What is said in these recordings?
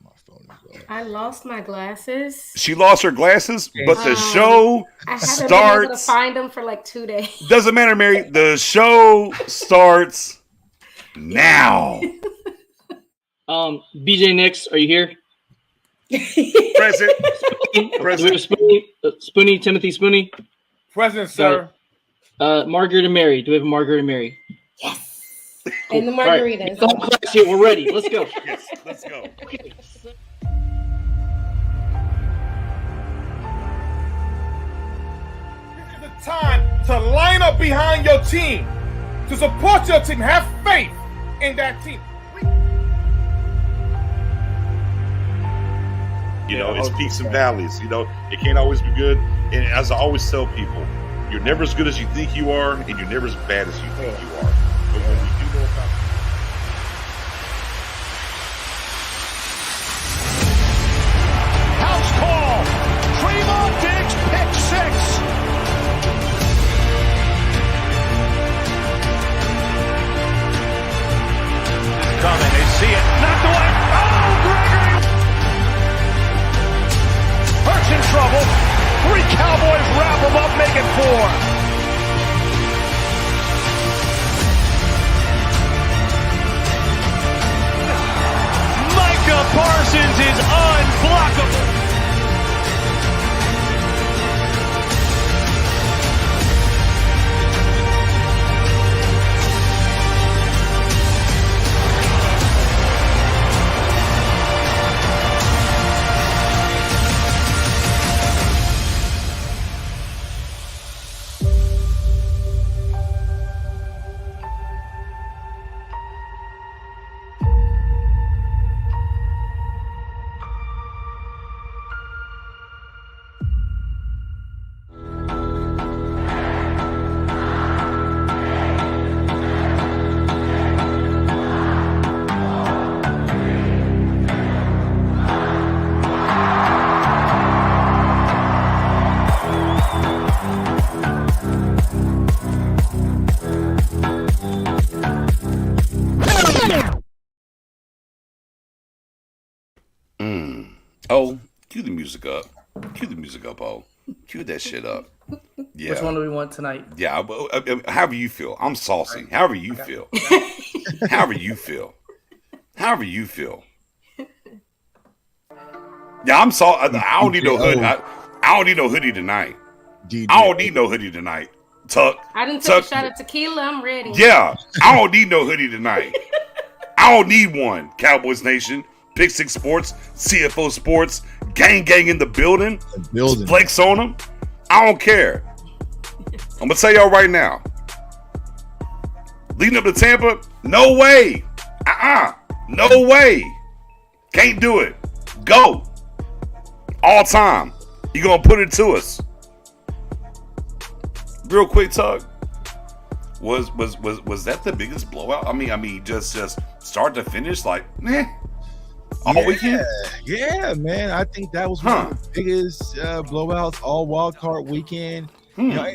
my phone as well. I lost my glasses. She lost her glasses, but the show I haven't been able to starts. find them for like 2 days. Doesn't matter, Mary. The show starts now. BJ Nix, are you here? Present. Present. Spoonie, Timothy Spoonie. Present, sir. Margaret and Mary. Do we have a Margaret and Mary? Yes. Cool. And the margaritas. All right. Class here. We're ready. Let's go. Yes, let's go. Okay. This is the time to line up behind your team, to support your team. Have faith in that team. You know, it's peaks and valleys. You know, it can't always be good. And as I always tell people, you're never as good as you think you are, and you're never as bad as you think you are. But when we do know about house call, Trevon Diggs, pick six. It's coming. They see it. Knocked away. Oh, Gregory! Hurts in trouble. 3 Cowboys wrap him up, make it 4. Micah Parsons is unblockable. Oh, cue the music up. Cue the music up, oh. Cue that shit up. Yeah. Which one do we want tonight? Yeah, however you feel. I'm saucy. However you feel. However you feel. However you feel. Yeah, I'm saucy. I don't need no hoodie. I don't need no hoodie tonight. I don't need no hoodie tonight. Tuck. I didn't take a shot of tequila. I'm ready. Yeah, I don't need no hoodie tonight. I don't need one. Cowboys Nation. Pick Six Sports, CFO Sports, gang in the building. Flex on them. I don't care. I'm gonna tell y'all right now. Leading up to Tampa, no way. No way. Can't do it. Go. All time. You gonna put it to us. Real quick, Tug. Was that the biggest blowout? I mean, just start to finish, like, meh. All weekend? Yeah, man. I think that was one of the biggest blowouts all wild card weekend. You know,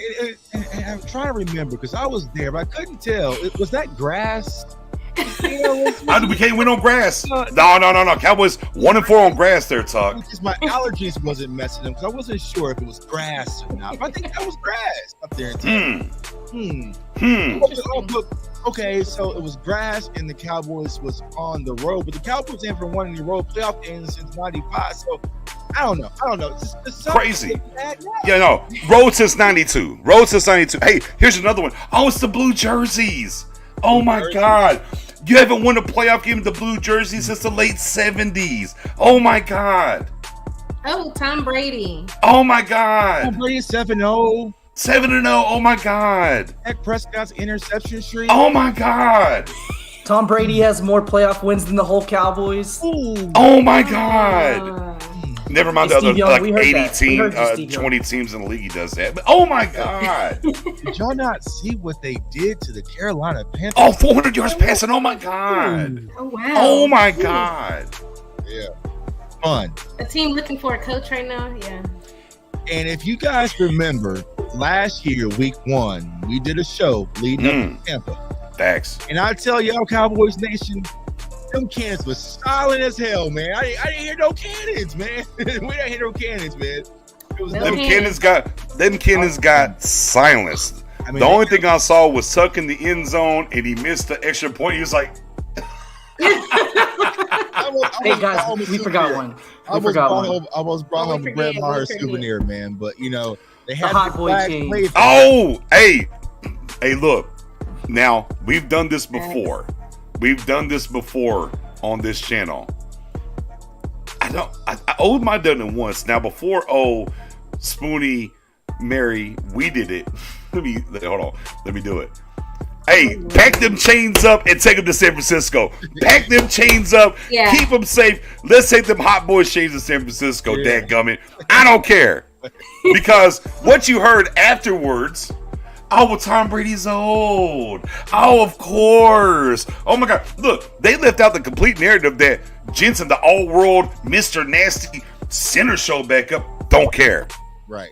and I'm trying to remember because I was there, but I couldn't tell. Was that grass? You know, we can't win on grass. No. Cowboys 1-4 on grass there, Tuck. Because my allergies wasn't messing them because I wasn't sure if it was grass or not. But I think that was grass up there in Tampa. Okay, so it was grass and the Cowboys was on the road, but the Cowboys ain't been winning the road playoff games since '95. So I don't know. It's crazy. Yeah, no. Road since '92. Hey, here's another one. Oh, it's the blue jerseys. Oh my God. You haven't won a playoff game in the blue jersey since the late 70s. Oh my God. Oh, Tom Brady. Oh my God. Tom Brady 7-0. 7-0. Oh my God. Dak Prescott's interception streak. Oh my God. Tom Brady has more playoff wins than the whole Cowboys. Ooh. Oh my God. Never mind the other Young, like 80 teams, 20 teams in the league he does that. But oh my God. Did y'all not see what they did to the Carolina Panthers? Oh, 400 yards passing. Oh my God. Oh wow. Oh my God. Yeah. Fun. A team looking for a coach right now. Yeah. And if you guys remember, last year, week 1, we did a show leading up to Tampa. Facts. And I tell y'all, Cowboys Nation, Them cannons was silent as hell, man. I didn't hear no cannons, man. We didn't hear no cannons, man. It was Them cannons got silenced. I mean, the only thing I saw was Tuck in the end zone, and he missed the extra point. He was like, "Hey guys, we forgot one. I almost brought home a Brett Maher souvenir, man. But you know, they had the hot boy chain. Oh, hey, look. Now we've done this before. We've done this before on this channel. I Ode might have done it once. Now before Spoonie, Mary, we did it. Let me do it. Hey, pack them chains up and take them to San Francisco. Pack them chains up. Yeah. Keep them safe. Let's take them hot boy chains to San Francisco. Yeah. Dadgummit. I don't care. Because what you heard afterwards, oh, well, Tom Brady's old. Oh, of course. Oh, my God. Look, they left out the complete narrative that Jensen, the all-world Mr. Nasty center show back up. Don't care. Right.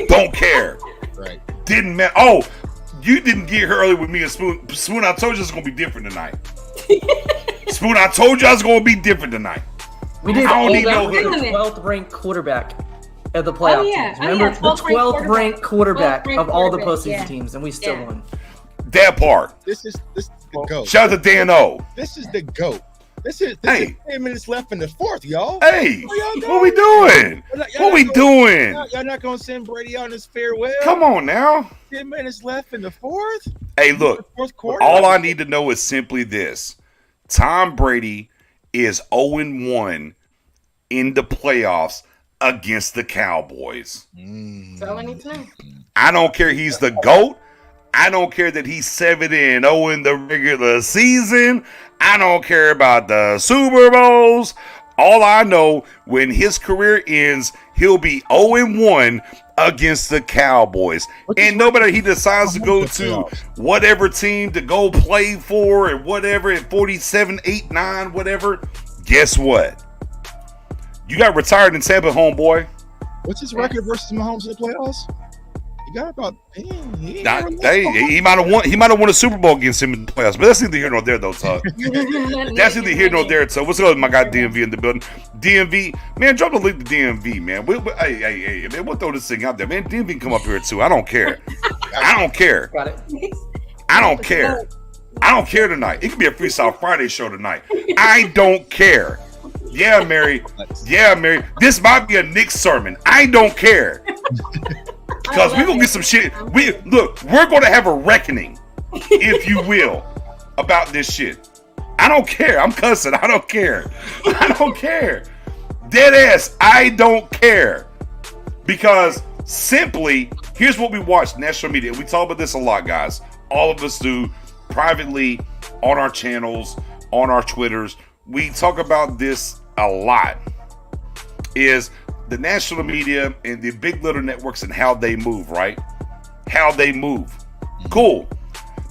Don't care. Right. Didn't matter. Oh, you didn't get here early with me and Spoon. Spoon, I told you it's going to be different tonight. Spoon, I told you I was going to be different tonight. We did all that. The 12th ranked quarterback of the playoff teams. Remember, the 12th ranked quarterback of all the postseason teams, and we still won. That part. This is the GOAT. Shout out to Dan O. This is the GOAT. This is 10 minutes left in the fourth, y'all. Hey, what we doing? What we doing? Y'all not gonna send Brady on his farewell? Come on now. 10 minutes left in the fourth. Hey, look. Fourth quarter. All I need to know is simply this: Tom Brady is 0-1 in the playoffs against the Cowboys. That's all I need to know. I don't care. He's the GOAT. I don't care that he's 7-0 in the regular season. I don't care about the Super Bowls. All I know, when his career ends, he'll be 0-1 against the Cowboys. And nobody he decides to go to whatever team to go play for and whatever at 47, 8, 9, whatever, guess what? You got retired in Tampa, homeboy. What's his record versus Mahomes in the playoffs? He got about he might have won. He might have won a Super Bowl against him in the playoffs, but that's neither here nor there, though, Todd. That's neither here nor there. So what's up, my guy DMV in the building? DMV, man, drop the link to DMV, man. Hey, man, we'll throw this thing out there, man. DMV can come up here too. I don't care. I don't care. Got it. I don't care. I don't care tonight. It could be a Freestyle Friday show tonight. I don't care. Yeah, Mary. Yeah, Mary. This might be a Nick sermon. I don't care. Because we're going to get some shit. We're going to have a reckoning, if you will, about this shit. I don't care. I'm cussing. I don't care. I don't care. Dead ass, I don't care. Because simply, here's what we watch, national media. We talk about this a lot, guys. All of us do, privately, on our channels, on our Twitters. We talk about this a lot. Is the national media and the big little networks and how they move, right? How they move. Cool.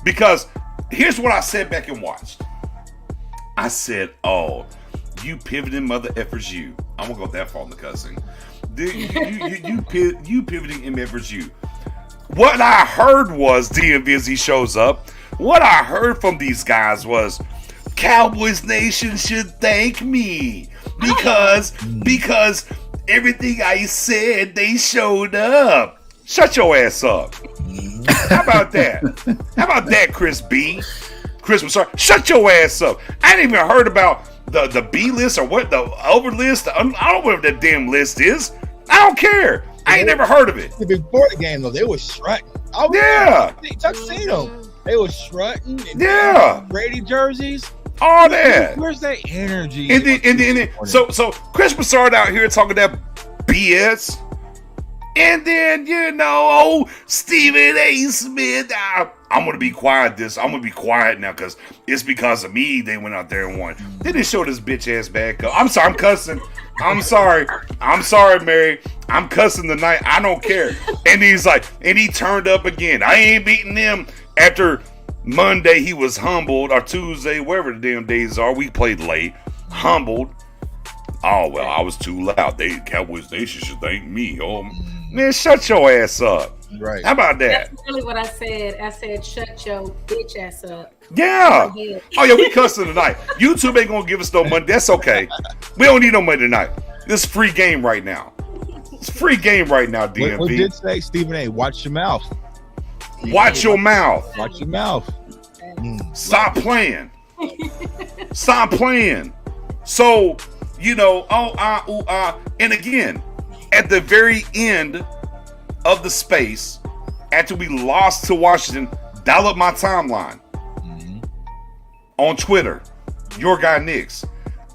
Because here's what I sat back and watched. I said, oh, you pivoting mother effers you. I won't go that far in the cussing. You pivoting MFers you. What I heard was, DMV as he shows up, what I heard from these guys was, Cowboys Nation should thank me. Because everything I said, they showed up. Shut your ass up. How about that? How about that, Chris B? Chris, I'm sorry. Shut your ass up. I ain't even heard about the B list or what, the over list. I don't know what that damn list is. I don't care. I ain't never heard of it. Before the game, though, they were strutting. Yeah. Tuxedo. They were strutting. Yeah. Brady jerseys. All that. Where's that energy? And then so Chris Broussard out here talking that BS. And then, Stephen A. Smith. I'm going to be quiet I'm going to be quiet now because it's because of me they went out there and won. They didn't show this bitch ass back up. I'm sorry, I'm cussing. I'm sorry, Mary. I'm cussing tonight. I don't care. And he's like, and he turned up again. I ain't beating them. After Monday, he was humbled, or Tuesday, wherever the damn days are. We played late. Humbled. Oh, well, I was too loud. Cowboys Nation should thank me. Oh, Man, shut your ass up. Right. How about that? That's really what I said. I said, shut your bitch ass up. Yeah. Oh, yeah, we cussing tonight. YouTube ain't going to give us no money. That's okay. We don't need no money tonight. This is free game right now. It's free game right now, DMV. What did say, Stephen A? Watch your mouth. Watch your mouth. Watch your mouth. Stop playing. Stop playing. So, you know, and again, at the very end of the space, after we lost to Washington, dial up my timeline on Twitter. Your guy Nix.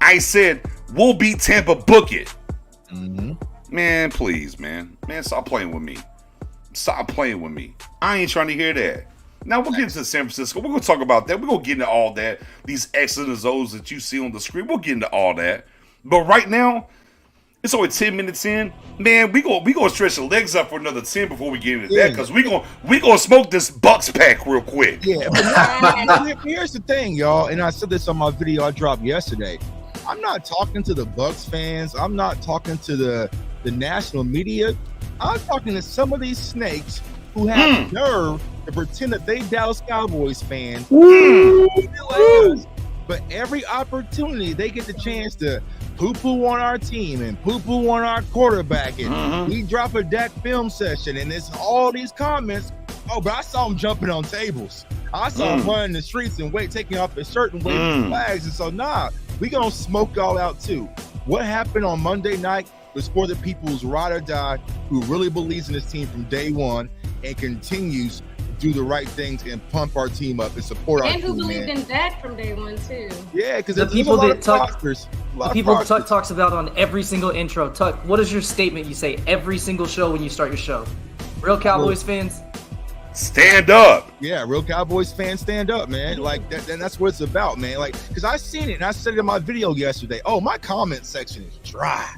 I said, we'll beat Tampa, book it. Man, please, man. Man, stop playing with me. Stop playing with me. I ain't trying to hear that. Now, we'll get into San Francisco. We're going to talk about that. We're going to get into all that. These X's and O's that you see on the screen. We'll get into all that. But right now, it's only 10 minutes in. Man, we gonna stretch the legs up for another 10 before we get into that, because we gonna smoke this Bucs pack real quick. Yeah, but here's the thing, y'all, and I said this on my video I dropped yesterday. I'm not talking to the Bucs fans. I'm not talking to the national media. I'm talking to some of these snakes who have nerve to pretend that they Dallas Cowboys fans. But every opportunity they get the chance to poo-poo on our team and poo-poo on our quarterback, and we drop a Dak film session, and it's all these comments. Oh, but I saw him jumping on tables. I saw him running the streets and taking off his shirt and waving flags. And so, we gonna smoke y'all out too. What happened on Monday night was for the people who's ride or die, who really believes in this team from day one and continues to do the right things and pump our team up and support our team. And who believed in Dak from day one too. Yeah, because the people that Tuck talks about on every single intro. Tuck, what is your statement you say every single show when you start your show? Real Cowboys fans, stand up. Yeah, real Cowboys fans, stand up, man. Like that's what it's about, man. Like, because I seen it and I said it in my video yesterday. Oh, my comment section is dry.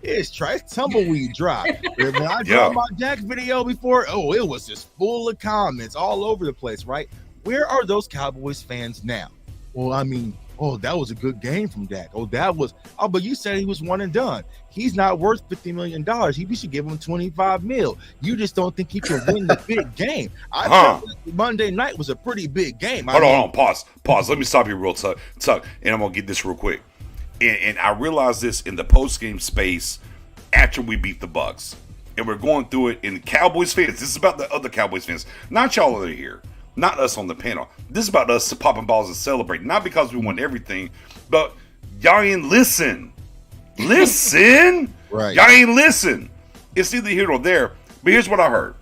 It's dry. It's tumbleweed dry. When I dropped my Dak video before, it was just full of comments all over the place, right? Where are those Cowboys fans now? Well, I mean, that was a good game from Dak. But you said he was one and done. He's not worth $50 million. We should give him $25 million. You just don't think he can win the big game. I thought Monday night was a pretty big game. Hold on, pause. Let me stop you real Tuck, and I'm gonna get this real quick. And I realized this in the post-game space after we beat the Bucs. And we're going through it in Cowboys fans. This is about the other Cowboys fans. Not y'all that are here. Not us on the panel. This is about us popping balls and celebrating. Not because we won everything, but y'all ain't listen. Listen. Right. Y'all ain't listen. It's either here or there. But here's what I heard.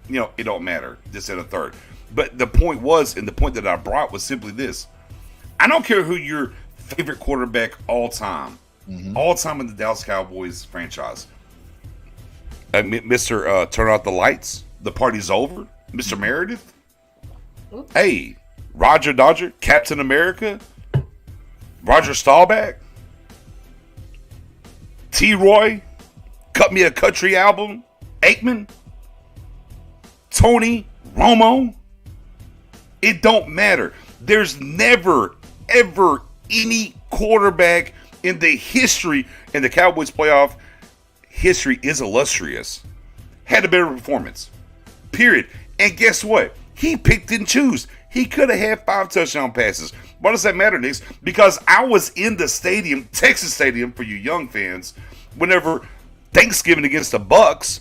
You know, it don't matter. This and a third. But the point was, and the point that I brought was simply this. I don't care who your favorite quarterback all time in the Dallas Cowboys franchise. Mr. Turn out the lights. The party's over. Mr. Meredith. Hey, Roger Dodger, Captain America. Roger Staubach. T-Roy. Cut Me a Country album. Aikman. Tony Romo. It don't matter. There's never, ever any quarterback in the history, in the Cowboys playoff history is illustrious, had a better performance. Period. And guess what? He picked and chose. He could have had 5 touchdown passes. Why does that matter, Nix? Because I was in the stadium, Texas Stadium, for you young fans, whenever Thanksgiving against the Bucs.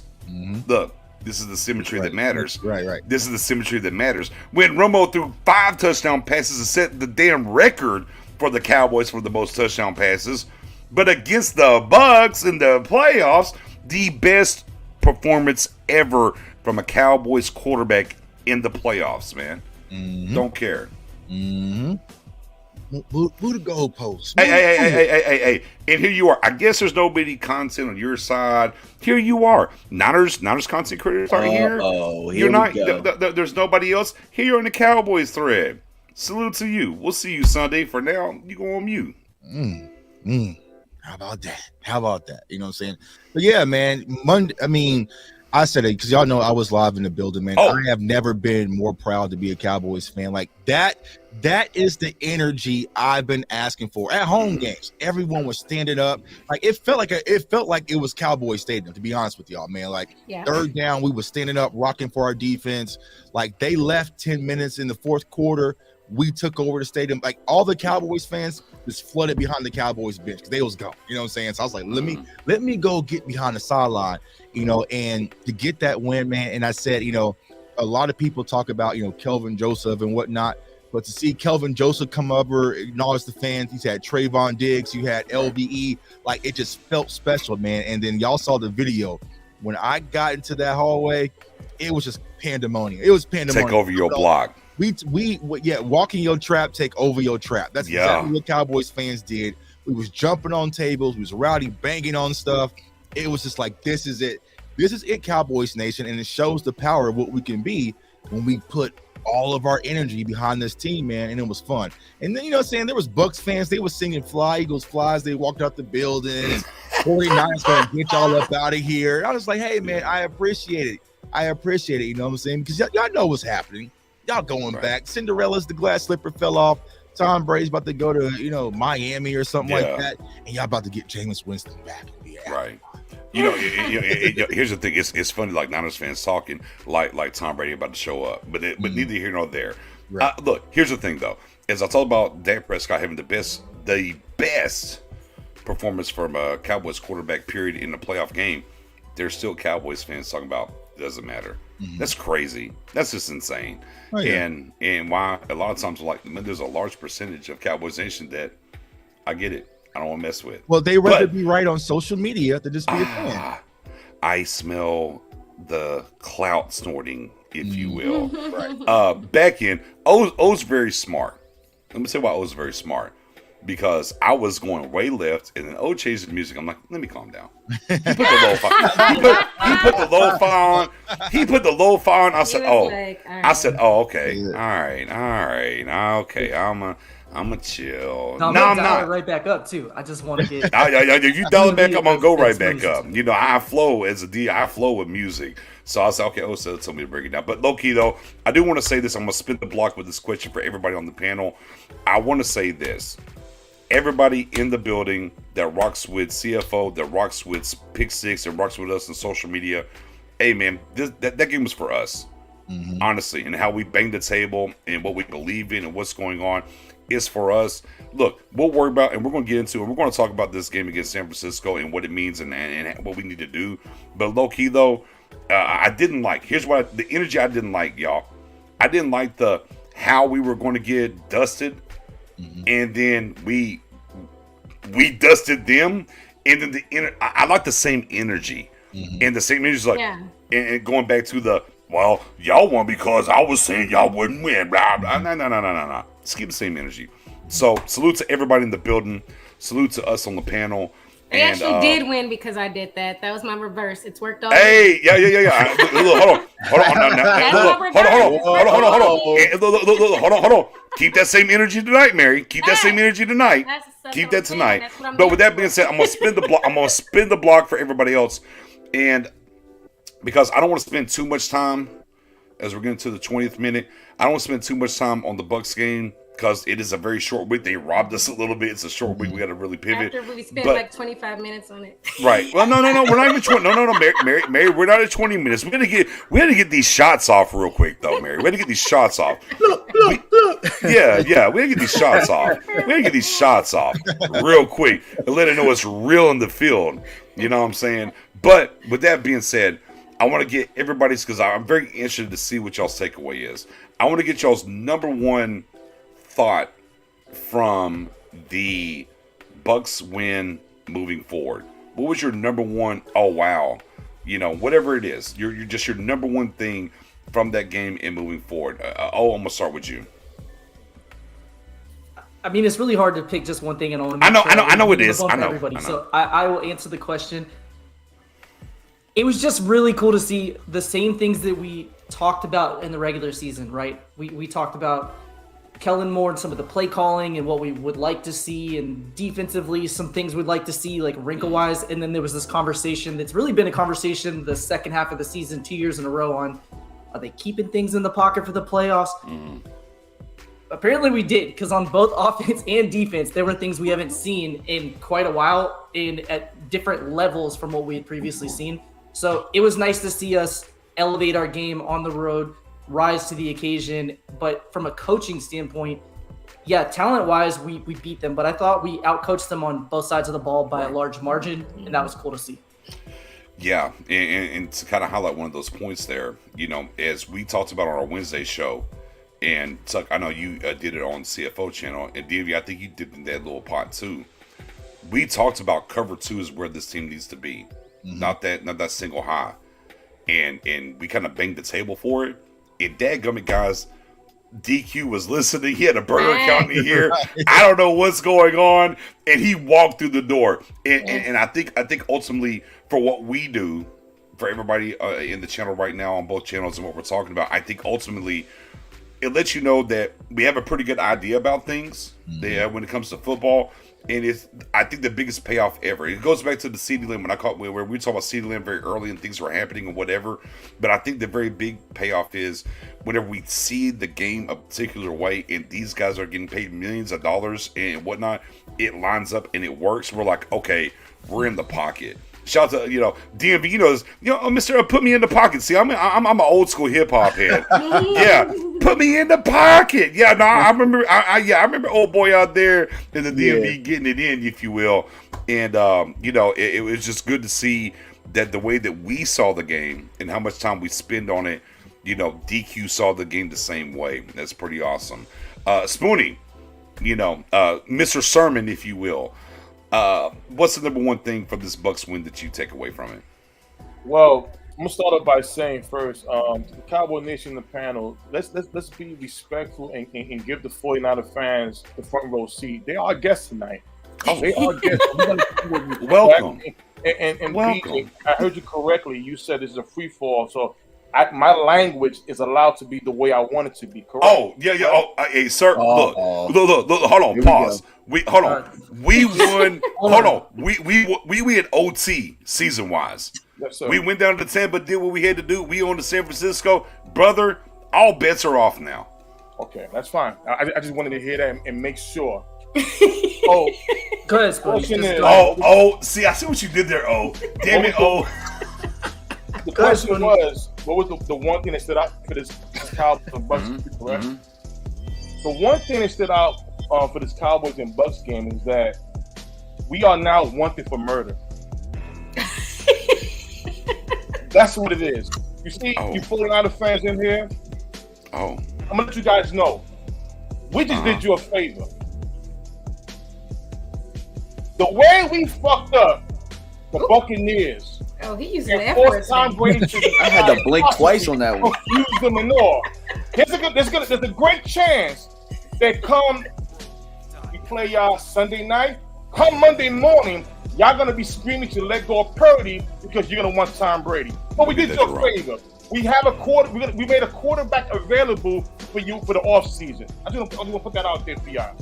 Look, this is the symmetry that matters. Right. This is the symmetry that matters. When Romo threw 5 touchdown passes and set the damn record for the Cowboys for the most touchdown passes, but against the Bucs in the playoffs, the best performance ever from a Cowboys quarterback in the playoffs, man. Don't care. Move the goalpost. Hey. And here you are. I guess there's nobody content on your side. Here you are. Niners content creators are here. You're not. There's nobody else. Here you're in the Cowboys thread. Salute to you. We'll see you Sunday. For now, you go on mute. How about that? You know what I'm saying? But yeah, man, Monday. I mean, I said it because y'all know I was live in the building, man. I have never been more proud to be a Cowboys fan. Like that is the energy I've been asking for at home games. Everyone was standing up. Like it felt like it was Cowboys Stadium, to be honest with y'all, man. Like third down, we were standing up, rocking for our defense. Like they left 10 minutes in the fourth quarter. We took over the stadium. Like all the Cowboys fans just flooded behind the Cowboys bench because they was gone. You know what I'm saying? So I was like, let me go get behind the sideline, and to get that win, man. And I said, a lot of people talk about, Kelvin Joseph and whatnot, but to see Kelvin Joseph come over, acknowledge the fans, he's had Trayvon Diggs, you had LVE, like it just felt special, man. And then y'all saw the video. When I got into that hallway, it was just pandemonium. It was pandemonium. Take over your block. Walking your trap, take over your trap. That's exactly what Cowboys fans did. We was jumping on tables, we was rowdy, banging on stuff. It was just like, this is it. This is it, Cowboys Nation, and it shows the power of what we can be when we put all of our energy behind this team, man, and it was fun. And then, there was Bucs fans, they were singing Fly, Eagles, Flies. They walked out the building, and 49ers going to get y'all up out of here. And I was like, hey, man, I appreciate it. You know what I'm saying? Because y'all know what's happening. Y'all going back. Cinderella's the glass slipper fell off. Tom Brady's about to go to, Miami or something like that. And y'all about to get Jameis Winston back. Right. Here's the thing. It's funny, like Niners fans talking like Tom Brady about to show up, but neither here nor there. Right. Look, here's the thing though. As I talked about Dak Prescott having the best performance from a Cowboys quarterback period in the playoff game, there's still Cowboys fans talking about it doesn't matter. That's crazy. That's just insane. Oh, yeah. And why a lot of times there's a large percentage of Cowboys Nation that I get it. I don't want to mess with. Well, they rather be right on social media than just be a fan. I smell the clout snorting, if you will. Right. Back in, O's very smart. Let me tell you why O's very smart. Because I was going way left, and then O changed the music. I'm like, let me calm down. He put the lo-fi on. I said, okay. All right. Okay. I'm a chill. No, I'm not right back up too. I just want to get. If you dial it back up, I'm gonna go right back up. I flow as a D. I flow with music. So I said, okay. So told me to break it down. But low key though, I do want to say this. I'm gonna spin the block with this question for everybody on the panel. I want to say this. Everybody in the building that rocks with CFO, that rocks with Pick Six, that rocks with us on social media. Hey man, that game was for us, honestly, and how we bang the table and what we believe in and what's going on is for us. Look, we'll worry about, and we're going to get into it. We're going to talk about this game against San Francisco and what it means and what we need to do. But low key though, I didn't like. Here's what the energy I didn't like, y'all. I didn't like how we were going to get dusted. And then we dusted them, and then I like the same energy, and the same energy is like, and going back to y'all won because I was saying y'all wouldn't win. Blah, blah. No. Just keep the same energy. So salute to everybody in the building. Salute to us on the panel. I actually did win because I did that. That was my reverse. It's worked out. Hey, yeah. Hold on. Keep that same energy tonight, Mary. Keep that same energy tonight. Keep that tonight. But with that being said, I'm gonna spin the block. I'm gonna spin the block for everybody else, and because I don't want to spend too much time as we're getting to the 20th minute. I don't want to spend too much time on the Bucs game. Because it is a very short week. They robbed us a little bit. It's a short week. We got to really pivot. After we spent like 25 minutes on it. Right. Well, no. We're not even 20. No, Mary. We're not at 20 minutes. We had to get these shots off real quick, though, Mary. We had to get these shots off. Yeah. We had to get these shots off. We had to get these shots off real quick and let it know it's real in the field. You know what I'm saying? But with that being said, I want to get everybody's, because I'm very interested to see what y'all's takeaway is. I want to get y'all's number one thought from the Bucs win moving forward. What was your number one? Oh wow, whatever it is, you're just your number one thing from that game and moving forward. I'm gonna start with you. I mean, it's really hard to pick just one thing, and I know it is. I know. Everybody. So I will answer the question. It was just really cool to see the same things that we talked about in the regular season, right? We talked about Kellen Moore and some of the play calling and what we would like to see, and defensively some things we'd like to see, like wrinkle-wise. And then there was this conversation that's really been a conversation the second half of the season 2 years in a row on, are they keeping things in the pocket for the playoffs? Apparently we did, because on both offense and defense, there were things we haven't seen in quite a while at different levels from what we had previously seen. So it was nice to see us elevate our game on the road, rise to the occasion. But from a coaching standpoint, yeah, talent-wise, we beat them. But I thought we outcoached them on both sides of the ball by a large margin, and that was cool to see. Yeah, and to kind of highlight one of those points there, as we talked about on our Wednesday show, and Tuck, I know you did it on CFO channel, and Davey, I think you did in that little pot too. We talked about cover 2 is where this team needs to be, not that single high, and we kind of banged the table for it. And dadgummit, guys, DQ was listening. He had a burner account in here. I don't know what's going on, and he walked through the door. And I think ultimately for what we do, for everybody in the channel right now on both channels and what we're talking about, I think ultimately it lets you know that we have a pretty good idea about things when it comes to football. And it's, I think, the biggest payoff ever. It goes back to the CeeDee Lamb where we talk about CeeDee Lamb very early and things were happening and whatever. But I think the very big payoff is whenever we see the game a particular way and these guys are getting paid millions of dollars and whatnot, it lines up and it works. We're like, okay, we're in the pocket. Shout out to DMV. Mr. Put me in the pocket. See, I'm an old school hip hop head. Yeah, put me in the pocket. Yeah, no, I remember. I remember old boy out there in the DMV getting it in, if you will. And it was just good to see that the way that we saw the game and how much time we spend on it. DQ saw the game the same way. That's pretty awesome. Spoonie, Mr. Sermon, if you will. What's the number one thing from this Bucs win that you take away from it? Well, I'm gonna start off by saying first, the Cowboy Nation in the panel, let's be respectful and give the 49er fans the front row seat. They are guests tonight. Oh. They are guests. Welcome. And welcome. BJ, I heard you correctly. You said it's a free fall, so my language is allowed to be the way I want it to be. Correct? Oh yeah. Oh, hey, sir. Look. Hold on. Pause. Hold on. We won. Hold on. We had OT season wise. Yes, sir. We went down to Tampa, did what we had to do. We on to San Francisco, brother. All bets are off now. Okay, that's fine. I just wanted to hear that and make sure. Go ahead, see, I see what you did there. Oh, damn it. Oh. The question was, what was the one thing that stood out for this Cowboys and Bucs? Correct. The one thing that stood out for this Cowboys and Bucs game is that we are now wanted for murder. That's what it is. You see, you 49er fans in here. Oh, I'm gonna let you guys know. We just did you a favor. The way we fucked up the Buccaneers. Oh, he used that for a Tom Brady. I had to blink twice on that one. Confuse them and all. There's a great chance that come we play y'all Sunday night. Come Monday morning, y'all gonna be screaming to let go of Purdy because you're gonna want Tom Brady. But we did you a favor. We have we made a quarterback available for you for the off season. I just want to put that out there for y'all.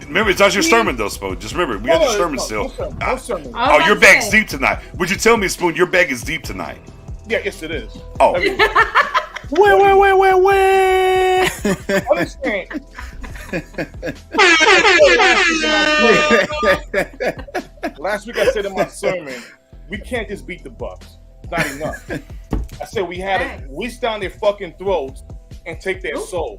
Remember, it's not your sermon though, Spoon. Just remember, we got your sermon still. No sermon. Oh, your bag's deep tonight. Would you tell me, Spoon, your bag is deep tonight? Yeah, yes it is. Oh. Wait. Understand. Last week I said in my sermon, we can't just beat the Bucs. Not enough. I said we had to reach down their fucking throats and take their soul.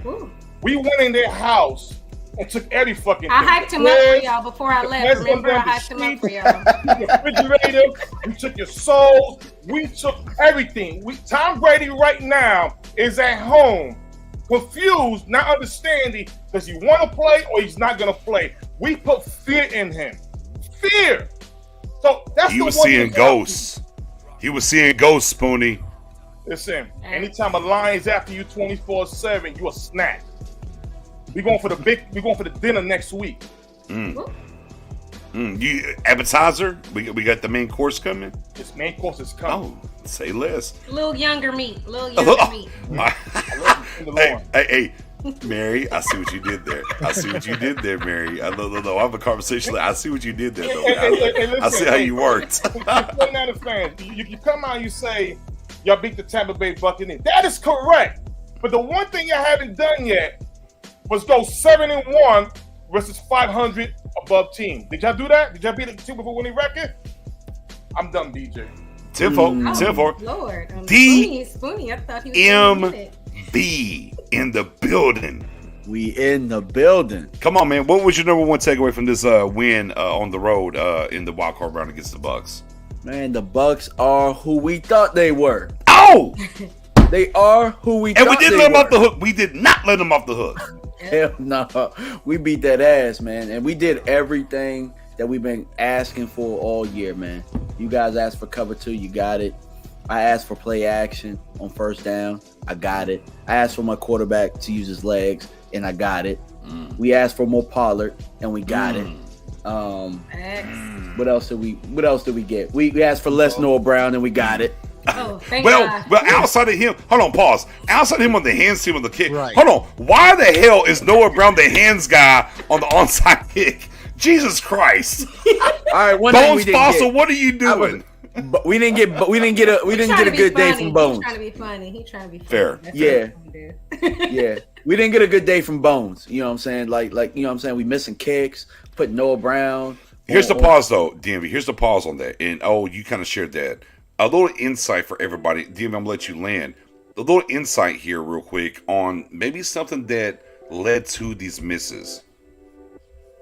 Ooh. We went in their house and took every fucking thing. I hyped him up for y'all before I left. Remember, I hyped him up for y'all. The refrigerator, we took your souls, we took everything. Tom Brady right now is at home, confused, not understanding, does he want to play or he's not going to play? We put fear in him. Fear. So that's he was seeing ghosts. He was seeing ghosts, Spoonie. Listen, anytime a lion's after you 24/7, you a snack. We're going for the dinner next week. You appetizer? We got the main course coming? This main course is coming. Oh, say less. A little younger meat. Hey, Mary, I see what you did there. Mary. I have a conversation. I see what you did there, though. I see how you worked. You come out and you say, y'all beat the Tampa Bay Buccaneers. That is correct. But the one thing you haven't done yet was go 7-1 versus 500 above team. Did y'all do that? Did y'all beat the Super Bowl winning record? I'm done, DJ. Tenfold. Lord. Spoony, I thought he was going to get it. MB in the building. We in the building. Come on, man. What was your number one takeaway from this win on the road in the wild card round against the Bucs? Man, the Bucs are who we thought they were. Oh! They are who we and thought we didn't they let them were. off the hook. We did not let them off the hook. Hell no. We beat that ass, man. And we did everything that we've been asking for all year, man. You guys asked for cover 2. You got it. I asked for play action on first down. I got it. I asked for my quarterback to use his legs, and I got it. We asked for more Pollard, and we got it. What else did we get? We asked for less Noah Brown, and we got it. Oh, thank God. Well, outside of him, hold on, pause. Outside of him on the hands team on the kick, right. Hold on. Why the hell is Noah Brown the hands guy on the onside kick? Jesus Christ! All right, Bones Fossil, what are you doing? But we didn't get a good day from Bones. He's trying to be funny. He's trying to be funny. Fair. Yeah. Yeah. We didn't get a good day from Bones. You know what I'm saying? Like you know what I'm saying? We missing kicks, put Noah Brown. Here's the pause though, DMV. Here's the pause on that. And you kind of shared that. A little insight for everybody. DMV, I'm gonna let you land. A little insight here real quick on maybe something that led to these misses.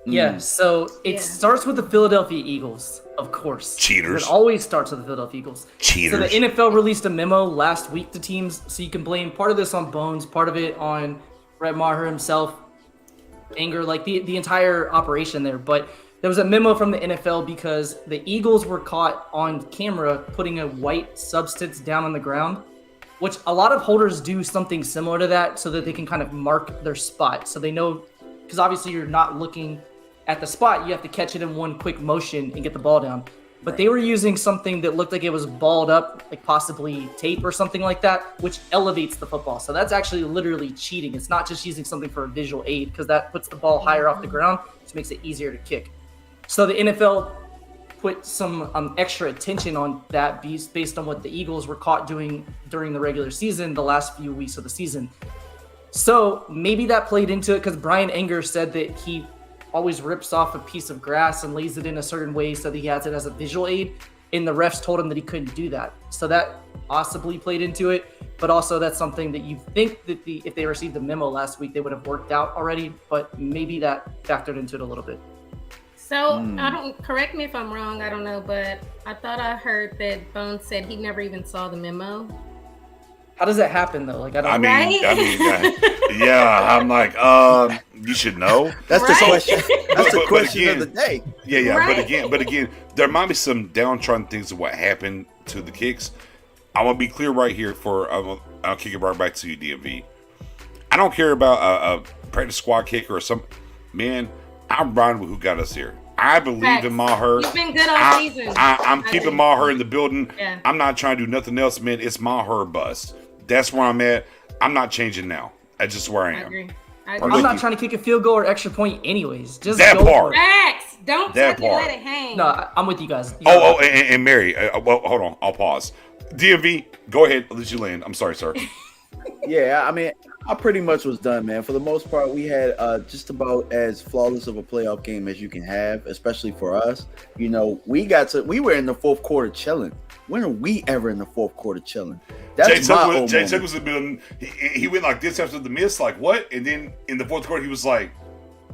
Yeah, so it starts with the Philadelphia Eagles, of course. Cheaters. It always starts with the Philadelphia Eagles. Cheaters. So the NFL released a memo last week to teams, so you can blame part of this on Bones, part of it on Brett Maher himself, anger, like the entire operation there. But there was a memo from the NFL because the Eagles were caught on camera putting a white substance down on the ground, which a lot of holders do something similar to that so that they can kind of mark their spot. So they know, because obviously you're not looking at the spot, you have to catch it in one quick motion and get the ball down. But they were using something that looked like it was balled up, like possibly tape or something like that, which elevates the football. So that's actually literally cheating. It's not just using something for a visual aid, because that puts the ball higher off the ground, which makes it easier to kick. So the NFL put some extra attention on that based on what the Eagles were caught doing during the regular season, the last few weeks of the season. So maybe that played into it, because Brian Anger said that he always rips off a piece of grass and lays it in a certain way so that he has it as a visual aid, and the refs told him that he couldn't do that. So that possibly played into it, but also that's something that you think that if they received the memo last week, they would have worked out already, but maybe that factored into it a little bit. So correct me if I'm wrong, I don't know, but I thought I heard that Bones said he never even saw the memo. How does that happen though? Like yeah, I'm like, you should know. That's the question. That's the question of the day. Yeah. Right. But again, there might be some downtrodden things of what happened to the kicks. I want to be clear right here. I'll kick it right back to you, DMV. I don't care about a practice squad kicker or some man. I'm riding with who got us here. I believe in Maher. You've been good all season. I'm keeping Maher in the building. Yeah. I'm not trying to do nothing else, man. It's Maher bust. That's where I'm at. I'm not changing now. That's just where I am. I agree. I'm not trying to kick a field goal or extra point anyways. Just that go part. Facts. Don't let it hang. No, I'm with you guys. And Mary, well, hold on. I'll pause. DMV, go ahead. I'll let you land. I'm sorry, sir. Yeah, I mean, I pretty much was done, man. For the most part, we had just about as flawless of a playoff game as you can have, especially for us. You know, we were in the fourth quarter chilling. When are we ever in the fourth quarter chilling? Jay Tuck was in the building. He went like this after the miss, like what? And then in the fourth quarter, he was like,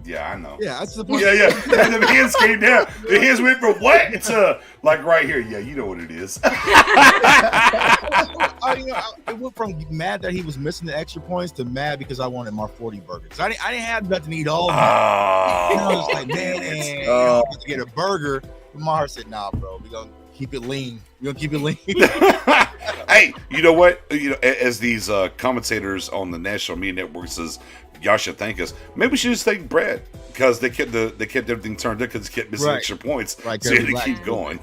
"Yeah, I know." Yeah, that's the point. Yeah. And the hands came down. The hands went from what to like right here. Yeah, you know what it is. It went from mad that he was missing the extra points to mad because I wanted my 40 burgers. I didn't have nothing to eat all of them. I was like, man, I have to get a burger. But Maher said, "Nah, bro, we gonna keep it lean. Hey, you know what? As these commentators on the national media network says, y'all should thank us. Maybe we should just thank Brad because they kept everything turned up because they kept missing extra points. Right, so to keep going.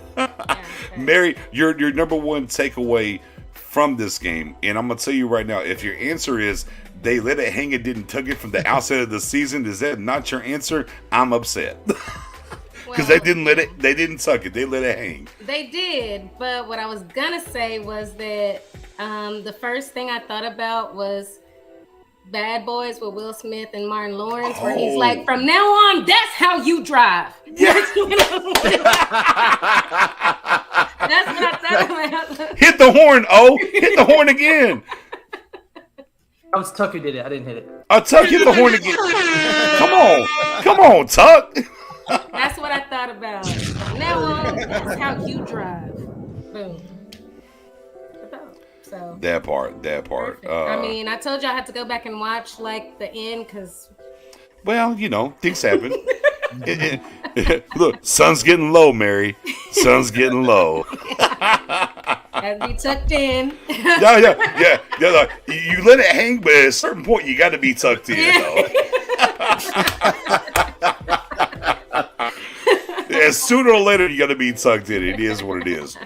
Mary, your number one takeaway from this game, and I'm gonna tell you right now, if your answer is they let it hang and didn't tuck it from the outset of the season. Is that not your answer? I'm upset. Because they didn't tuck it. They let it hang. They did, but what I was gonna say was that the first thing I thought about was Bad Boys with Will Smith and Martin Lawrence, where he's like, "From now on, that's how you drive." Yeah. That's what I thought about. Hit the horn, hit the horn again. That was Tuck who did it. I didn't hit it. Tuck, hit the horn again. Come on, Tuck. That's what I thought about. From now on, that's how you drive. Boom. So That part. I mean, I told you I had to go back and watch like the end because. Well, things happen. Look, sun's getting low, Mary. Sun's getting low. Has to be tucked in. Yeah. Like, you let it hang, but at a certain point, you got to be tucked in. Yeah, sooner or later, you got to be tucked in. It is what it is.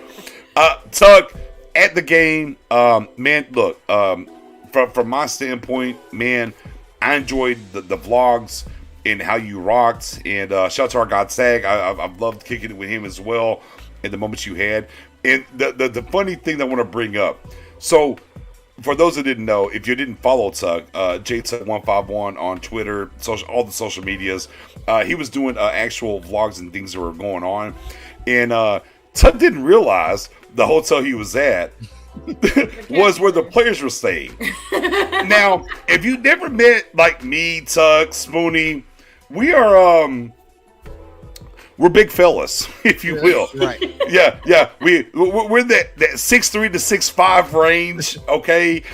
Tuck. At the game, man, look, from my standpoint, man, I enjoyed the vlogs and how you rocked. And shout out to our guy Tag. I've loved kicking it with him as well in the moments you had. And the funny thing that I want to bring up. So, for those that didn't know, if you didn't follow Tuck, JTuck151 on Twitter, all the social medias, he was doing actual vlogs and things that were going on. And Tuck didn't realize the hotel he was at was where the players were staying. Now, if you never met like me, Tuck, Spoonie, we're big fellas, if you will. Right. Yeah. We're that 6'3" to 6'5" range. Okay.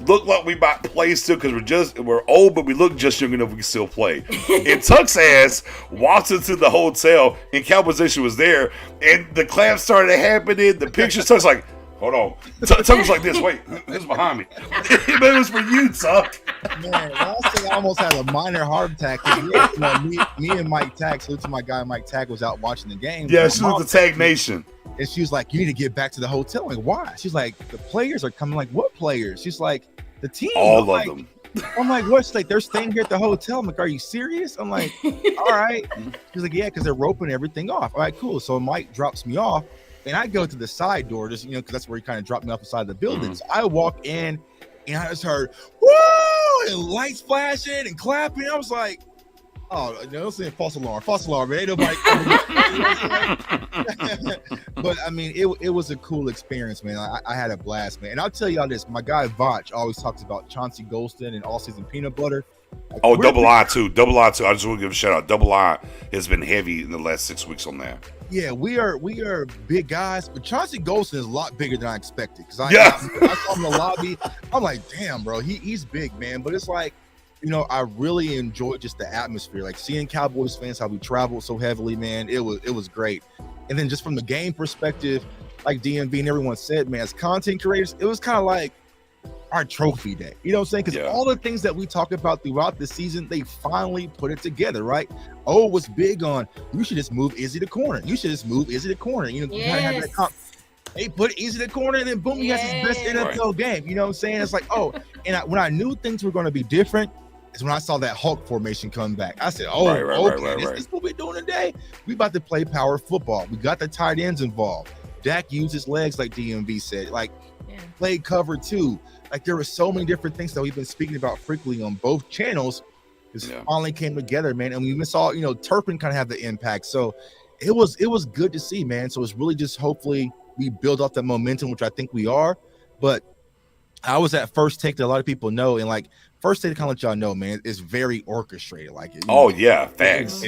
Look like we might play still because we're old, but we look just young enough we can still play. And Tuck's ass walked into the hotel, and Cowboys Nation was there, and the clap started happening. The pictures, Tuck's like, hold on. Tuck was like this. Wait, who's behind me? But it was for you, Tuck. Man, last thing I almost had a minor heart attack. Me and Mike Tag, salute to my guy Mike Tag, was out watching the game. Yeah, she was the Tag Nation. And she was like, "You need to get back to the hotel." I'm like, why? She's like, "The players are coming." Like, what players? She's like, "The team." All of them. I'm like, "What?" She's like, "They're staying here at the hotel." I'm like, "Are you serious?" I'm like, "All right." She's like, "Yeah, because they're roping everything off." All right, cool. So Mike drops me off, and I go to the side door, just because that's where he kind of dropped me off inside the building. So I walk in, and I just heard, "Woo!" and lights flashing and clapping. I was like, "Oh, no, saying false alarm, man." Ain't nobody. But I mean, it was a cool experience, man. I had a blast, man. And I'll tell y'all this: my guy Vach always talks about Chauncey Golston and all season peanut butter. Like, Double I too. I just want to give a shout out. Double I has been heavy in the last 6 weeks on that. Yeah, we are big guys, but Chauncey Golston is a lot bigger than I expected. Because I saw him in the lobby. I'm like, damn, bro, he's big, man. But it's like, I really enjoyed just the atmosphere, like seeing Cowboys fans, how we traveled so heavily, man. It was great. And then just from the game perspective, like DMV and everyone said, man, as content creators, it was kind of like our trophy day. You know what I'm saying? Because all the things that we talk about throughout the season, they finally put it together, right? Oh, it was big on, you should just move Izzy to corner. You should just move Izzy to corner. You gotta have that comp. They put Izzy to corner, and then boom, he has his best NFL game. You know what I'm saying? It's like, oh, and when I knew things were going to be different, is when I saw that Hulk formation come back. I said, oh, okay, this is what we're doing today. We about to play power football. We got the tight ends involved. Dak used his legs, like DMV said, like played cover too. Like there were so many different things that we've been speaking about frequently on both channels. This finally came together, man. And we even saw, Turpin kind of have the impact. So it was good to see, man. So it's really just hopefully we build off that momentum, which I think we are. But I was at First Take that a lot of people know, and like First Take to kind of let y'all know, man, it's very orchestrated. Like, facts.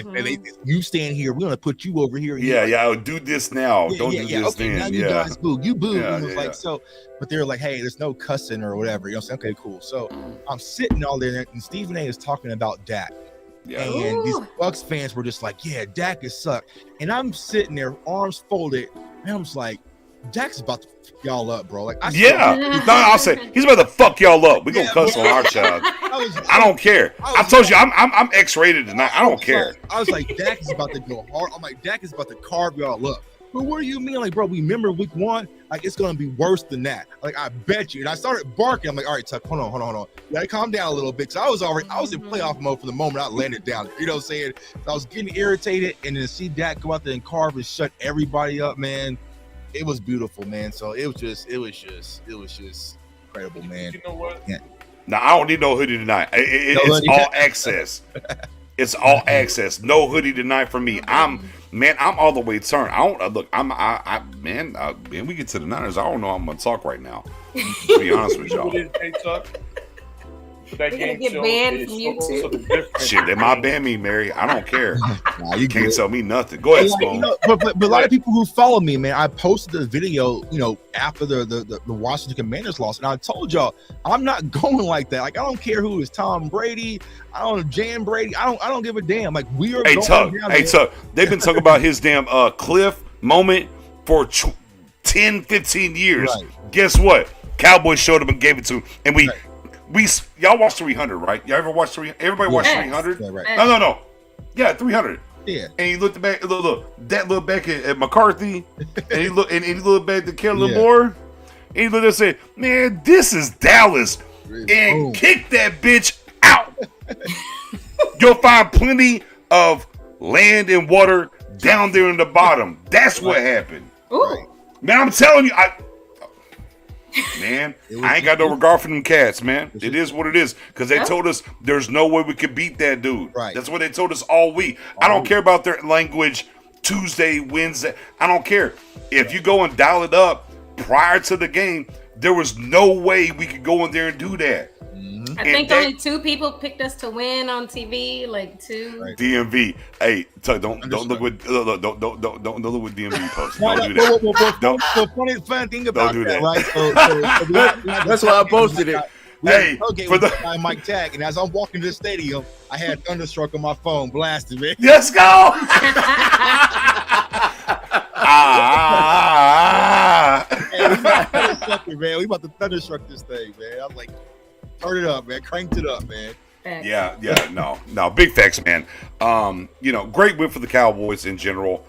You stand here, we're gonna put you over here. I'll do this now. Don't do this okay, then. Now you guys boo. You boo. So, but they're like, hey, there's no cussing or whatever. You know what I'm saying? Okay, cool. So I'm sitting all there, and Stephen A is talking about Dak. Yeah. And these Bucs fans were just like, yeah, Dak is suck. And I'm sitting there, arms folded, and I'm just like, Dak's about to fuck y'all up, bro. Like, I'll say he's about to fuck y'all up. We gonna cuss on our child. I don't care. I told you I'm X-rated tonight. I don't care. I was like, Dak is about to go hard. I'm like, Dak is about to carve y'all up. But what do you mean? Like, bro, we remember week 1. Like, it's gonna be worse than that. Like, I bet you. And I started barking. I'm like, all right, Tuck, hold on. You gotta calm down a little bit. So I was in playoff mode for the moment I landed down. You know what I'm saying? So I was getting irritated, and then see Dak go out there and carve and shut everybody up, man. It was beautiful, man. So it was just incredible, man. You know what? Yeah. Now I don't need no hoodie tonight. It's all access. It's all access. No hoodie tonight for me. I'm all the way turned. Man, we get to the Niners. I don't know how I'm gonna talk right now. To be honest with y'all. That You're gonna game get show banned is from so YouTube. different. Shit, they might ban me, Mary. I don't care. Nah, You can't tell me nothing. Go ahead, Spoon. But a lot of people who follow me, man, I posted the video, after the Washington Commanders loss, and I told y'all I'm not going like that. Like, I don't care who is Tom Brady, I don't know Jan Brady, I don't give a damn. Like, we are. Hey Tuck, they've been talking about his damn Cliff moment for 10, 15 years. Right. Guess what? Cowboys showed up and gave it to him, and y'all watched 300, right? Y'all ever watched 300? Everybody watched 300? Yeah, right. No. Yeah, 300. Yeah. And he looked back, look, that looked back at McCarthy, and he looked back at Kellen Moore, and he looked and said, "Man, this is Dallas," and kick that bitch out. You'll find plenty of land and water down there in the bottom. That's what happened. Ooh. Man, I'm telling you, I ain't got no regard for them cats, man. It is what it is. Because they told us there's no way we could beat that dude. Right. That's what they told us all week. I don't care about their language Tuesday, Wednesday. I don't care. If you go and dial it up prior to the game, there was no way we could go in there and do that. I think only 2 people picked us to win on TV, like 2. Right. DMV. Hey, Tuck, don't look what don't look what DMV posted. Don't do that. The funny thing about do that, that. right? So That's why I posted it. Hey, for the Mike Tag, and as I'm walking to the stadium, I had Thunderstruck on my phone blasting, man. let's go. Man, we about to Thunderstruck this thing, man. I was like, turn it up, man. Cranked it up, man. Yeah, no, big facts, man. Great win for the Cowboys in general.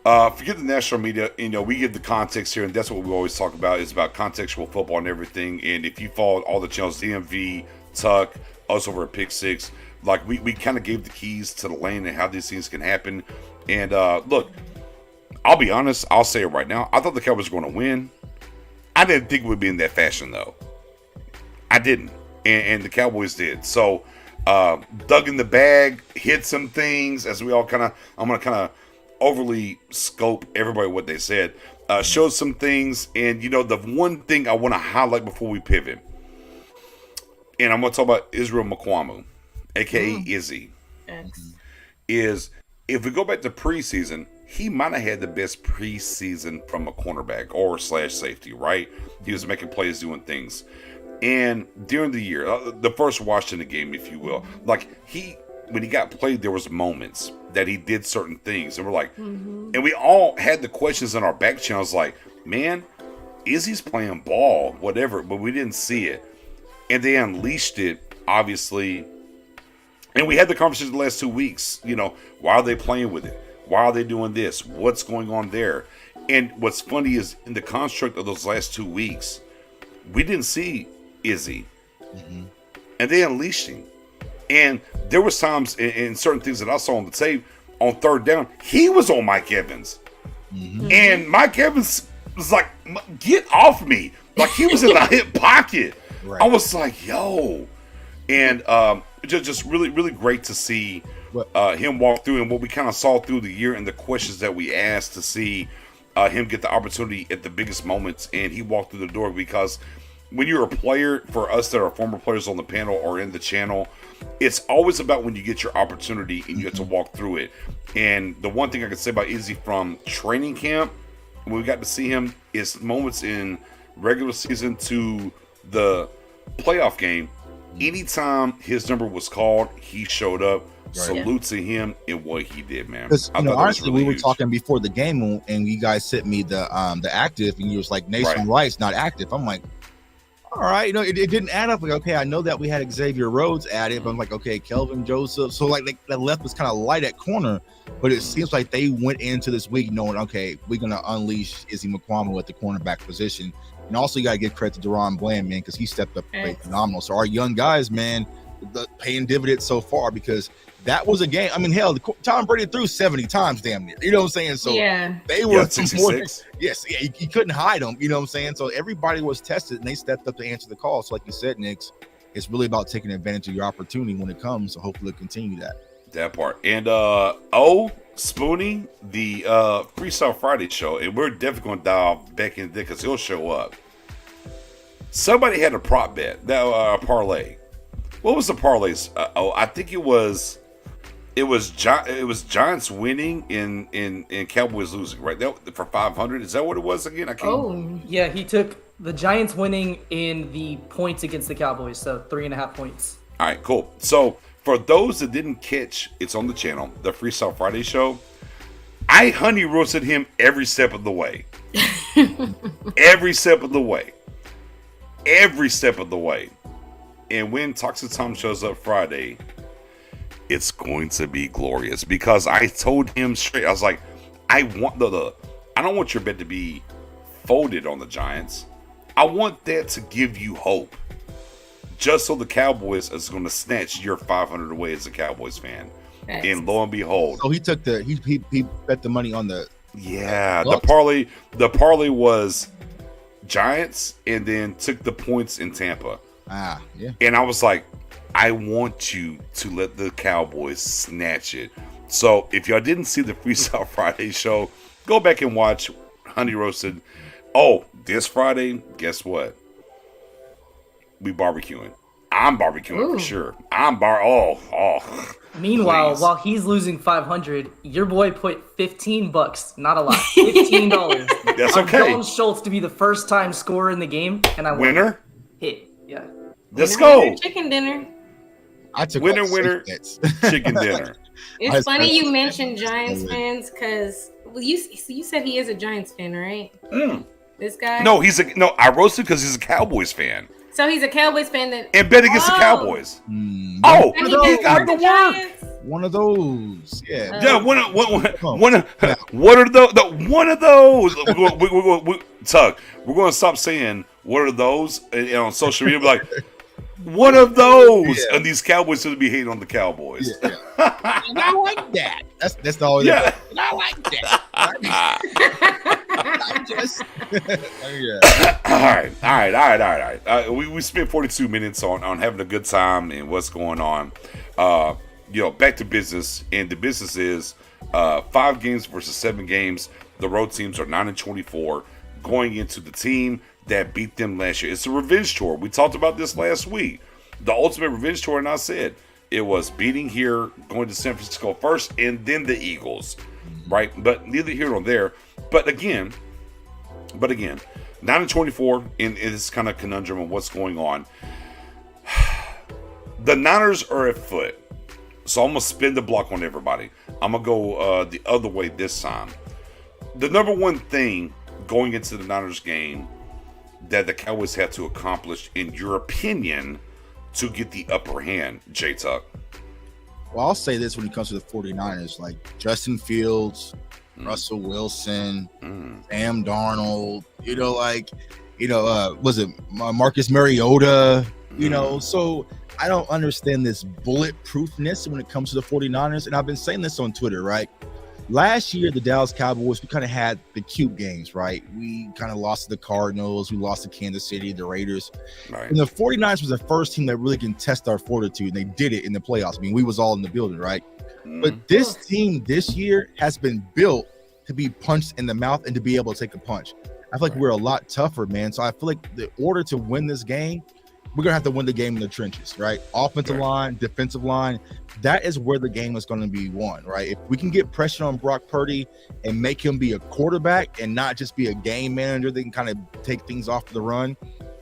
Forget the national media. We give the context here, and that's what we always talk about. It's about contextual football and everything. And if you followed all the channels, DMV, Tuck, us over at Pick Six, like we kind of gave the keys to the lane and how these things can happen. And look, I'll be honest. I'll say it right now. I thought the Cowboys were going to win. I didn't think it would be in that fashion, though. I didn't, and the Cowboys did. So, dug in the bag, hit some things. As we all I'm gonna kind of overly scope everybody what they said. Showed some things, and the one thing I want to highlight before we pivot, and I'm gonna talk about Israel Mukuamu, aka Izzy, is if we go back to preseason, he might have had the best preseason from a cornerback or / safety, right? He was making plays, doing things. And during the year, the first Washington game, if you will, like when he got played, there was moments that he did certain things. And we're like, and we all had the questions in our back channels like, man, Izzy's playing ball, whatever, but we didn't see it. And they unleashed it, obviously. And we had the conversation the last 2 weeks, why are they playing with it? Why are they doing this? What's going on there? And what's funny is in the construct of those last 2 weeks, we didn't see Izzy, and they unleashed him. And there was times in certain things that I saw on the tape on third down, he was on Mike Evans, and Mike Evans was like, "Get off me!" Like he was in the hip pocket. Right. I was like, "Yo," and just really, really great to see him walk through, and what we kind of saw through the year, and the questions that we asked to see him get the opportunity at the biggest moments, and he walked through the door. Because when you're a player, for us that are former players on the panel or in the channel, it's always about when you get your opportunity and you get to walk through it. And the one thing I can say about Izzy from training camp, when we got to see him, is moments in regular season to the playoff game. Anytime his number was called, he showed up. Right. Salute to him and what he did, man. Because honestly, really we were talking before the game, and you guys sent me the active, and you was like, Nathan Wright's not active. I'm like, all right, it didn't add up. Like, okay, I know that we had Xavier Rhodes added, but I'm like, okay, Kelvin Joseph. So like that left was kind of light at corner, but it seems like they went into this week knowing, okay, we're gonna unleash Izzy McQuamu at the cornerback position. And also, you gotta give credit to Deron Bland, man, because he stepped up and played phenomenal. So our young guys, man, paying dividends so far, because that was a game. I mean, hell, Tom Brady threw 70 times, damn near. You know what I'm saying? So they were 66. He couldn't hide them. You know what I'm saying? So everybody was tested, and they stepped up to answer the call. So like you said, Nick, it's really about taking advantage of your opportunity when it comes. So hopefully we'll continue that part. And Spoonie, the Freestyle Friday show, and we're definitely going to dial back in there because he'll show up. Somebody had a prop bet, that parlay. What was the parlays? I think it was Giants winning and Cowboys losing, right? That for 500. Is that what it was again? I can't. Oh, yeah. He took the Giants winning in the points against the Cowboys, so 3.5 points. All right, cool. So for those that didn't catch, it's on the channel, the Freestyle Friday show. I honey roasted him every step of the way. Every step of the way. Every step of the way. And when Toxic Tom shows up Friday, it's going to be glorious, because I told him straight, I was like, I don't want your bet to be folded on the Giants. I want that to give you hope, just so the Cowboys is going to snatch your 500 away as a Cowboys fan. And lo and behold, so he took he bet the money on the the parlay was Giants, and then took the points in Tampa. And I was like, I want you to let the Cowboys snatch it. So if y'all didn't see the Freestyle Friday show, go back and watch Honey Roasted. Oh, this Friday, guess what? We barbecuing. I'm barbecuing for sure. Meanwhile, please. while he's losing 500, your boy put $15, not a lot, $15. That's okay. Dalton Schultz to be the first time scorer in the game, and I won. Winner. Hit, yeah. Let's go. Chicken dinner. I took winner, chicken dinner. It's funny you mentioned Giants fans, because you said he is a Giants fan, right? This guy? No, I roasted because he's a Cowboys fan. So he's a Cowboys fan and bet against the Cowboys. Oh, he got the work. One of those, yeah. Yeah, one of those. One of those. Tug, we're going to stop saying what are those on social media. Be like, one of those, and these Cowboys should be hating on the Cowboys. Yeah. And I like that. That's all. Yeah, and I like that. All right. We spent 42 minutes on having a good time and what's going on. Back to business, and the business is 5 games versus 7 games. The road teams are 9-24 going into the team that beat them last year. It's a revenge tour. We talked about this last week. The ultimate revenge tour, and I said it was beating here, going to San Francisco first, and then the Eagles, right? But neither here nor there. But again, 9-24 in this kind of conundrum of what's going on. The Niners are at foot. So I'm going to spin the block on everybody. I'm going to go the other way this time. The number one thing going into the Niners game that the Cowboys have to accomplish, in your opinion, to get the upper hand, J-Tuck? Well, I'll say this when it comes to the 49ers, like Justin Fields, Russell Wilson, Sam Darnold, was it Marcus Mariota, so I don't understand this bulletproofness when it comes to the 49ers. And I've been saying this on Twitter, right? Last year, the Dallas Cowboys, we kind of had the cute games, right? We kind of lost to the Cardinals. We lost to Kansas City, the Raiders. Right. And the 49ers was the first team that really can test our fortitude, and they did it in the playoffs. I mean, we was all in the building, right? But this team this year has been built to be punched in the mouth and to be able to take a punch. I feel like we're a lot tougher, man. So I feel like the order to win this game, we're going to have to win the game in the trenches, right? Offensive line, defensive line. That is where the game is going to be won, right? If we can get pressure on Brock Purdy and make him be a quarterback and not just be a game manager that can kind of take things off the run,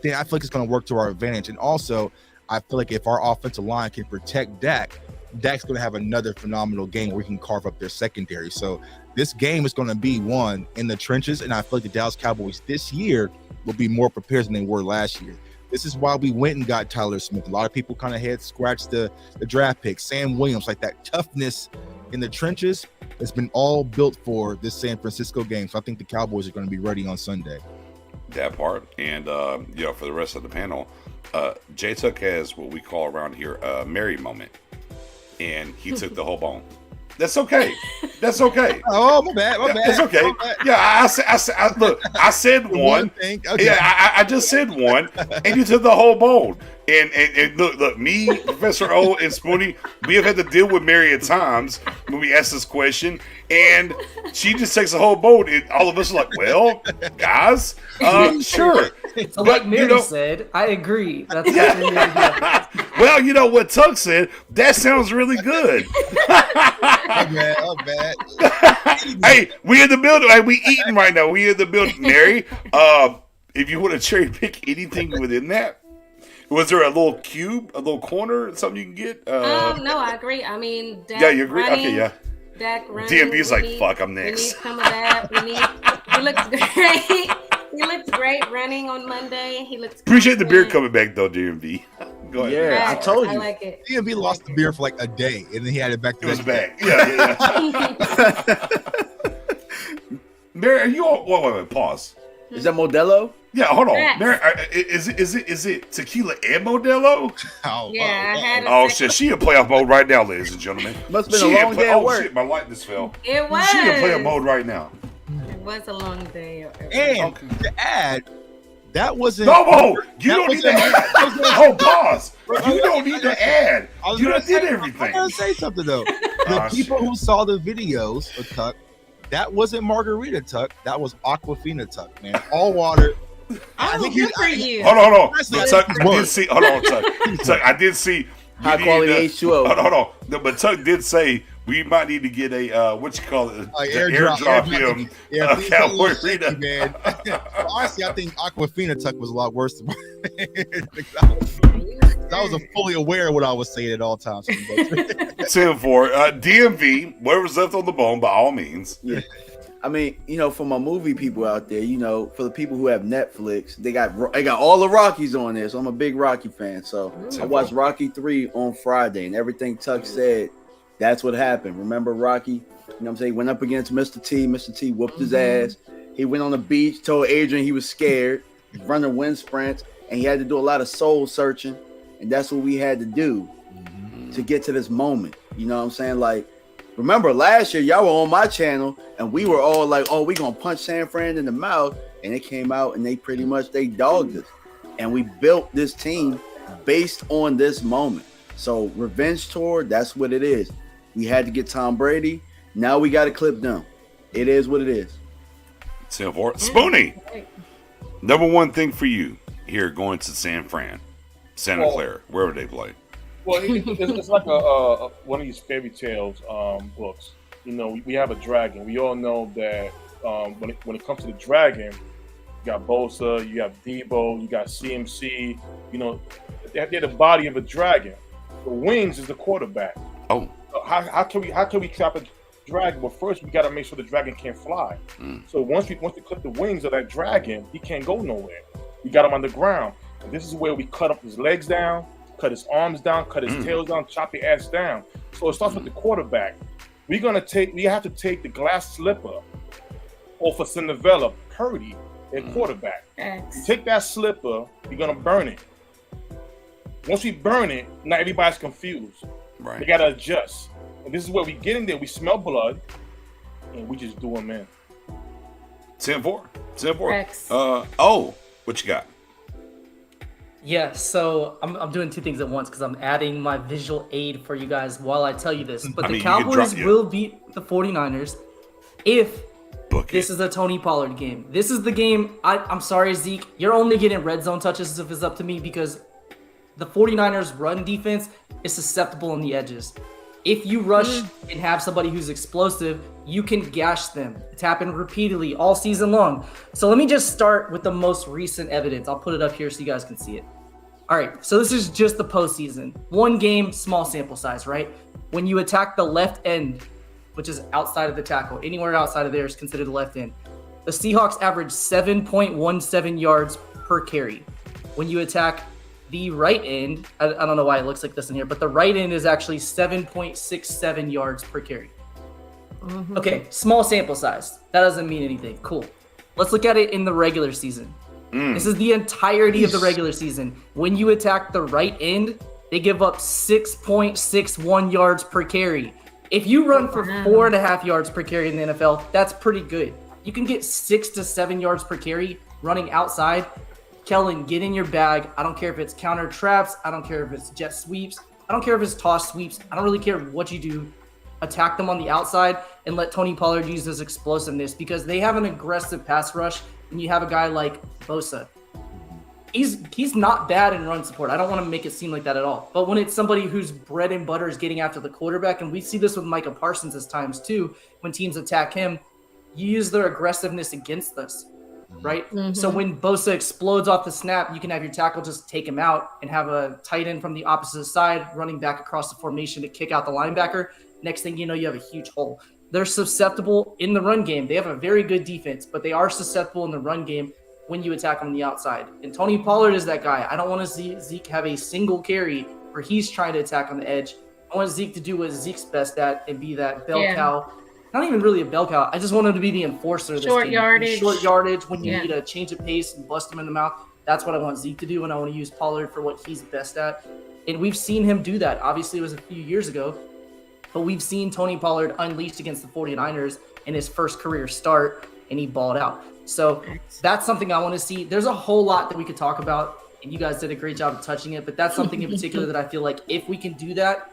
then I feel like it's going to work to our advantage. And also, I feel like if our offensive line can protect Dak, Dak's going to have another phenomenal game where he can carve up their secondary. So this game is going to be won in the trenches, and I feel like the Dallas Cowboys this year will be more prepared than they were last year. This is why we went and got Tyler Smith. A lot of people kind of head scratched the draft pick. Sam Williams, like that toughness in the trenches, has been all built for this San Francisco game. So I think the Cowboys are going to be ready on Sunday. That part. And, for the rest of the panel, J-Tuck has what we call around here a Mary moment. And he took the whole bone. That's okay. That's okay. Oh, my bad. It's okay. Yeah, I said one. Thing. Okay. Yeah, I just said one, and you took the whole bone. And look, me, Professor O, and Spoonie, we have had to deal with Mary at times when we ask this question, and she just takes the whole bone, and all of us are like, well, guys, sure. So like Mary said, I agree. That's well, you know what Tuck said, that sounds really good. Oh, bad. Hey, we in the building. Hey, we eating right now. We in the building. Mary, if you want to cherry pick anything within that, was there a little cube, a little corner, something you can get? No, I agree. I mean, Dak you agree? Running, okay, yeah. Dak running. DMV's like, fuck, I'm next. We need some of that. He looks great. He looks great running on Monday. He looks Appreciate the beard coming back, though, DMV. Go ahead. Yeah, I told you. I like it. DMV lost the beer for like a day, and then he had it back. It was back. Yeah. Mary, are you all... Wait, pause. Is that Modelo? Yeah, hold on. Yes. Mary, is it tequila and Modelo? Yeah, I had Oh, shit. She in playoff mode right now, ladies and gentlemen. Must have been a long day at work. Shit, my light just fell. It was. She in playoff mode right now. It was a long day. And to add, that wasn't. No, you don't need to add. Oh, pause. You don't need to add. You done did everything. I'm going to say something, though. The people who saw the videos of Tuck, that wasn't Margarita Tuck. That was Aquafina Tuck, man. All water. Good for you. Hold on. Tuck, I did see. Hold on, Tuck. Tuck, I did see. High quality H2O. Hold on. No, but Tuck did say we might need to get a what you call it? Airdrop him. Yeah, Cowboy Rita. Man. Honestly, I think Aquafina Tuck was a lot worse than I was fully aware of what I was saying at all times. 10-4. DMV, whatever's left on the bone, by all means. Yeah. I mean, for my movie people out there, for the people who have Netflix, they got all the Rockies on there. So I'm a big Rocky fan. So I watched Rocky 3 on Friday, and everything Tuck said, that's what happened. Remember Rocky? You know what I'm saying? Went up against Mr. T. Mr. T whooped his ass. He went on the beach, told Adrian he was scared, running wind sprints, and he had to do a lot of soul searching. And that's what we had to do to get to this moment. You know what I'm saying? Like, remember last year, y'all were on my channel, and we were all like, oh, we going to punch San Fran in the mouth. And it came out, and they dogged us. And we built this team based on this moment. So, revenge tour, that's what it is. We had to get Tom Brady. Now we got to clip them. It is what it is. 10-4. Spoonie, number one thing for you here going to San Fran, Santa Clara, wherever they play. Well, it's like a one of these fairy tales books. We have a dragon. We all know that when it comes to the dragon, you got Bosa, you have Debo, you got CMC. They're the body of a dragon. The wings is the quarterback. Oh, how can we trap a dragon? Well, first we got to make sure the dragon can't fly. So once we clip the wings of that dragon, he can't go nowhere. We got him on the ground. And this is where we cut up his legs down, cut his arms down, cut his tail down, chop the ass down. So it starts with the quarterback. We have to take the glass slipper off of Cinderella, Purdy, and quarterback. You take that slipper, you're gonna burn it. Once we burn it, now everybody's confused. right. They gotta adjust. And this is where we get in there, we smell blood, and we just do them in. 10-4. 10-4. What you got? Yeah, so I'm doing two things at once because I'm adding my visual aid for you guys while I tell you this. But the Cowboys will beat the 49ers if this is a Tony Pollard game. This is the game. I'm sorry, Zeke. You're only getting red zone touches if it's up to me because the 49ers run defense is susceptible on the edges. If you rush and have somebody who's explosive, you can gash them. It's happened repeatedly all season long. So let me just start with the most recent evidence. I'll put it up here so you guys can see it. All right, so this is just the postseason. One game, small sample size, right? When you attack the left end, which is outside of the tackle, anywhere outside of there is considered the left end. The Seahawks average 7.17 yards per carry. when you attack the right end, I don't know why it looks like this in here, but the right end is actually 7.67 yards per carry. Mm-hmm. Okay, small sample size. That doesn't mean anything. Cool. Let's look at it in the regular season. This is the entirety of the regular season. When you attack the right end, they give up 6.61 yards per carry. If you run for 4.5 yards per carry in the NFL, that's pretty good. You can get 6 to 7 yards per carry running outside. Kellen, get in your bag. I don't care if it's counter traps. I don't care if it's jet sweeps. I don't care if it's toss sweeps. I don't really care what you do. Attack them on the outside and let Tony Pollard use his explosiveness, because they have an aggressive pass rush and you have a guy like Bosa. He's not bad in run support. I don't want to make it seem like that at all. But when it's somebody whose bread and butter is getting after the quarterback, and we see this with Micah Parsons at times too, when teams attack him, you use their aggressiveness against us, right? Mm-hmm. So when Bosa explodes off the snap, you can have your tackle just take him out and have a tight end from the opposite side running back across the formation to kick out the linebacker. Next thing you know, you have a huge hole. They're susceptible in the run game. They have a very good defense, but they are susceptible in the run game when you attack them on the outside. And Tony Pollard is that guy. I don't want to see Zeke have a single carry where he's trying to attack on the edge. I want Zeke to do what Zeke's best at and be that bell cow. Not even really a bell cow. I just want him to be the enforcer of this Short game. yardage. Short yardage when you need a change of pace and bust him in the mouth. That's what I want Zeke to do, and I want to use Pollard for what he's best at. And we've seen him do that. Obviously, it was a few years ago. But we've seen Tony Pollard unleashed against the 49ers in his first career start, and he balled out. So that's something I want to see. There's a whole lot that we could talk about, and you guys did a great job of touching it. But that's something in particular that I feel like if we can do that,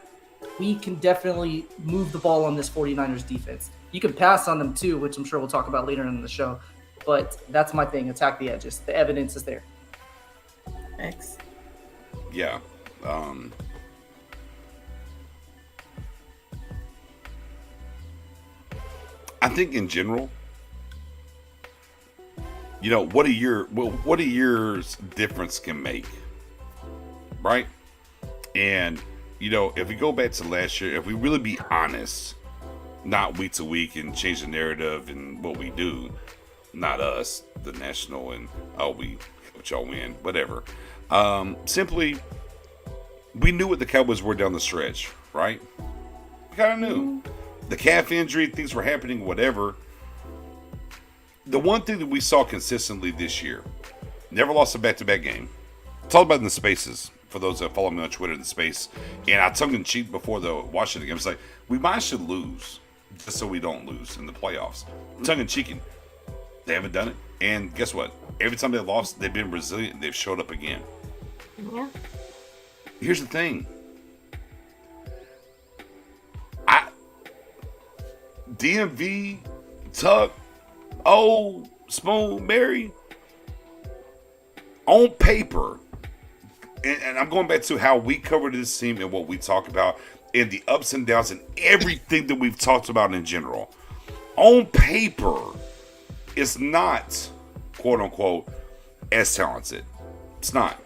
we can definitely move the ball on this 49ers defense. You can pass on them too, which I'm sure we'll talk about later in the show. But that's my thing. Attack the edges. The evidence is there. Thanks. Yeah. I think in general, what a year's difference can make, right? And if we go back to last year, if we really be honest, not week to week and change the narrative and what we do, not us, the national, and we what y'all win, whatever. Simply, we knew what the Cowboys were down the stretch, right? We kind of knew. The calf injury, things were happening, whatever. The one thing that we saw consistently this year, never lost a back-to-back game. It's all about in the spaces. For those that follow me on Twitter, the space. And I tongue-in-cheek before the Washington game. It's like, we might should lose just so we don't lose in the playoffs. Tongue-in-cheeking. They haven't done it. And guess what? Every time they've lost, they've been resilient and they've showed up again. Yeah. Here's the thing. DMV, Tuck, Spoon, Mary, on paper, and I'm going back to how we covered this team and what we talk about and the ups and downs and everything that we've talked about in general. On paper, it's not, quote unquote, as talented. It's not.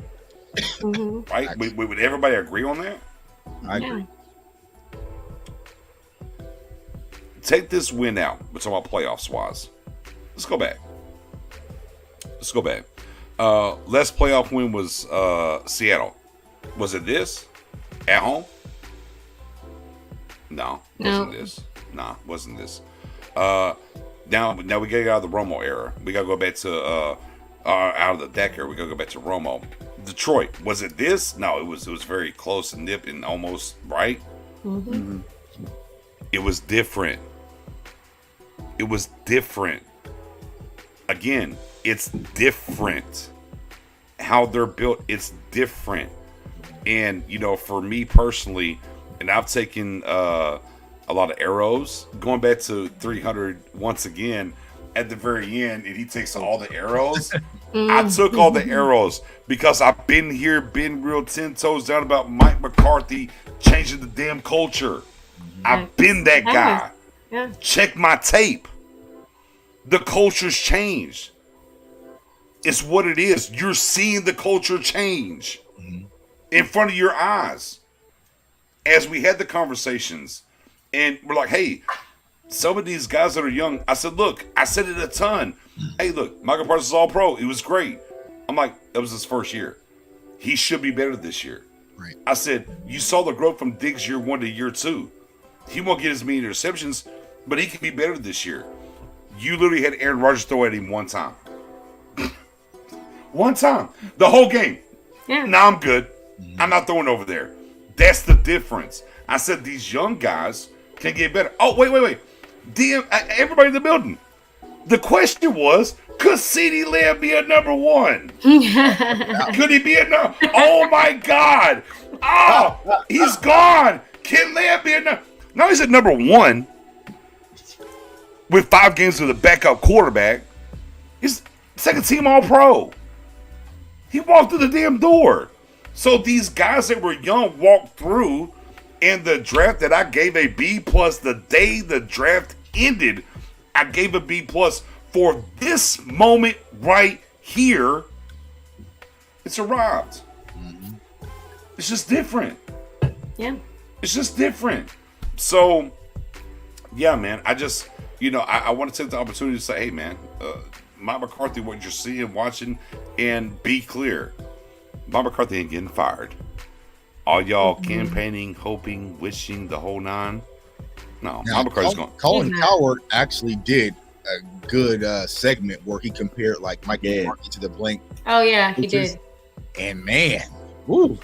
Mm-hmm. Right? Would everybody agree on that? I agree. Take this win out. We're talking about playoffs wise. Let's go back. Last playoff win was Seattle. Was it this? At home? No. Wasn't this. Nah, wasn't this. Now we gotta get out of the Romo era. We gotta go back to out of the Dak era. We gotta go back to Romo. Detroit. Was it this? No, it was very close and nip and almost right. Mm-hmm. It was different. Again, it's different. How they're built, it's different. And, for me personally, and I've taken a lot of arrows, going back to 300 once again, at the very end, and he takes all the arrows. I took all the arrows because I've been real 10 toes down about Mike McCarthy changing the damn culture. I've been that guy. Yeah. Check my tape. The culture's changed. It's what it is. You're seeing the culture change in front of your eyes. As we had the conversations, and we're like, hey, some of these guys that are young, I said it a ton. Hey, look, Michael Parsons is all pro. It was great. I'm like, that was his first year. he should be better this year. Right. I said, you saw the growth from Diggs year 1 to year 2. He won't get as many interceptions, but he can be better this year. You literally had Aaron Rodgers throw at him one time. One time. The whole game. Yeah. Now I'm good. I'm not throwing over there. That's the difference. I said these young guys can get better. Oh, wait. Everybody in the building. The question was, could CeeDee Lamb be a number 1? Could he be a number? Oh my God! Oh, he's gone. Can Lamb be a number? No, he's at number 1 with 5 games with a backup quarterback. He's second team All Pro. He walked through the damn door. So these guys that were young walked through, and the draft that I gave a B plus the day the draft ended, I gave a B plus for this moment right here. It's arrived. It's just different. Yeah. It's just different. So, yeah, man. I just, I want to take the opportunity to say, hey, man, Mike McCarthy, what you're seeing, watching, and be clear. Mike McCarthy ain't getting fired. All y'all campaigning, hoping, wishing, the whole 9. No, Now, Mike McCarthy's going. Colin Cowherd actually did a good segment where he compared like Mike McCarthy to the blank. Oh yeah, he did. And man, woo.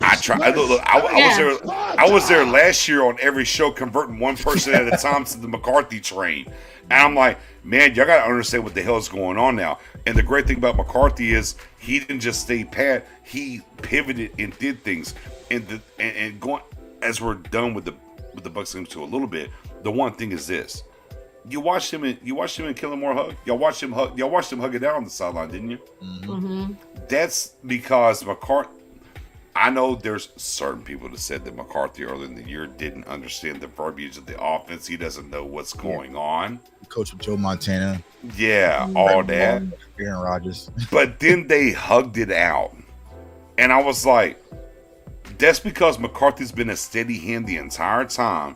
I tried. Look, I was there last year on every show, converting one person at a time to the McCarthy train, and I'm like, man, y'all gotta understand what the hell is going on now. And the great thing about McCarthy is he didn't just stay pat; he pivoted and did things. And going as we're done with the Bucs games too a little bit. The one thing is this: you watched him and Killamore hug. Y'all watched him hug it out on the sideline, didn't you? Mm-hmm. That's because McCarthy. I know there's certain people that said that McCarthy earlier in the year didn't understand the verbiage of the offense. He doesn't know what's going on. Coach with Joe Montana. Yeah, all that. Aaron Rodgers. But then they hugged it out. And I was like, that's because McCarthy's been a steady hand the entire time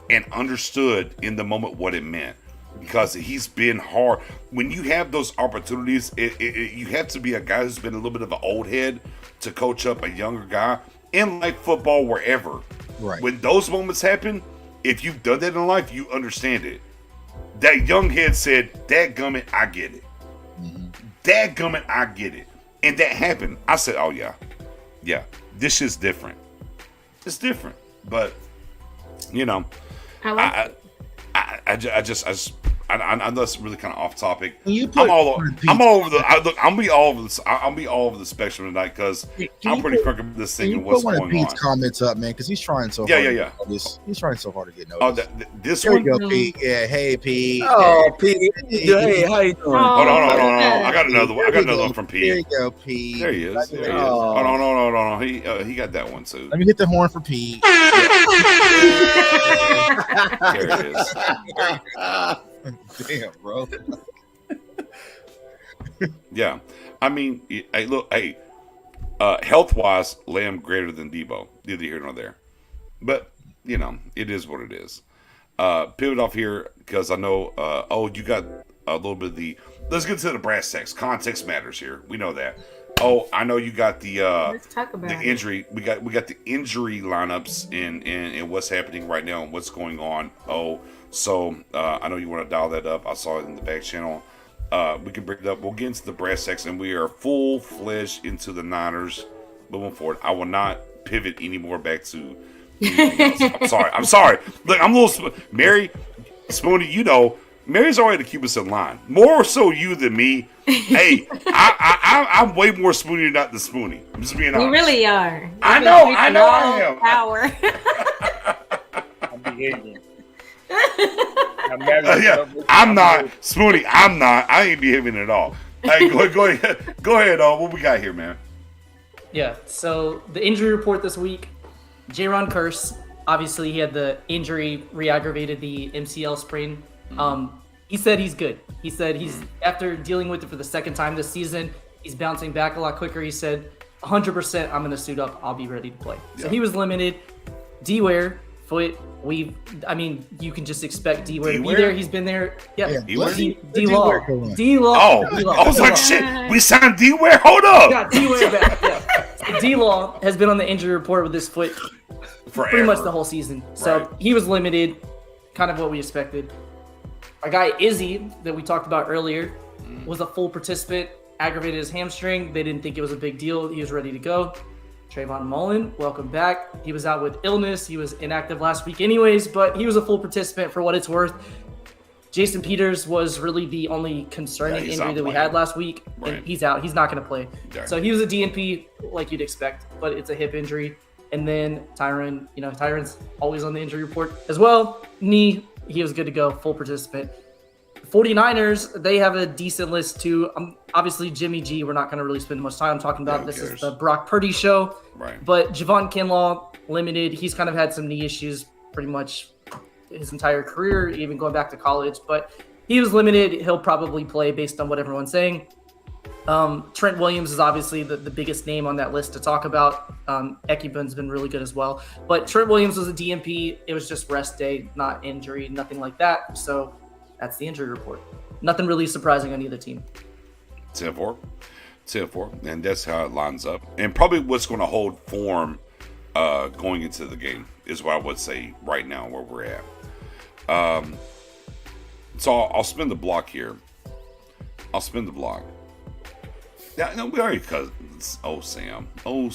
and understood in the moment what it meant. Because he's been hard. When you have those opportunities, you have to be a guy who's been a little bit of an old head to coach up a younger guy in like football, wherever. Right. When those moments happen, if you've done that in life, you understand it. That young head said, "Dadgummit, I get it. Dadgummit, I get it." And that happened. I said, "Oh yeah, this is different. It's different." But I know it's really kind of off topic. I'm all over the spectrum tonight because I'm pretty crooked with this thing and what's going on. Pete's comments up, man, because he's trying so hard. Yeah. He's trying so hard to get noticed. This there one, you go, Pete. Yeah, hey, Pete. Oh, Pete. Hey, how you doing? Hold on. I got another one from Pete. There you go, Pete. There he is. Hold on. He got that one too. Let me hit the horn for Pete. There it is. Damn, bro. Yeah. I mean, hey, health-wise, Lamb greater than Debo. Neither here nor there. But, it is what it is. Pivot off here, because I know, you got a little bit of the... Let's get to the brass tacks. Context matters here. We know that. Oh, I know you got the let's talk about the injury. We got the injury lineups and what's happening right now and what's going on. So I know you want to dial that up. I saw it in the back channel. We can bring it up. We'll get into the brass tacks, and we are full-fledged into the Niners moving forward. I will not pivot anymore back to anything else. I'm sorry. Look, I'm a little... Mary, Spoonie, Mary's already to keep us in line. More so you than me. Hey, I'm way more Spoonie than Spoonie. I'm just being honest. You really are. I know I am. Power. I'm behaving. I'm not Spoonie. I'm not. I ain't behaving at all. Hey, go ahead. Go ahead. What we got here, man? Yeah. So the injury report this week: Jaron Kearse. Obviously, he had the injury, re-aggravated the MCL sprain. He said he's good. He said he's after dealing with it for the second time this season. He's bouncing back a lot quicker. He said, 100%, I'm going to suit up. I'll be ready to play. So he was limited. D-Ware foot. I mean, you can just expect D-Ware to be D-Ware? there. He's been there. Yeah, D-Ware? D-Law. D-Ware D-Law. Oh, I was like, shit, we signed D-Ware? Hold up. Got D-Ware back. Yeah. D-Law has been on the injury report with his foot pretty much the whole season. So Right. he was limited, kind of what we expected. Our guy Izzy, that we talked about earlier, was a full participant, aggravated his hamstring. They didn't think it was a big deal. He was ready to go. Trayvon Mullen, welcome back. He was out with illness. He was inactive last week anyways, but he was a full participant for what it's worth. Jason Peters was really the only concerning he's injury not that we playing. had last week. Right. And he's out. He's not going to play. Yeah. So he was a DNP like you'd expect, but it's a hip injury. And then Tyron's always on the injury report as well. Knee, he was good to go, full participant. 49ers, they have a decent list too. Obviously, Jimmy G, we're not going to really spend much time talking about. Who This cares? is the Brock Purdy show. Right. But Javon Kinlaw, limited. He's kind of had some knee issues pretty much his entire career, even going back to college. But he was limited. He'll probably play based on what everyone's saying. Trent Williams is obviously the biggest name on that list to talk about. Ekibun's been really good as well. But Trent Williams was a DNP. It was just rest day, not injury, nothing like that. So that's the injury report. Nothing really surprising on either team. 10-4, and that's how it lines up. And probably what's going to hold form going into the game is what I would say right now where we're at. So I'll spin the block here. Yeah, no, we already cousins. Oh, Sam. He's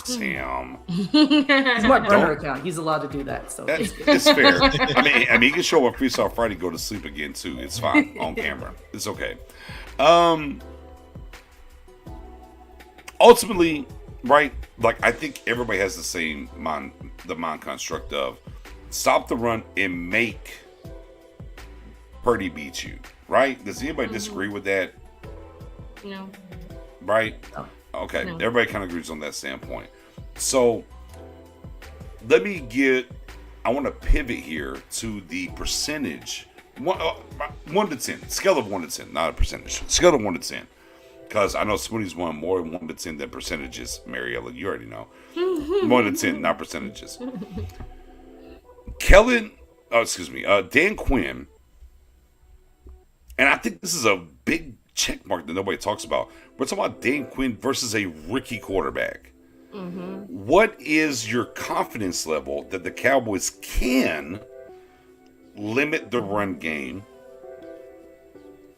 my burner account. He's allowed to do that. So It's fair. I mean, he can show up Freestyle Friday, go to sleep again too. It's fine on camera. It's okay. Ultimately, right? Like I think everybody has the same mind construct of stop the run and make Purdy beat you. Right? Does anybody disagree with that? No. Right? No. Okay. No. Everybody kind of agrees on that standpoint. So I want to pivot here to the percentage. 1 to 10. Scale of 1 to 10, not a percentage. Scale of 1 to 10. Because I know Spoonie's won more 1 to 10 than percentages, Mariella. You already know. 1 to 10, not percentages. Dan Quinn. And I think this is a big check mark that nobody talks about. We're talking about Dan Quinn versus a rookie quarterback. Mm-hmm. What is your confidence level that the Cowboys can limit the run game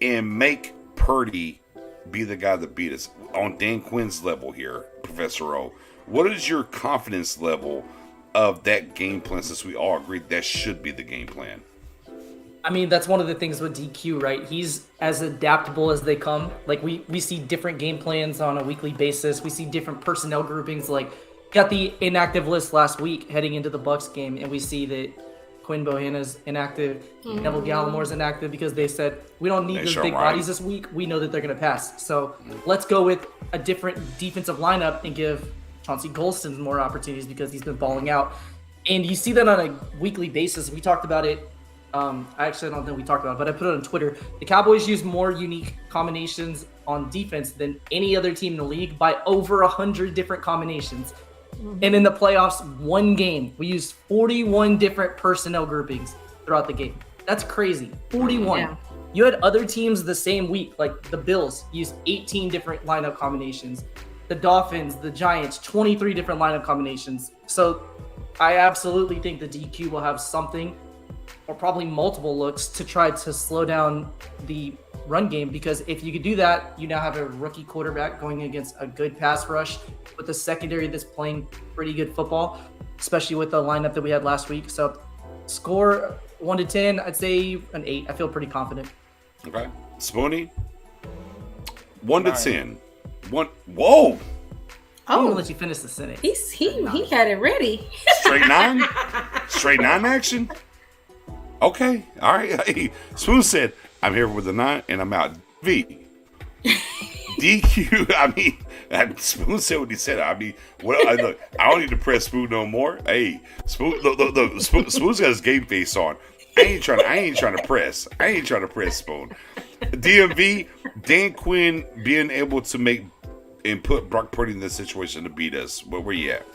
and make Purdy be the guy that beat us on Dan Quinn's level here, Professor O? What is your confidence level of that game plan, since we all agree that should be the game plan? I mean, that's one of the things with DQ, right? He's as adaptable as they come. Like, we see different game plans on a weekly basis. We see different personnel groupings. Like, got the inactive list last week heading into the Bucs game, and we see that Quinn Bohanna's inactive, Neville Gallimore's inactive because they said, we don't need those big bodies this week. We know that they're going to pass. So let's go with a different defensive lineup and give Chauncey Golston more opportunities because he's been balling out. And you see that on a weekly basis. We talked about it. I actually don't think we talked about it, but I put it on Twitter. The Cowboys use more unique combinations on defense than any other team in the league by over 100 different combinations. And in the playoffs, one game, we used 41 different personnel groupings throughout the game. That's crazy. 41. Yeah. You had other teams the same week, like the Bills used 18 different lineup combinations. The Dolphins, the Giants, 23 different lineup combinations. So I absolutely think the DQ will have something, or probably multiple looks, to try to slow down the run game, because if you could do that, you now have a rookie quarterback going against a good pass rush with a secondary that's playing pretty good football, especially with the lineup that we had last week. So score 1 to 10, I'd say an 8. I feel pretty confident. Okay. Spoonie? 1 to 9. 10. Whoa! I'm gonna let you finish the sentence. He had it ready. Straight 9? Straight 9 action? Okay. All right. Hey, Spoon said, I'm here with the 9 and I'm out. V. DQ. I mean, Spoon said what he said. I mean, look, I don't need to press Spoon no more. Hey, Spoon, look, Spoon's got his game face on. I ain't trying to press. I ain't trying to press Spoon. DMV, Dan Quinn being able to make and put Brock Purdy in this situation to beat us. Where you at?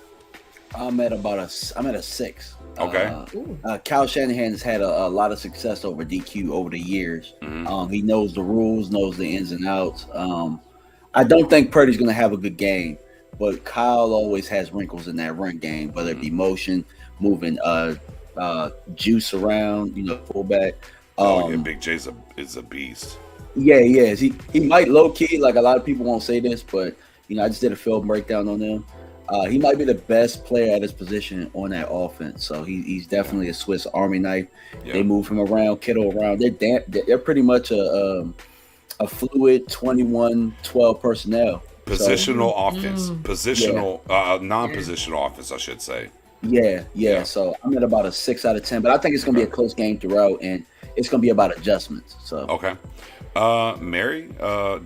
I'm at a 6. Okay. Kyle Shanahan has had a lot of success over DQ over the years. He knows the rules, knows the ins and outs. I don't think Purdy's going to have a good game, but Kyle always has wrinkles in that run game, whether it be motion, moving juice around, fullback. Big J is a beast. Yeah, he is. He might low key, like a lot of people won't say this, but I just did a film breakdown on him. He might be the best player at his position on that offense. So he's definitely a Swiss Army knife. Yeah. They move him around, Kittle around. They're pretty much a fluid 21-12 personnel. Positional offense. Non-positional offense, I should say. Yeah. So I'm at about a 6 out of 10, but I think it's going to be a close game throughout, and it's going to be about adjustments. So okay. Mary,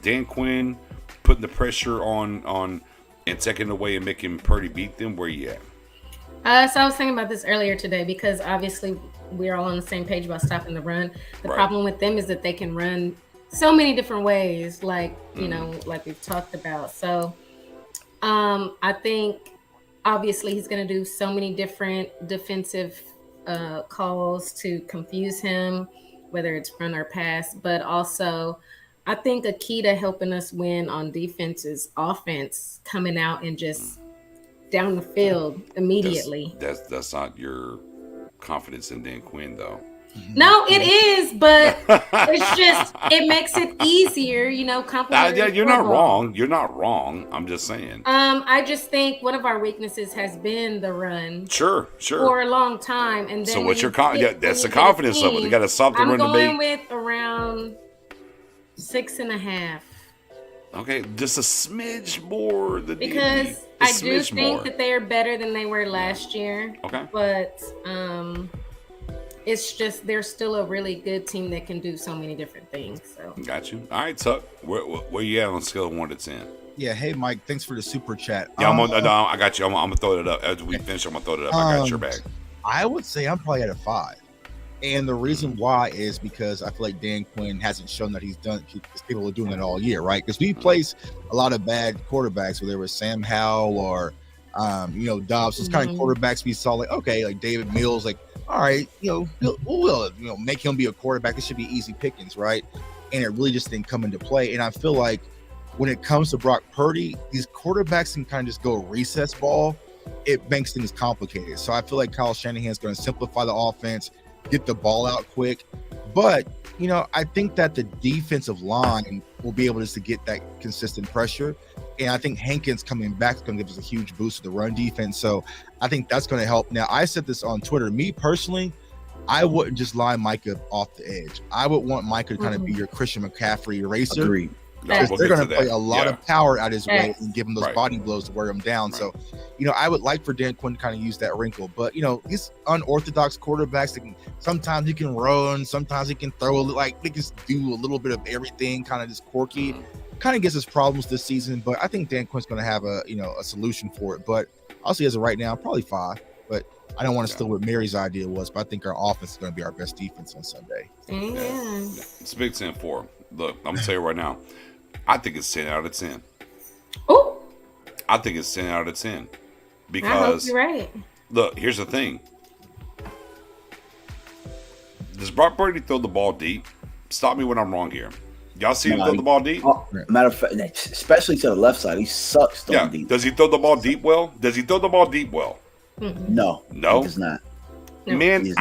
Dan Quinn putting the pressure on and taking away and making Purdy beat them. Where you at? So I was thinking about this earlier today because obviously we're all on the same page about stopping the run. The problem with them is that they can run so many different ways, like like we've talked about. So I think obviously he's going to do so many different defensive calls to confuse him, whether it's run or pass. But also, I think a key to helping us win on defense is offense coming out and just down the field immediately. That's not your confidence in Dan Quinn, though. No, it is, but it's just it makes it easier, complimentary. You're not wrong. You're not wrong. I'm just saying. I just think one of our weaknesses has been the run. Sure. For a long time, and then so what's your that's the confidence level. You got to stop the run debate. I'm going with around 6.5. Okay, just a smidge more than because I do think that they are better than they were last year. Okay, but it's just they're still a really good team that can do so many different things. So got you. All right, Tuck, where you at on a scale of 1 to 10? Yeah, hey Mike, thanks for the super chat. Yeah, I got you. I'm gonna throw it up as we finish. I'm gonna throw it up. I got your back. I would say I'm probably at a 5. And the reason why is because I feel like Dan Quinn hasn't shown that he's capable of doing it all year, right? Because we place a lot of bad quarterbacks, whether it was Sam Howell or, Dobbs, those kind of quarterbacks we saw, like David Mills, like, all right, we'll make him be a quarterback. It should be easy pickings, right? And it really just didn't come into play. And I feel like when it comes to Brock Purdy, these quarterbacks can kind of just go recess ball. It makes things complicated. So I feel like Kyle Shanahan is going to simplify the offense, get the ball out quick. But, I think that the defensive line will be able to get that consistent pressure. And I think Hankins coming back is going to give us a huge boost to the run defense. So I think that's going to help. Now, I said this on Twitter. Me personally, I wouldn't just line Micah off the edge. I would want Micah to kind of be your Christian McCaffrey eraser. Agreed. Because they're going to play a lot of power out his way and give him those body blows to wear him down. So, I would like for Dan Quinn to kind of use that wrinkle. But, these unorthodox quarterbacks, sometimes he can run, sometimes he can throw, they can do a little bit of everything, kind of just quirky. Kind of gives us problems this season. But I think Dan Quinn's going to have a solution for it. But I'll say as of right now, probably 5. But I don't want to steal what Mary's idea was. But I think our offense is going to be our best defense on Sunday. It's Big 10-4. Look, I'm going to tell you right now. I think it's 10 out of 10. Oh, I think it's 10 out of 10 because I hope you're right. Look, here's the thing. Does Brock Purdy throw the ball deep? Stop me when I'm wrong here. Y'all see him throw the ball deep? Matter of fact, especially to the left side, he sucks throwing deep. Does he throw the ball deep well? No, he does not. Man, if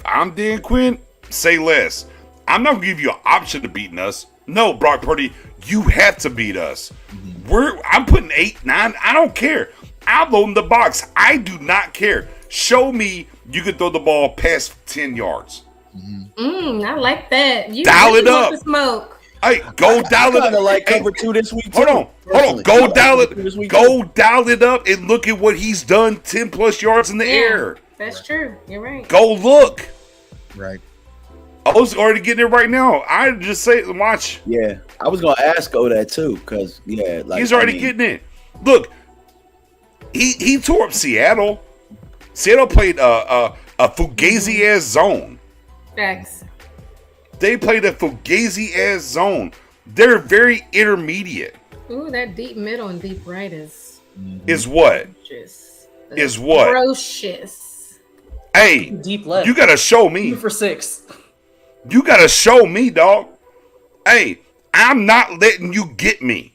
I'm Dan Quinn, say less. I'm not gonna give you an option to beating us. No, Brock Purdy, you have to beat us. I'm putting 8, 9. I don't care. I'm loading the box. I do not care. Show me you can throw the ball past 10 yards. I like that. You dial really it up. Want the smoke. Hey, go dial it up. Like cover 2 this week. Hold on. Go dial it up and look at what he's done 10 plus yards in the air. That's true. You're right. Go look. Right. I was already getting it right now. I just say, watch. Yeah, I was gonna ask that too, because he's already getting it. Look, he tore up Seattle. Seattle played a fugazi ass zone. Facts. They played a fugazi ass zone. They're very intermediate. Ooh, that deep middle and deep right is what? just is what? Ferocious. Hey, Deep left. you gotta show me. 2 for 6. You gotta show me, dog. Hey, I'm not letting you get me.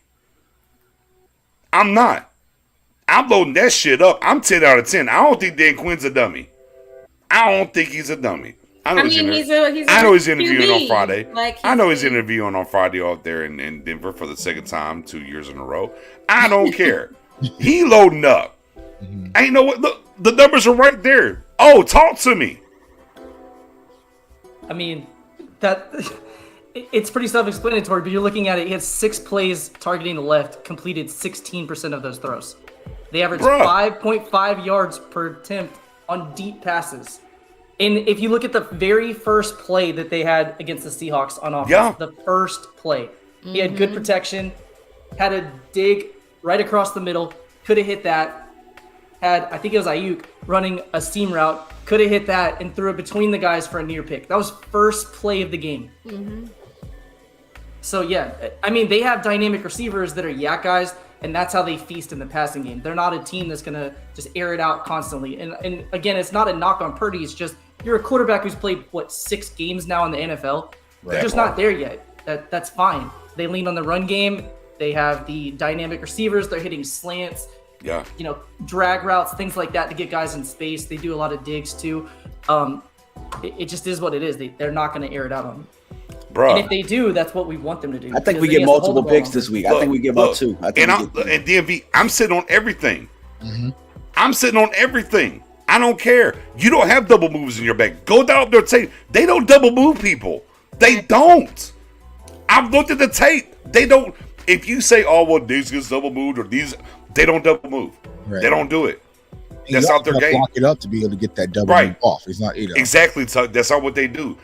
I'm not. I'm loading that shit up. I'm 10 out of 10. I don't think Dan Quinn's a dummy. I don't think he's a dummy. I know he's interviewing on Friday. I know he's interviewing on Friday out there in Denver for the second time 2 years in a row. I don't care. He loading up. I know what. Look, the numbers are right there. Oh, talk to me. I mean, it's pretty self-explanatory, but you're looking at it. He had 6 plays targeting the left, completed 16% of those throws. They averaged 5.5 yards per attempt on deep passes. And if you look at the very first play that they had against the Seahawks on offense, the first play, he had good protection, had a dig right across the middle, could have hit that. Had, I think it was Ayuk, running a seam route, could have hit that and threw it between the guys for a near pick. That was first play of the game. So, yeah, I mean, they have dynamic receivers that are yak guys, and that's how they feast in the passing game. They're not a team that's going to just air it out constantly. And again, it's not a knock on Purdy. It's just you're a quarterback who's played, 6 games now in the NFL? They're just not there yet. That's fine. They lean on the run game. They have the dynamic receivers. They're hitting slants. Yeah. Drag routes, things like that to get guys in space. They do a lot of digs too. It just is what it is. They're not going to air it out on them. Bro. And if they do, that's what we want them to do. I think we get multiple picks this week. I think we get about 2. And DMV, I'm sitting on everything. I'm sitting on everything. I don't care. You don't have double moves in your back. Go down their tape. They don't double move people. They don't. I've looked at the tape. They don't. If you say, oh, well, these gets double moved or these, they don't double move. Right. They don't do it. That's not their game. Block it up to be able to get that double move off. It's not exactly. So that's not what they do.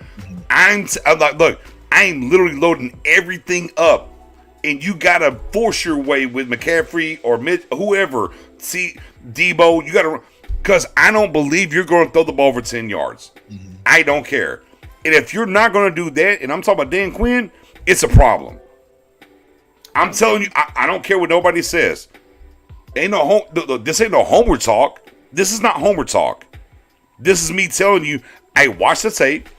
I'm like, look, I'm literally loading everything up, and you gotta force your way with McCaffrey or whoever. See Debo, you gotta, because I don't believe you're going to throw the ball over 10 yards. I don't care, and if you're not going to do that, and I'm talking about Dan Quinn, it's a problem. I'm telling you, I don't care what nobody says. Ain't no this ain't no Homer talk. This is not Homer talk. This is me telling you, I watched the tape.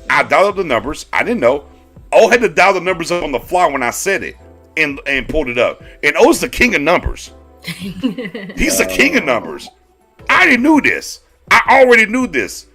I dialed up the numbers. I didn't know. O had to dial the numbers up on the fly when I said it and pulled it up. And O's the king of numbers. He's the king of numbers. I didn't know this. I already knew this.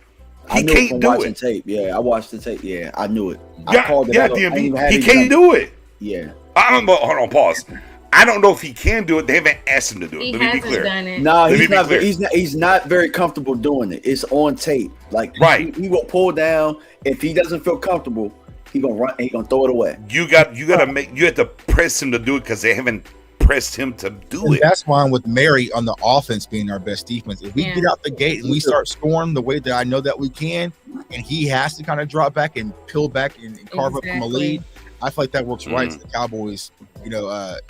He can't do it. Tape. Yeah, I watched the tape. Yeah, I knew it. DMV. He can't do it. Yeah. I don't know. Hold on, pause. I don't know if he can do it. They haven't asked him to do it. Let me be clear. No, he's not very comfortable doing it. It's on tape. Like he will pull down. If he doesn't feel comfortable, he gonna run and he gonna throw it away. You have to press him to do it because they haven't pressed him to do it. That's why with Mary on the offense being our best defense. If we get out the gate and we start scoring the way that I know that we can, and he has to kind of drop back and peel back and carve up from a lead, I feel like that works right to the Cowboys,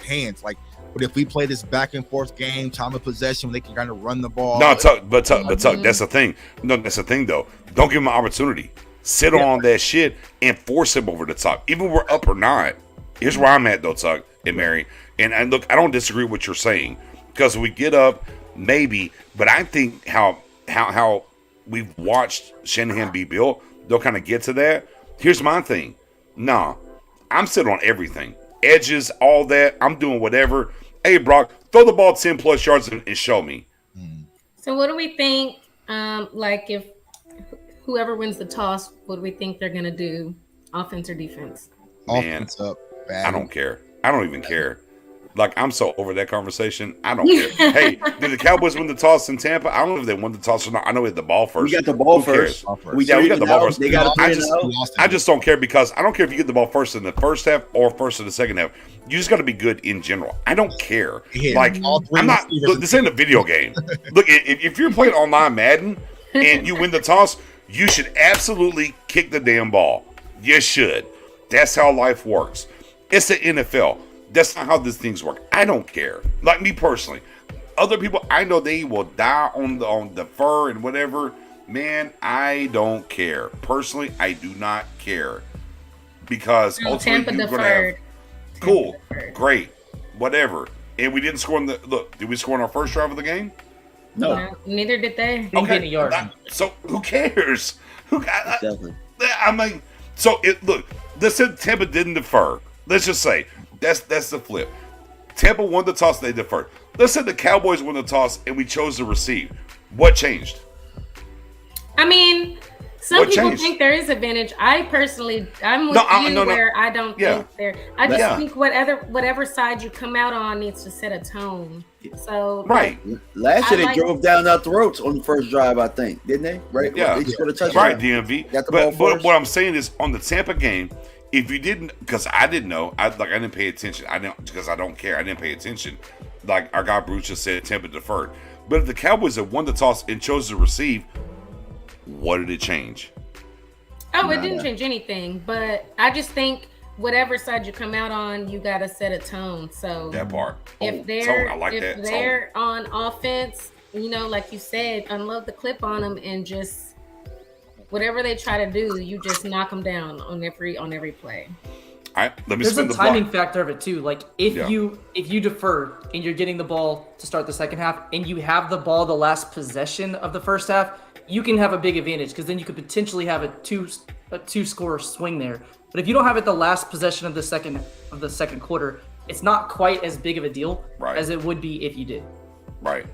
hands. Like, but if we play this back and forth game, time of possession, they can kind of run the ball. No, Tuck, that's the thing. No, that's the thing though. Don't give him an opportunity. Sit on that shit and force him over the top. Even if we're up or not. Here's where I'm at though, Tuck and Mary. And look, I don't disagree with what you're saying. Because we get up, maybe, but I think how we've watched Shanahan be built, they'll kind of get to that. Here's my thing. Nah, I'm sitting on everything. Edges, all that. I'm doing whatever. Hey, Brock, throw the ball 10 plus yards and show me. So what do we think, like if whoever wins the toss, what do we think they're going to do, offense or defense? Offense up. I don't care. I don't even care. Like, I'm so over that conversation. I don't care. Hey, did the Cowboys win the toss in Tampa? I don't know if they won the toss or not. I know we had the ball first. We got the ball first. We got the ball first. I just don't care because I don't care if you get the ball first in the first half or first in the second half. You just got to be good in general. I don't care. Like, I'm not. Look, this ain't a video game. Look, if you're playing online Madden and you win the toss, you should absolutely kick the damn ball. You should. That's how life works. It's the NFL. That's not how these things work. I don't care. Like me personally. Other people, I know they will die on the fur and whatever. Man, I don't care. Personally, I do not care. Because ultimately you're going to have... Cool. Great. Whatever. And we didn't score in the... Look, did we score in our first drive of the game? No. Neither did they. Didn't get any yards. So who cares? Definitely. I mean, look. Let's say Tampa didn't defer. Let's just say that's the flip. Tampa won the toss, they deferred. Let's say the Cowboys won the toss and we chose to receive. What changed? I mean, some people think there is advantage. I personally, I'm with where I don't think there. I just think whatever side you come out on needs to set a tone. So right. Last year they drove down our throats on the first drive, I think, didn't they? Right. Yeah. They scored a touchdown. Right. DMV. But what I'm saying is on the Tampa game, if you didn't, because I didn't know, I didn't pay attention. I didn't because I don't care. I didn't pay attention. Like our guy Bruce just said, Tampa deferred. But if the Cowboys had won the toss and chose to receive, what did it change? Oh, it didn't change anything. But I just think whatever side you come out on, you got to set a tone. So that part. If they're on offense, like you said, unload the clip on them and just whatever they try to do, you just knock them down on every play. All right, let me There's spin a the timing block. factor of it too. Like if you defer and you're getting the ball to start the second half and you have the ball the last possession of the first half, you can have a big advantage because then you could potentially have a two score swing there. But if you don't have it the last possession of the second quarter, it's not quite as big of a deal as it would be if you did. Right.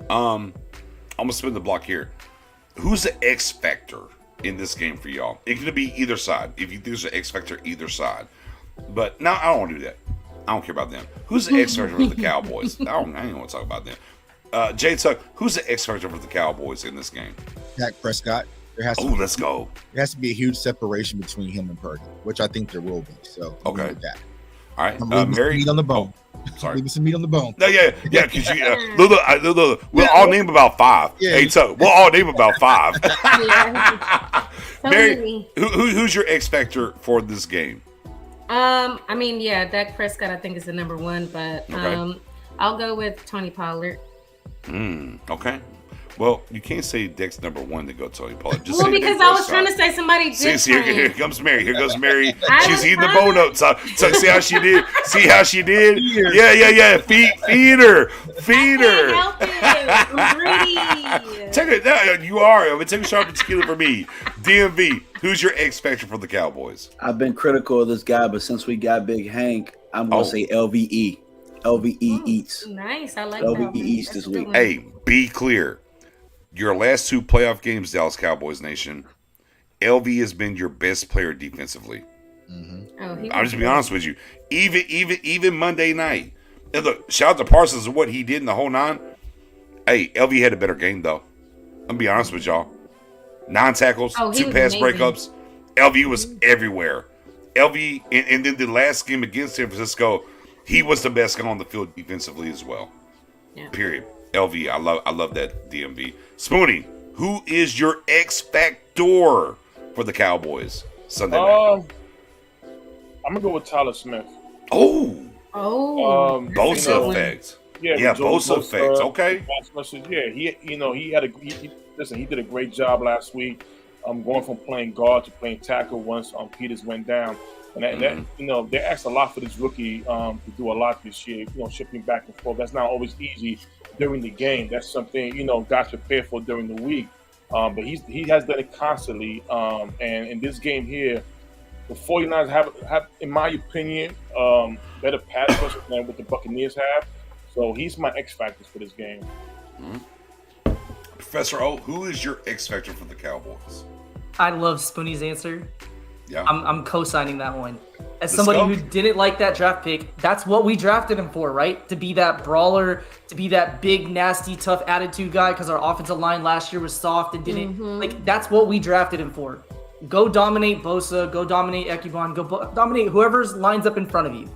I'm gonna spin the block here. Who's the X factor in this game for y'all? It could be either side. If you think there's an X factor either side, but now I don't want to do that. I don't care about them. Who's the X factor for the Cowboys? I ain't want to talk about them. Jay Tuck, who's the X factor for the Cowboys in this game? Dak Prescott. Let's go. There has to be a huge separation between him and Purdy, which I think there will be. So okay, with that. All right, Mary, meat on the bone. Sorry, leaving some meat on the bone. No, yeah, because you look, we'll all name about 5. Yeah. Hey, Tuck, we'll all name about 5. Mary, who's your X factor for this game? I mean, Dak Prescott I think is the number one, but I'll go with Tony Pollard. Okay. Well, you can't say Dak's number one to go Tony Pollard. Just because I was trying to say somebody different. See, here comes Mary. Here goes Mary. She's eating the bone up. So see how she did? See how she did? Yeah. Feed her. I'm greedy. Take it. No, you are. I'm gonna take a shot of tequila for me. DMV. Who's your X factor for the Cowboys? I've been critical of this guy, but since we got Big Hank, I'm gonna say LVE. LVE eats. Nice. I like LVE eats this week. Hey, be clear. Your last 2 playoff games, Dallas Cowboys Nation, LV has been your best player defensively. Mm-hmm. I'll just be honest with you. Even Monday night. And look, shout out to Parsons and what he did in the whole 9. Hey, LV had a better game though. I'm gonna be honest with y'all. 9 tackles, 2 pass breakups. LV was everywhere. LV, and then the last game against San Francisco, he was the best guy on the field defensively as well. Yeah. Period. LV, I love that DMV. Spoonie, who is your X factor for the Cowboys Sunday night? I'm gonna go with Tyler Smith. Bosa effect. Yeah, Bosa effect. Okay. He did a great job last week. Going from playing guard to playing tackle once Peters went down. And that, they asked a lot for this rookie to do a lot this year, shipping back and forth. That's not always easy during the game. That's something, guys prepare for during the week. But he has done it constantly. And in this game here, the 49ers have in my opinion, better pass rush than what the Buccaneers have. So he's my X factor for this game. Mm-hmm. Professor O, who is your X factor for the Cowboys? I love Spoonie's answer. Yeah, I'm co-signing that one. As somebody who didn't like that draft pick, that's what we drafted him for, right? To be that brawler, to be that big, nasty, tough attitude guy, because our offensive line last year was soft and didn't that's what we drafted him for. Go dominate Bosa, go dominate Ekubon, go dominate whoever lines up in front of you.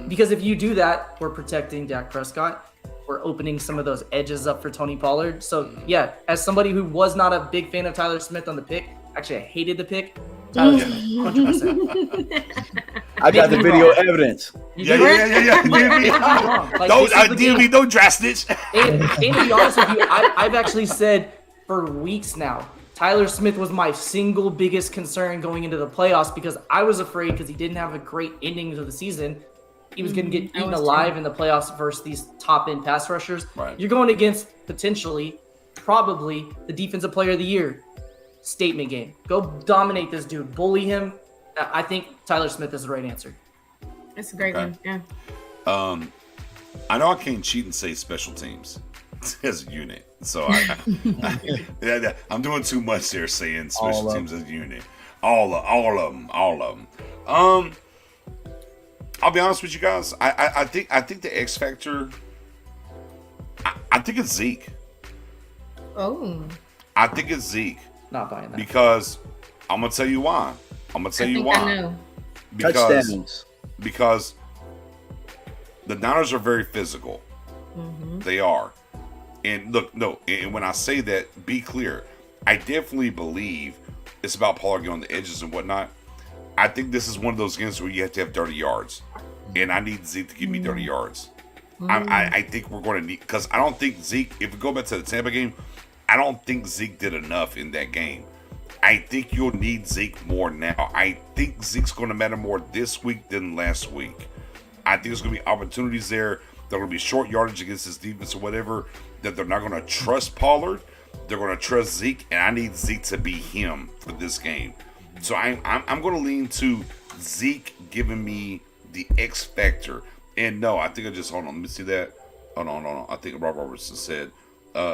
Because if you do that, we're protecting Dak Prescott. We're opening some of those edges up for Tony Pollard. So yeah, as somebody who was not a big fan of Tyler Smith on the pick, actually I hated the pick. Tyler Smith, 100%. I got the video evidence. Yeah. DMV, don't draft snitch. And to be honest with you, I've actually said for weeks now, Tyler Smith was my single biggest concern going into the playoffs because I was afraid because he didn't have a great ending to the season he was going to get eaten alive in the playoffs versus these top-end pass rushers. Right. You're going against potentially, probably, the defensive player of the year. Statement game. Go dominate this dude. Bully him. I think Tyler Smith is the right answer. That's a great one. Yeah. I know I can't cheat and say special teams as a unit. So I'm doing too much there saying special teams as a unit. All of them. I'll be honest with you guys. I think the X factor. I think it's Zeke. Oh. I think it's Zeke. Not buying that. Because I'm gonna tell you why. I know. Because the Niners are very physical. Mm-hmm. They are. And look, and when I say that, be clear. I definitely believe it's about Pollard getting on the edges and whatnot. I think this is one of those games where you have to have dirty yards. And I need Zeke to give me dirty yards. I think we're going to need, because I don't think Zeke, if we go back to the Tampa game, I don't think Zeke did enough in that game. I think you'll need Zeke more now. I think Zeke's going to matter more this week than last week. I think there's going to be opportunities there. There going to be short yardage against this defense or whatever, that they're not going to trust Pollard. They're going to trust Zeke, and I need Zeke to be him for this game. So I'm going to lean to Zeke giving me the X factor. And no, I think hold on, let me see that. Hold on. I think Rob Robertson said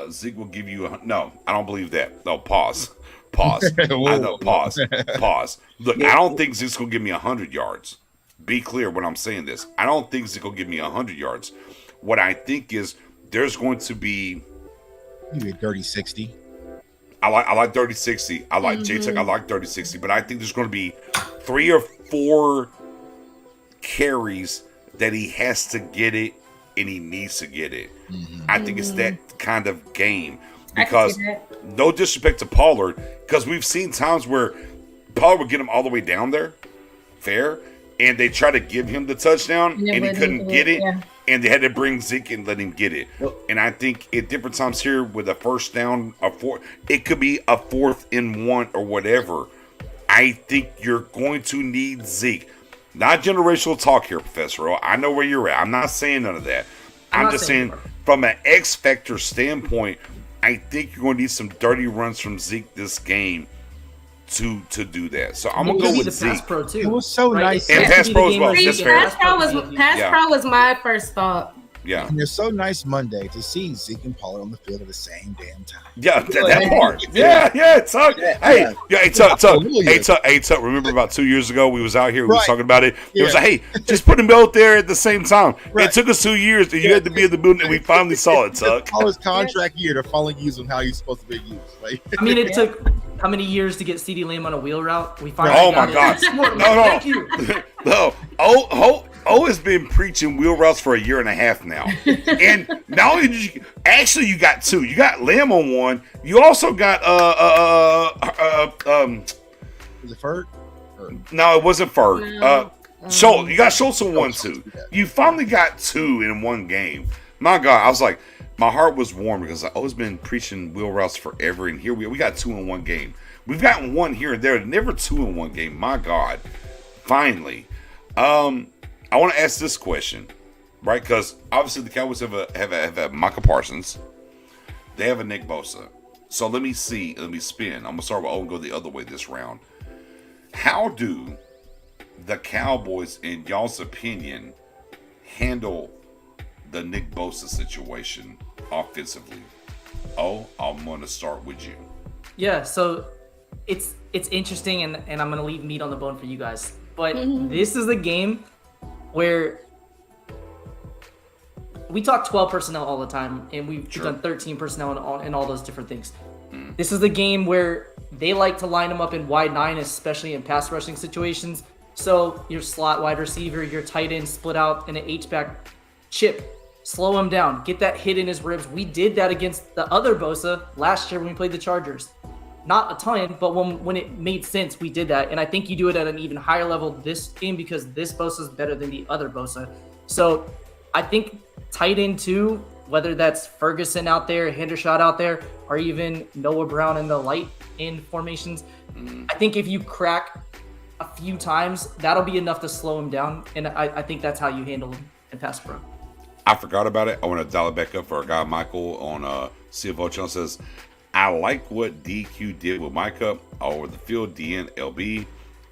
Zeke will give you no, I don't believe that. No, pause. I know, pause. Look, I don't think Zeke's going to give me 100 yards. Be clear when I'm saying this. I don't think Zeke will give me 100 yards. What I think is there's going to be maybe a dirty 60. I like 30-60. I like J-Tech. I like 30-60. But I think there's going to be 3 or 4 carries that he has to get it and he needs to get it. Mm-hmm. I think it's that kind of game. Because no disrespect to Pollard, because we've seen times where Pollard would get him all the way down there, fair, and they try to give him the touchdown, and he couldn't get it, and they had to bring Zeke and let him get it. And I think at different times here with a first down, it could be a 4th and 1 or whatever. I think you're going to need Zeke. Not generational talk here, Professor O. I know where you're at. I'm not saying none of that. I'm just saying from an X Factor standpoint, I think you're going to need some dirty runs from Zeke this game to do that. So I'm going to go with Zeke. Pass Pro too. It was so nice. And Pass Pro as well. Pass Pro was my first thought. Yeah. And it's so nice Monday to see Zeke and Pollard on the field at the same damn time. Yeah, that part. Yeah, Tuck. Hey, Tuck. Remember about 2 years ago we was out here, we was talking about it. It was like, hey, just put them both there at the same time. Right. It took us 2 years, and you had to be in the building, and we finally saw it, Tuck. Pollard's contract year, they're finally using him how he's supposed to be used. Like, I mean, it took how many years to get CeeDee Lamb on a wheel route? We finally got God. No. Thank you. No. O has been preaching wheel routes for a year and a half now. And not only did you got 2. You got Lamb on one. You also got was it Ferg? No, it wasn't Ferg. Schultz. You got Schultz on 1 too. You finally got 2 in one game. My God, I was like, my heart was warm because I've always been preaching wheel routes forever, and here we got 2 in one game. We've gotten 1 here and there, never 2 in one game. My God, finally. I want to ask this question, right? Because obviously the Cowboys have a Micah Parsons. They have a Nick Bosa. So let me spin. I'm going to start with O and go the other way this round. How do the Cowboys, in y'all's opinion, handle the Nick Bosa situation offensively? O, I'm going to start with you. Yeah, so it's interesting, and I'm going to leave meat on the bone for you guys. But this is a game where we talk 12 personnel all the time, and we've done 13 personnel and all those different things. This is the game where they like to line them up in wide 9, especially in pass rushing situations. So your slot wide receiver, your tight end split out in an H-back chip. Slow him down. Get that hit in his ribs. We did that against the other Bosa last year when we played the Chargers. Not a ton, but when it made sense, we did that. And I think you do it at an even higher level this game because this Bosa is better than the other Bosa. So I think tight end 2, whether that's Ferguson out there, Hendershot out there, or even Noah Brown in the light end formations, I think if you crack a few times, that'll be enough to slow him down. And I think that's how you handle him in pass pro. I forgot about it. I want to dial it back up for our guy Michael on CFO channel. Says, I like what DQ did with Micah over the field, DN, LB.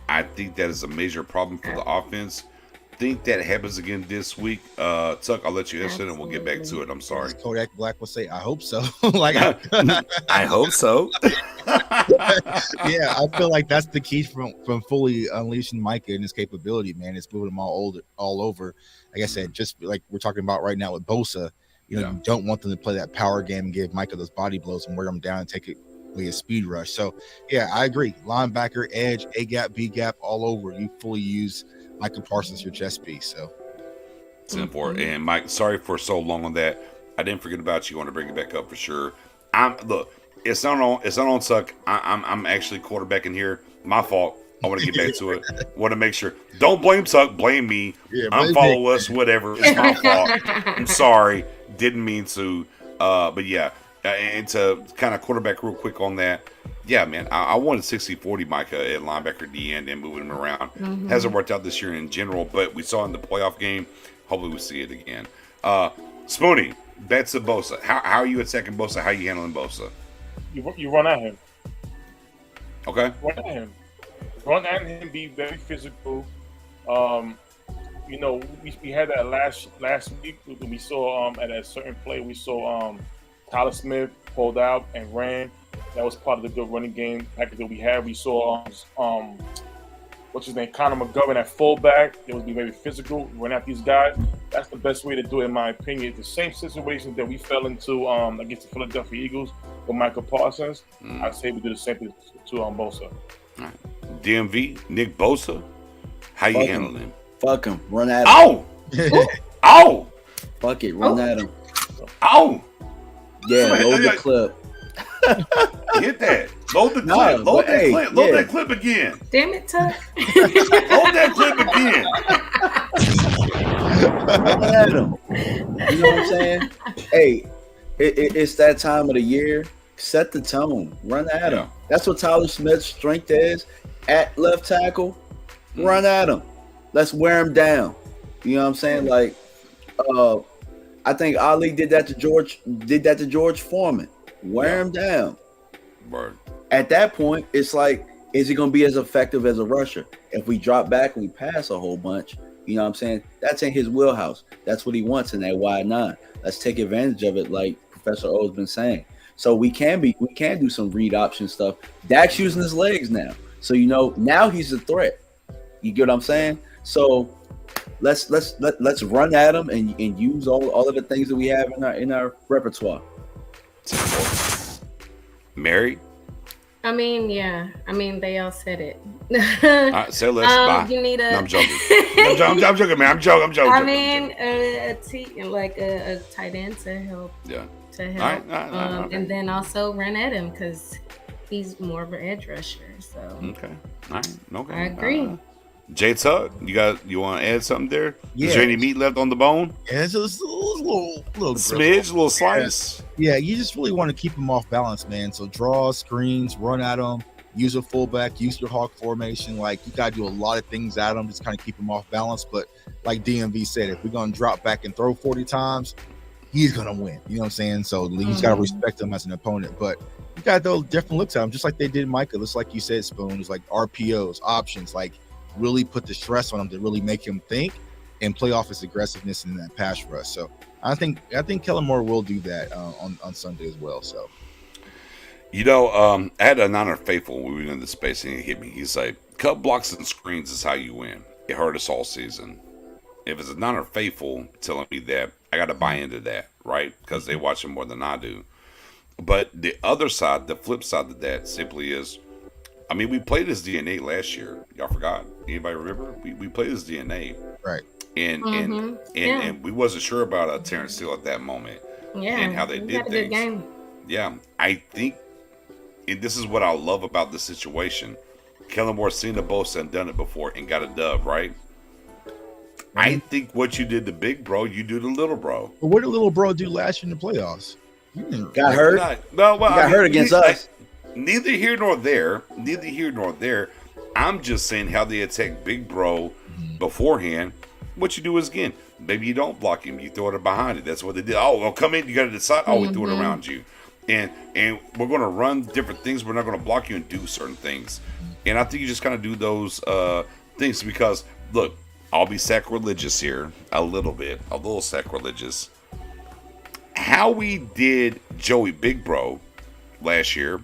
I think that is a major problem for the offense. Think that happens again this week. Tuck, I'll let you answer it and we'll get back to it. I'm sorry. Kodak Black will say, I hope so. Like, I hope so. Yeah, I feel like that's the key from fully unleashing Micah and his capability, man. It's moving him all over. Like I said, just like we're talking about right now with Bosa, you don't want them to play that power game and give Micah those body blows and wear him down and take it away a speed rush. So, yeah, I agree. Linebacker, edge, A gap, B gap, all over. You fully use Micah Parsons, your chess piece. So, 10-4. And Mike, sorry for so long on that. I didn't forget about you. I want to bring it back up for sure. Look, it's not on Tuck. I'm actually quarterbacking here. My fault. I want to get back to it. Want to make sure. Don't blame Tuck. Blame me. Yeah, unfollow us. Whatever. It's my fault. I'm sorry. Didn't mean to. But yeah. And to kind of quarterback real quick on that. Yeah, man. I wanted 60-40 Micah at linebacker D end and moving him around. Mm-hmm. Hasn't worked out this year in general, but we saw in the playoff game. Hopefully we see it again. Spoonie, that's a Bosa. How are you attacking Bosa? How are you handling Bosa? You run at him. Okay. Run at him. Be very physical. We had that last week. We saw at a certain play. We saw Tyler Smith pulled out and ran. That was part of the good running game package that we had. We saw what's his name, Connor McGovern at fullback. It would be very physical. Run at these guys. That's the best way to do it, in my opinion. It's the same situation that we fell into against the Philadelphia Eagles with Michael Parsons. I'd say we do the same thing to Bosa. All right. DMV, Nick Bosa, how you handling him? Fuck him. Run at him. Oh! Oh! Fuck it. Run at him. Oh! Yeah, load the clip. Hit that. Load the clip. Load that clip. Load that clip again. Damn it, Tuck. Load that clip again. Run at him. You know what I'm saying? Hey, it's that time of the year. Set the tone. Run at him. That's what Tyler Smith's strength is. At left tackle, run at him. Let's wear him down. You know what I'm saying? Like, I think Ali did that to George Foreman. Wear him down. Word. At that point, it's like, is he going to be as effective as a rusher? If we drop back and we pass a whole bunch, you know what I'm saying? That's in his wheelhouse. That's what he wants in that wide 9. Let's take advantage of it, like Professor O's been saying. So we can do some read option stuff. Dak's using his legs now. So now he's a threat. You get what I'm saying? So let's run at him and use all of the things that we have in our repertoire. Mary? I mean, yeah. I mean, they all said it. All right, say less. Bye. You need a. No, I'm joking. I'm joking, man. I'm joking. I mean, a tight end to help. Yeah. To help. All right. Okay. And then also run at him because he's more of an edge rusher. So. Okay. All right. Okay. I agree. J Tuck, you want to add something there? Yeah. Is there any meat left on the bone? Yeah, it's a little Smidge, a little slice. Yeah, you just really want to keep him off balance, man. So draw, screens, run at him, use a fullback, use your hawk formation. Like, you got to do a lot of things at him, just kind of keep him off balance. But like DMV said, if we're going to drop back and throw 40 times, he's going to win. You know what I'm saying? So you just got to respect him as an opponent. But you got those different looks at him, just like they did Micah. Just like you said, Spoon, it's like RPOs, options, like really put the stress on him to really make him think and play off his aggressiveness in that pass rush. So I think Kellen Moore will do that on Sunday as well. So, I had a Niner faithful when we were in the space and he hit me. He's like, cut blocks and screens is how you win. It hurt us all season. If it's a Niner faithful telling me that, I got to buy into that, right? Because they watch him more than I do. But the other side, the flip side of that simply is, I mean, we played this DNA last year. Y'all forgot? Anybody remember? We played this DNA, right? And we wasn't sure about Terrence Steele at that moment, and how they did things. Game. Yeah, I think, and this is what I love about the situation. Kellen Moore seen the Bosa and done it before and got a dub, right? Mm-hmm. I think what you did to big bro, you do to little bro. But what did little bro do last year in the playoffs? Got hurt. Got hurt against us. Neither here nor there. I'm just saying how they attack Big Bro beforehand. What you do is, again, maybe you don't block him. You throw it behind it. That's what they did. Oh, well, come in. You got to decide. Oh, we threw it around you. And we're going to run different things. We're not going to block you and do certain things. And I think you just kind of do those things because, look, I'll be sacrilegious here a little sacrilegious. How we did Joey Big Bro last year,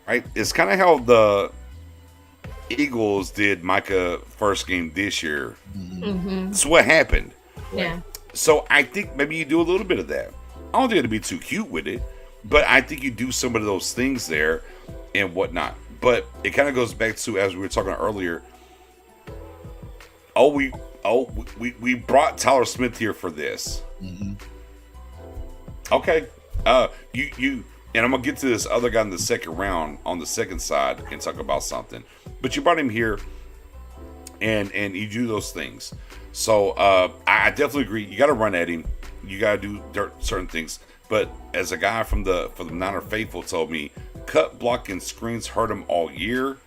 right? It's kind of how the Eagles did Micah first game this year. That's what happened. Yeah. So I think maybe you do a little bit of that. I don't think it'd be too cute with it, but I think you do some of those things there and whatnot. But it kind of goes back to, as we were talking earlier, we brought Tyler Smith here for this. Okay. You and I'm gonna get to this other guy in the second round on the second side and talk about something. But you brought him here and you do those things. So I definitely agree. You gotta run at him. You gotta do certain things. But as a guy from the Niner Faithful told me, cut, block, and screens hurt him all year.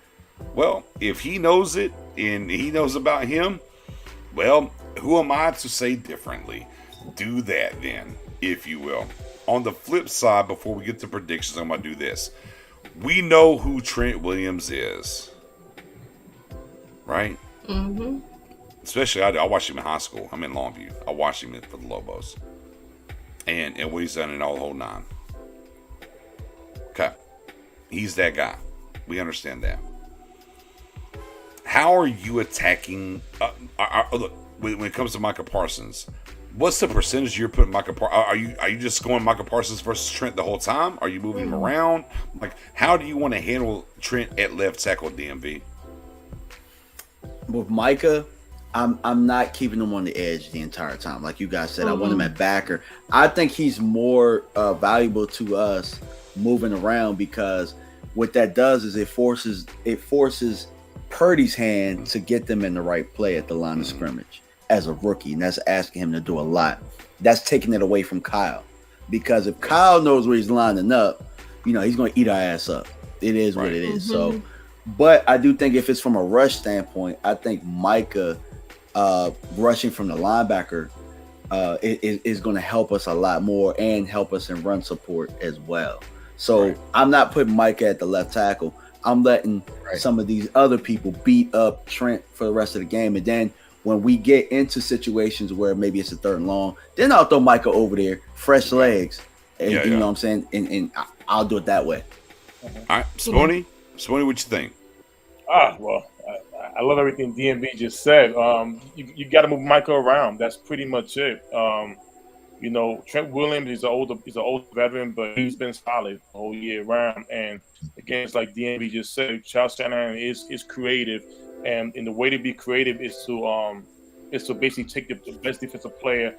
Well, if he knows it and he knows about him, well, who am I to say differently? Do that then, if you will. On the flip side, before we get to predictions, I'm going to do this. We know who Trent Williams is, right? Especially, I watched him in high school. I'm in Longview. I watched him for the Lobos. And what he's done in all the whole nine. Okay. He's that guy. We understand that. How are you attacking? Look, when it comes to Micah Parsons, what's the percentage you're putting Micah Parsons? Are you just going Micah Parsons versus Trent the whole time? Are you moving him around? Like, how do you want to handle Trent at left tackle, DMV? With Micah, I'm not keeping him on the edge the entire time. Like you guys said, I want him at backer. I think he's more valuable to us moving around because what that does is it forces Purdy's hand to get them in the right play at the line of scrimmage as a rookie, and that's asking him to do a lot. That's taking it away from Kyle, because if Kyle knows where he's lining up, he's going to eat our ass up. It is what it is. So, but I do think if it's from a rush standpoint, I think Micah rushing from the linebacker is going to help us a lot more and help us in run support as well. So I'm not putting Micah at the left tackle. I'm letting some of these other people beat up Trent for the rest of the game. And then when we get into situations where maybe it's a third and long, then I'll throw Micah over there, fresh legs. And, you know what I'm saying? And I'll do it that way. All right. Spony, what you think? Well, I love everything DMV just said. You got to move Micah around. That's pretty much it. Trent Williams is an old veteran, but he's been solid the whole year round. And again, it's like DMV just said, Charles Shanahan is creative, and the way to be creative is to basically take the best defensive player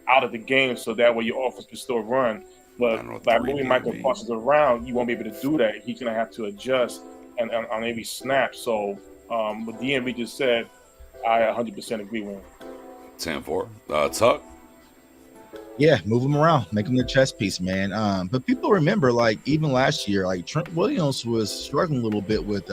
out of the game, so that way your offense can still run. But by moving Michael Parsons around, you won't be able to do that. He's gonna have to adjust and on every snap. So what DMV just said, I 100% agree with him. 10-4. Tuck. Yeah, move him around, make him the chess piece, man. But people remember, like, even last year, like, Trent Williams was struggling a little bit with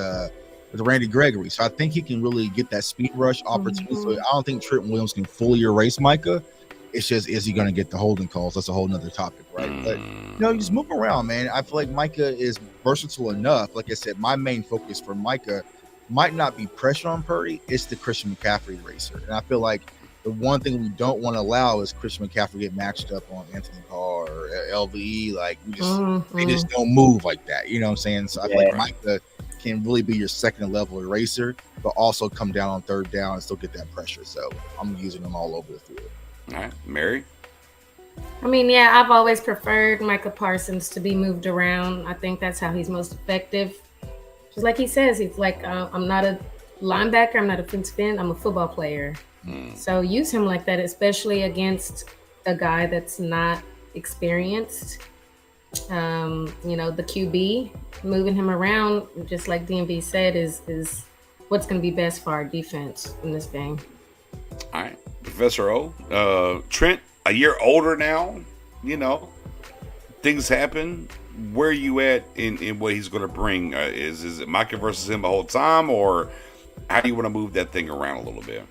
Randy Gregory. So I think he can really get that speed rush opportunity. So I don't think Trent Williams can fully erase Micah. It's just, is he going to get the holding calls? That's a whole nother topic, right? But, you just move him around, man. I feel like Micah is versatile enough. Like I said, my main focus for Micah might not be pressure on Purdy. It's the Christian McCaffrey racer. And I feel like the one thing we don't want to allow is Christian McCaffrey get matched up on Anthony Carr or LVE. Like, they just don't move like that. You know what I'm saying? So I feel like Micah can really be your second level eraser, but also come down on third down and still get that pressure. So I'm using them all over the field. All right, Mary? I mean, yeah, I've always preferred Micah Parsons to be moved around. I think that's how he's most effective. Just like he says, he's like, I'm not a linebacker, I'm not a defensive end, I'm a football player. So use him like that, especially against a guy that's not experienced. The QB, moving him around, just like DMV said, is what's going to be best for our defense in this game. All right, Professor O. Trent, a year older now, things happen, where are you at in what he's going to bring? Is it Micah versus him the whole time, or how do you want to move that thing around a little bit?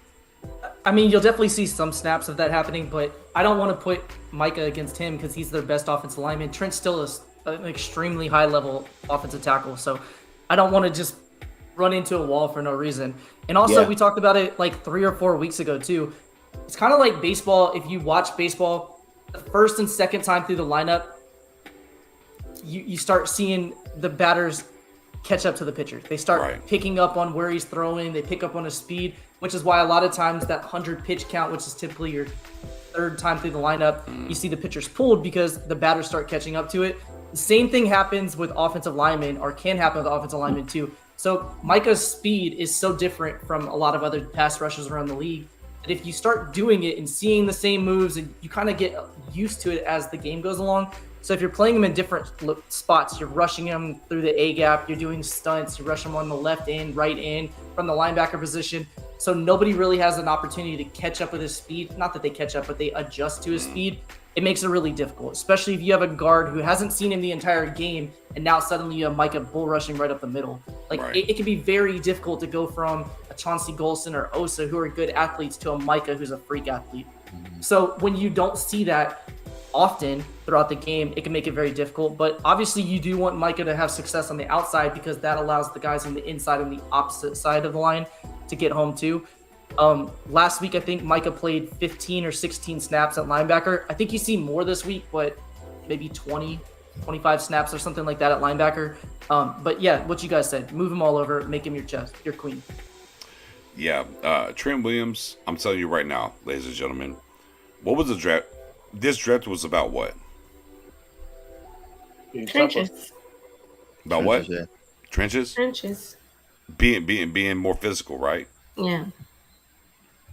I mean, you'll definitely see some snaps of that happening, but I don't want to put Micah against him because he's their best offensive lineman. Trent still is an extremely high-level offensive tackle, so I don't want to just run into a wall for no reason. And also, we talked about it like 3 or 4 weeks ago, too. It's kind of like baseball. If you watch baseball, the first and second time through the lineup, you start seeing the batters catch up to the pitcher. They start picking up on where he's throwing. They pick up on his speed, which is why a lot of times that 100 pitch count, which is typically your third time through the lineup, you see the pitchers pulled because the batters start catching up to it. The same thing happens with offensive linemen, or can happen with offensive linemen too. So Micah's speed is so different from a lot of other pass rushers around the league that if you start doing it and seeing the same moves, and you kind of get used to it as the game goes along. So if you're playing him in different spots, you're rushing him through the A gap, you're doing stunts, you rush him on the left end, right end, from the linebacker position. So nobody really has an opportunity to catch up with his speed. Not that they catch up, but they adjust to his speed. It makes it really difficult, especially if you have a guard who hasn't seen him the entire game, and now suddenly you have Micah bull rushing right up the middle. Like it can be very difficult to go from a Chauncey Golson or Osa, who are good athletes, to a Micah who's a freak athlete. So when you don't see that often throughout the game, it can make it very difficult. But obviously you do want Micah to have success on the outside because that allows the guys on the inside and the opposite side of the line to get home too. Last week, I think Micah played 15 or 16 snaps at linebacker. I think you see more this week, but maybe 20, 25 snaps or something like that at linebacker. But yeah, what you guys said, move him all over, make him your queen. Yeah. Trent Williams, I'm telling you right now, ladies and gentlemen, what was the draft? This draft was about what? Trenches. About what? Yeah. Trenches? Trenches. Being more physical, right? Yeah.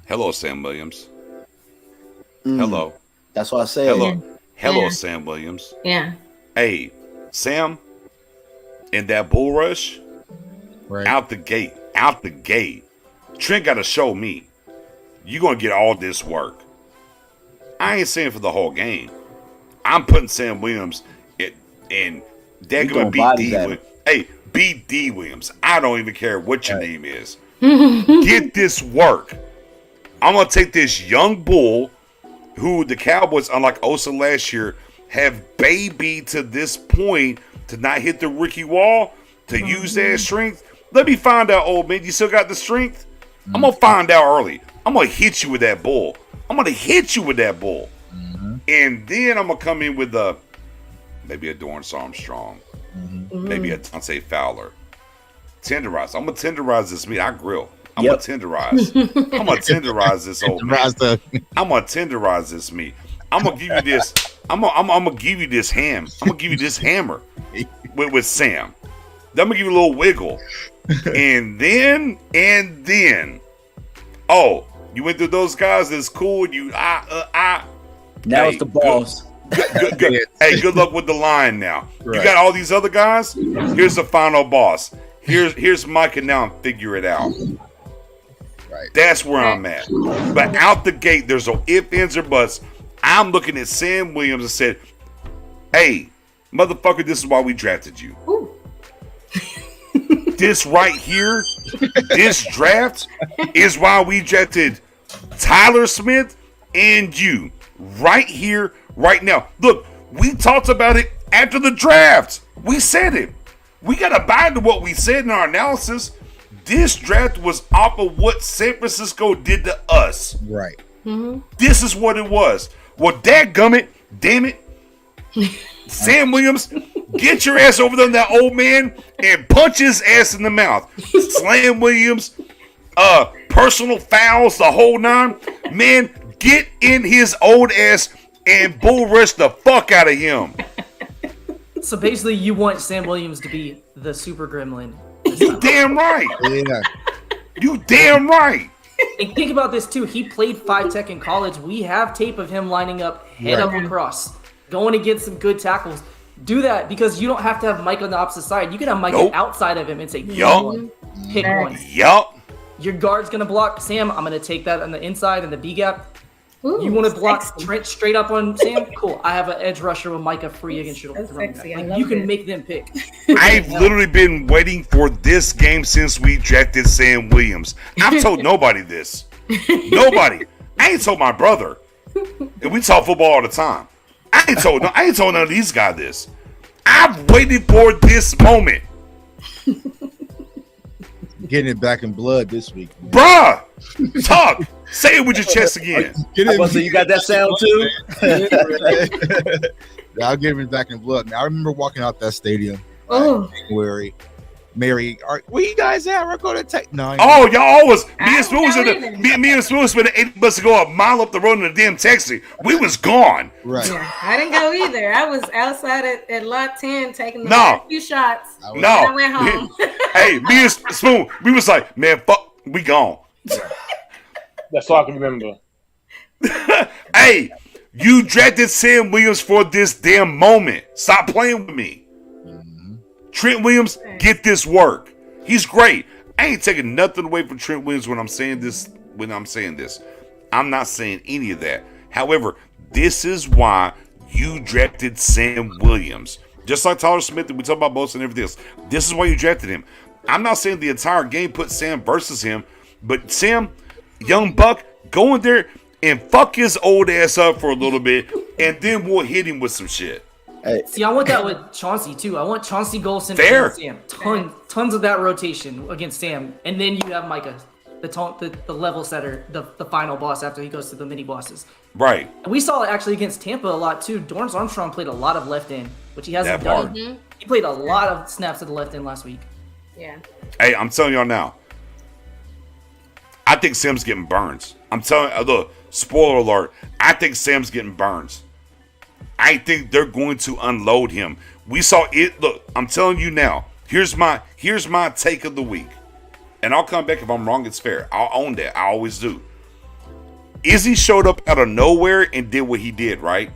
Hello, Sam Williams. Hello. That's what I said. Hello, Sam Williams. Yeah. Hey, Sam, in that bull rush, out the gate, Trent got to show me you're going to get all this work. I ain't saying for the whole game. I'm putting Sam Williams in they're going to beat D. Williams. Hey, beat D. Williams. I don't even care what your name is. Get this work. I'm going to take this young bull who the Cowboys, unlike Osa last year, have babied to this point to not hit the rookie wall, to use that strength. Let me find out, old man, you still got the strength? I'm going to find out early. I'm going to hit you with that bull. I'm going to hit you with that bull. And then I'm going to come in with maybe a Dorrance Armstrong, maybe a Dante Fowler. Tenderize. I'm going to tenderize this meat. I grill. I'm going to tenderize. I'm going to tenderize this old man. I'm going to tenderize this meat. I'm going to give you this. I'm going to give you this ham. I'm going to give you this hammer with Sam. Then I'm going to give you a little wiggle. And then, oh, you went through those guys. That's cool. Now it's the boss. Good. Hey, good luck with the line now. Right. You got all these other guys. Here's the final boss. Here's Mike, and now I'm figure it out. Right. That's where I'm at. But out the gate, there's no ifs, ands, or buts. I'm looking at Sam Williams and said, "Hey, motherfucker, this is why we drafted you. This right here, this draft is why we drafted Tyler Smith and you right here, right now. Look, we talked about it after the draft. We said it. We got to buy into what we said in our analysis. This draft was off of what San Francisco did to us. Right. Mm-hmm. This is what it was. Well, dadgummit, damn it. Sam Williams, get your ass over there, that old man, and punch his ass in the mouth. Slam Williams, personal fouls, the whole nine. Man, get in his old ass and bull rush the fuck out of him. So basically, you want Sam Williams to be the super gremlin. You damn right. Yeah. You damn right. And think about this too. He played 5 tech in college. We have tape of him lining up head up across, going to get some good tackles. Do that because you don't have to have Mike on the opposite side. You can have Mike outside of him and say, pick one. Yup. Your guard's going to block. Sam, I'm going to take that on the inside and the B gap. Ooh, You want to block sexy. Trent straight up on Sam? Cool. I have an edge rusher with Micah free against you. That's sexy. I love You can it. make them pick. I've literally been waiting for this game since we drafted Sam Williams. I've told nobody this. Nobody. I ain't told my brother. And we talk football all the time. I ain't told none of these guys this. I've waited for this moment. Getting it back in blood this week, man. Bruh, talk. Say it with your chest again. So you got that sound too? Yeah, I'll give it back in blood. Man, I remember walking out that stadium Oh, in January. Mary, where you guys at? We're going to take no. Oh, y'all always me I and Smooth was don't in know the me and Smooth spent 8 bucks to go a mile up the road in a damn taxi. We was gone. Right. yeah. I didn't go either. I was outside at lot 10 taking the No. last few shots. I was- And No. I went home. Hey, me and Smooth, we was like, man, fuck, we gone. That's all I can remember. Hey, you drafted Sam Williams for this damn moment. Stop playing with me. Trent Williams, get this work. He's great. I ain't taking nothing away from Trent Williams when I'm saying this. I'm not saying any of that. However, this is why you drafted Sam Williams. Just like Tyler Smith, and we talk about Bosa and everything else. This is why you drafted him. I'm not saying the entire game put Sam versus him, but Sam, young buck, go in there and fuck his old ass up for a little bit, and then we'll hit him with some shit. See, I want that with Chauncey too. I want Chauncey Golson Fair. and Sam. Tons of that rotation against Sam, and then you have Micah, the level setter, the final boss after he goes to the mini bosses. Right. And we saw it actually against Tampa a lot too. Dorrance Armstrong played a lot of left end, which he hasn't That part. done. He played a lot of snaps at the left end last week. Yeah. Hey, I'm telling y'all now. I think Sam's getting burns. I'm telling you, look, spoiler alert. I think Sam's getting burns. I think they're going to unload him. We saw it. Look, I'm telling you now. Here's my take of the week. And I'll come back if I'm wrong. It's fair. I'll own that. I always do. Izzy showed up out of nowhere and did what he did, right?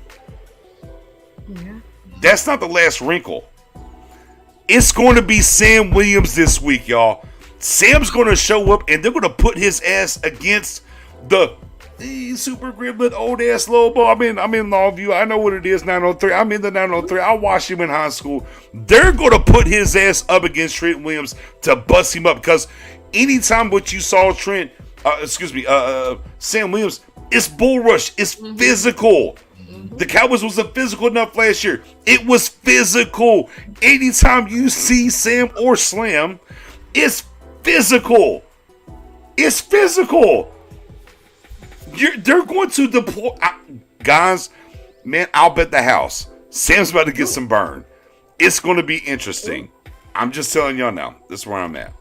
Yeah. That's not the last wrinkle. It's going to be Sam Williams this week, y'all. Sam's going to show up and they're going to put his ass against the super griblet old ass Lobo. I'm in Longview. I know what it is, 903. I'm in the 903. I watched him in high school. They're going to put his ass up against Trent Williams to bust him up, because anytime what you saw Sam Williams, it's bull rush. It's physical. The Cowboys wasn't physical enough last year. It was physical. Anytime you see Sam or Slam, it's physical. It's physical. They're going to deploy. Guys, man, I'll bet the house. Sam's about to get some burn. It's going to be interesting. I'm just telling y'all now. This is where I'm at.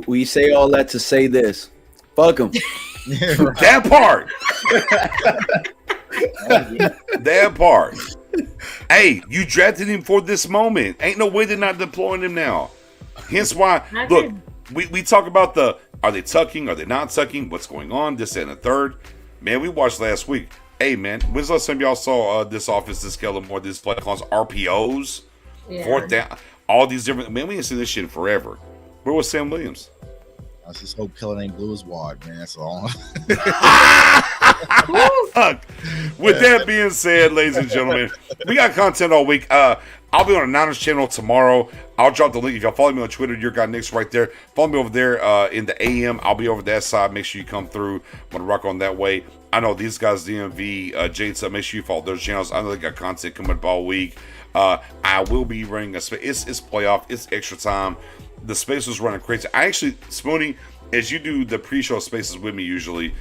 We say all that to say this. Fuck him. That part. That part. Hey, you drafted him for this moment. Ain't no way they're not deploying him now. Hence why, look, we talk about are they tucking? Are they not tucking? What's going on? This, that, and the third. Man, we watched last week. Hey, man, when's the last time y'all saw this offense, this Kellen Moore, this play calls, RPOs, fourth down, all these different. Man, we ain't seen this shit in forever. Where was Sam Williams? I just hope Kellen ain't blew his wad, man. That's all. With that being said, ladies and gentlemen, we got content all week. I'll be on the Niners channel tomorrow. I'll drop the link. If y'all follow me on Twitter, your guy Nick's right there. Follow me over there in the AM. I'll be over that side. Make sure you come through. I'm going to rock on that way. I know these guys, DMV, Jade, make sure you follow those channels. I know they got content coming up all week. I will be running a space. It's playoff. It's extra time. The space was running crazy. I actually, Spoonie, as you do the pre-show spaces with me usually,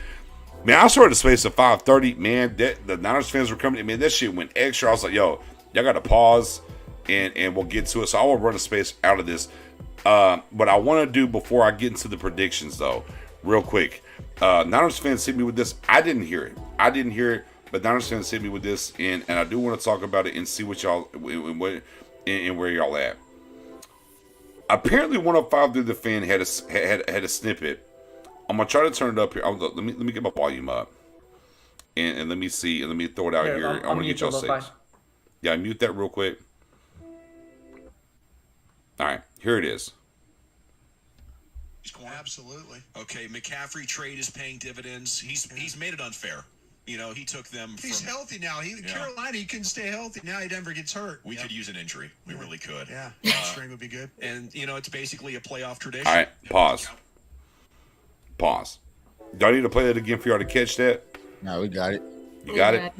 man, I started the space at 5:30. Man, the Niners fans were coming. Man, that shit went extra. I was like, yo, y'all got to pause, and we'll get to it. So I will run a space out of this. What I want to do before I get into the predictions, though, real quick. Niners fans hit me with this. I didn't hear it, but Niners fans hit me with this, and I do want to talk about it and see what y'all and where y'all at. Apparently, 105 through the fan had a snippet. I'm gonna try to turn it up here. Let me get my volume up, and let me see, and let me throw it out here. I'm gonna get y'all safe. Yeah, mute that real quick. All right, here it is. Absolutely. Okay, McCaffrey trade is paying dividends. He's made it unfair. You know, he took them. He's healthy now. Carolina, he couldn't stay healthy. Now he never gets hurt. We could use an injury. We really could. Yeah, hamstring would be good. And you know, it's basically a playoff tradition. All right, pause. Do I need to play that again for y'all to catch that? No, we got it. You got it?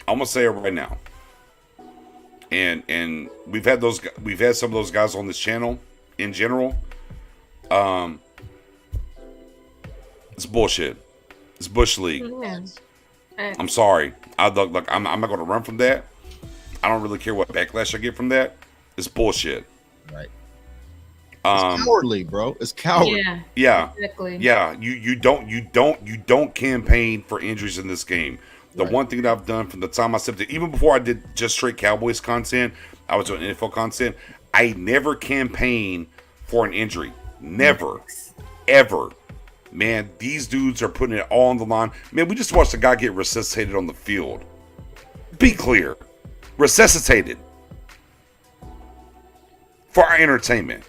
I'm gonna say it right now. And we've had some of those guys on this channel in general. It's bullshit. It's Bush League. I'm sorry. I'm not gonna run from that. I don't really care what backlash I get from that. It's bullshit. Right. It's cowardly, bro. It's cowardly. Yeah. Exactly. Yeah. You don't campaign for injuries in this game. The one thing that I've done from the time I stepped in, even before I did just straight Cowboys content, I was doing NFL content. I never campaigned for an injury. Never. Ever. Man, these dudes are putting it all on the line. Man, we just watched a guy get resuscitated on the field. Be clear. Resuscitated. For our entertainment.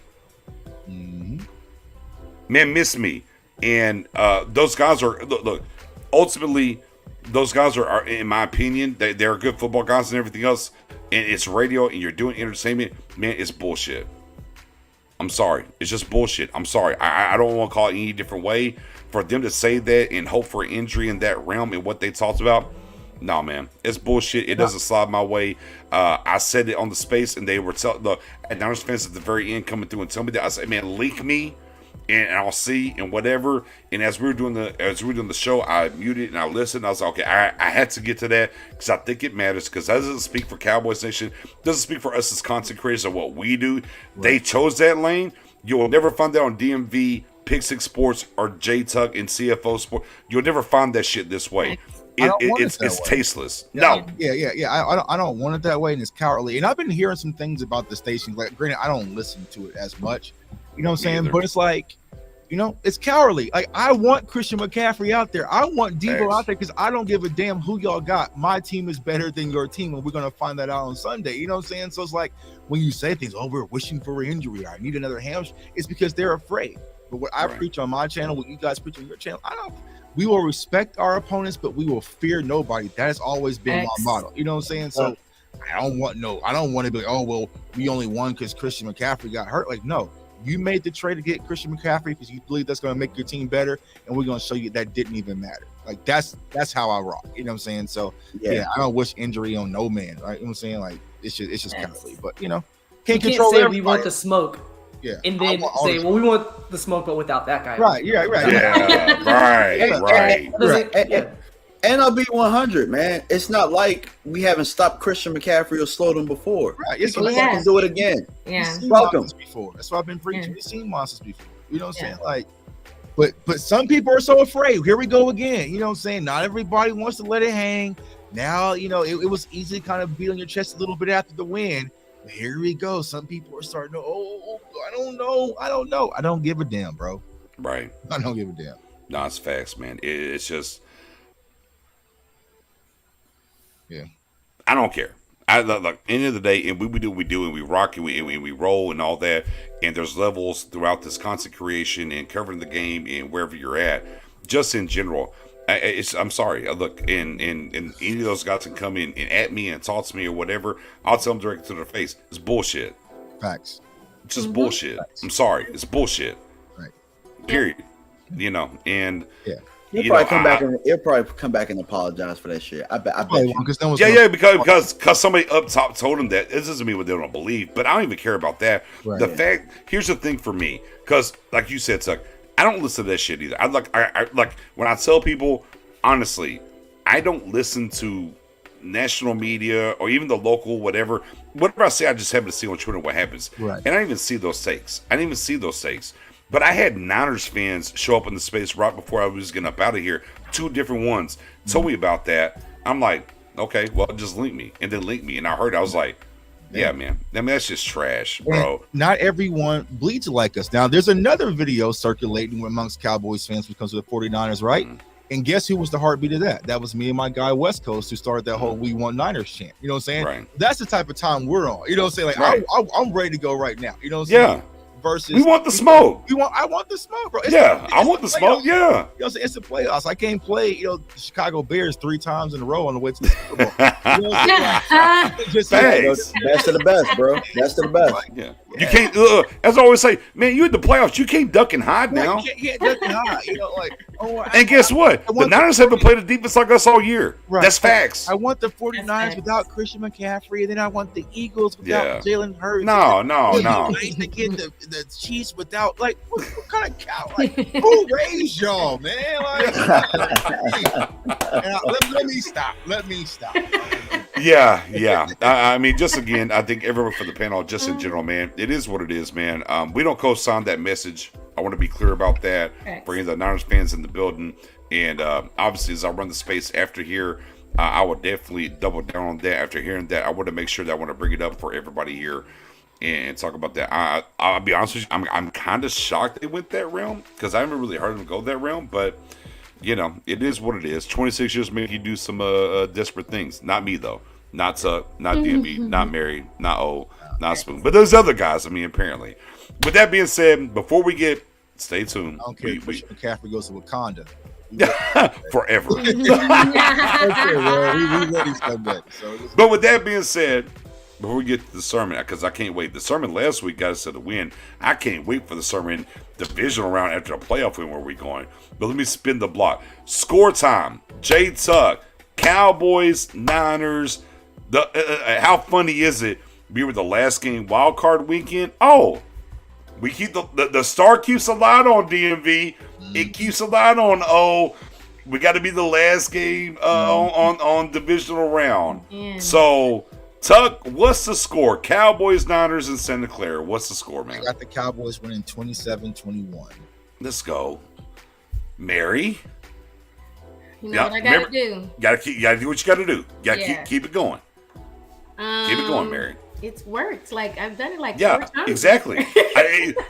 Man, miss me. And those guys are, look, ultimately, those guys are, in my opinion, they're good football guys and everything else. And it's radio and you're doing entertainment. Man, it's bullshit. I'm sorry. It's just bullshit. I'm sorry. I don't want to call it any different way. For them to say that and hope for injury in that realm and what they talked about, no, man. It's bullshit. It doesn't slide my way. I said it on the space and they were telling the Niners fans at the very end coming through and telling me that. I said, man, leak me. And I'll see and whatever. And as we were doing the show, I muted and I listened. I was like, okay, I had to get to that because I think it matters. Because that doesn't speak for Cowboys Nation. It doesn't speak for us as content creators of what we do. Right. They chose that lane. You will never find that on DMV, Pick 6 Sports, or J-Tuck and CFO Sport. You'll never find that shit this way. It's tasteless. No. Yeah. I don't want it that way, and it's cowardly. And I've been hearing some things about the station. Like, granted, I don't listen to it as much. You know what I'm saying? Either. But it's like, you know, it's cowardly. Like, I want Christian McCaffrey out there. I want Debo out there because I don't give a damn who y'all got. My team is better than your team, and we're going to find that out on Sunday. You know what I'm saying? So it's like when you say things, oh, we're wishing for an injury, or I need another hamstring, it's because they're afraid. But what I preach on my channel, what you guys preach on your channel, we will respect our opponents, but we will fear nobody. That has always been my motto. You know what I'm saying? So I don't want to be like, oh, well, we only won because Christian McCaffrey got hurt. Like, no. You made the trade to get Christian McCaffrey because you believe that's going to make your team better, and we're going to show you that didn't even matter. Like, that's how I rock. You know what I'm saying? So yeah, I don't wish injury on no man. Right? You know what I'm saying? Like, it's just cowardly. But you know, can't control say we want the smoke. Yeah, and then say, well, we want the smoke, but without that guy. Right. Yeah. Right. Yeah. Right. And I'll be 100, man. It's not like we haven't stopped Christian McCaffrey or slowed him before. Right. We can do it again. Yeah. Welcome. Before. That's what I've been preaching. We've seen monsters before. You know what I'm saying? Like, but some people are so afraid. Here we go again. You know what I'm saying? Not everybody wants to let it hang. Now, you know, it was easy to kind of beat on your chest a little bit after the win. But here we go. Some people are starting to, I don't know. I don't give a damn, bro. Right. I don't give a damn. No, it's facts, man. It's just. Yeah, I don't care. Like end of the day, and we do what we do, and we rock and we roll and all that. And there's levels throughout this content creation and covering the game and wherever you're at. Just in general, I'm sorry. Look, and any of those guys can come in and at me and talk to me or whatever. I'll tell them directly to their face. It's bullshit. Facts. It's just bullshit. Facts. I'm sorry. It's bullshit. Right. Period. You know, and He'll probably come back and apologize for that shit. I bet you. Because somebody up top told him that. This doesn't mean what they don't believe, but I don't even care about that. Right, here's the thing for me, because like you said, Tuck, I don't listen to that shit either. I like when I tell people, honestly, I don't listen to national media or even the local whatever I say, I just happen to see on Twitter what happens. Right. And I didn't even see those takes. But I had Niners fans show up in the space right before I was getting up out of here. 2 different ones told me about that. I'm like, okay, well, just link me. And then link me. And I heard, I was like, yeah, man. I mean, that's just trash, bro. And not everyone bleeds like us. Now, there's another video circulating amongst Cowboys fans when it comes to the 49ers, right? Mm-hmm. And guess who was the heartbeat of that? That was me and my guy West Coast who started that whole "We Want Niners" chant. You know what I'm saying? Right. That's the type of time we're on. You know what I'm saying? Like, right. I'm ready to go right now. You know what I'm saying? Yeah. versus. We want the smoke. I want the smoke, bro. I want the smoke. Yeah. You know, it's the playoffs. I can't play, the Chicago Bears 3 times in a row on the way to the Super Bowl. You know best of the best, bro. Best of the best. Yeah. You can't. As I always say, man, you in the playoffs. You can't duck and hide now. You can't duck and hide. And guess what? The Niners haven't played a defense like us all year. Right. That's facts. I want the 49ers without Christian McCaffrey, and then I want the Eagles without Jalen Hurts. No. To get the Chiefs without, what kind of cow? Who raised y'all, man? Let me stop. Yeah. I mean, just again, I think everyone for the panel, just in general, man, it is what it is, man. We don't co-sign that message. I want to be clear about that for any of the Niners fans in the building. And obviously, as I run the space after here, I will definitely double down on that. After hearing that, I want to make sure that I want to bring it up for everybody here and talk about that. I'll be honest with you, I'm kind of shocked they went that realm because I haven't really heard them go that realm, but it is what it is. 26 years make you do some desperate things. Not me though. Not Tuck, not DMB, not Mary, not O, not Spoon. But those other guys, apparently. With that being said, before we stay tuned. I don't care if Christian McCaffrey goes to Wakanda. Forever. So but with that being said, before we get to the sermon, because I can't wait. The sermon last week got us to the win. I can't wait for the sermon divisional round after the playoff win where we're going. But let me spin the block. Score time. J Tuck. Cowboys, Niners. How funny is it? We were the last game wild card weekend. Oh, we keep the star keeps alive on DMV. It keeps alive on O. We got to be the last game on divisional round. Yeah. So, Tuck, what's the score? Cowboys, Niners, and Santa Clara. What's the score, man? I got the Cowboys winning 27-21. Let's go, Mary. You know what I gotta do? You gotta do what you gotta do. You gotta keep it going. Keep it going, Mary. It's worked. I've done it 4 times. Exactly.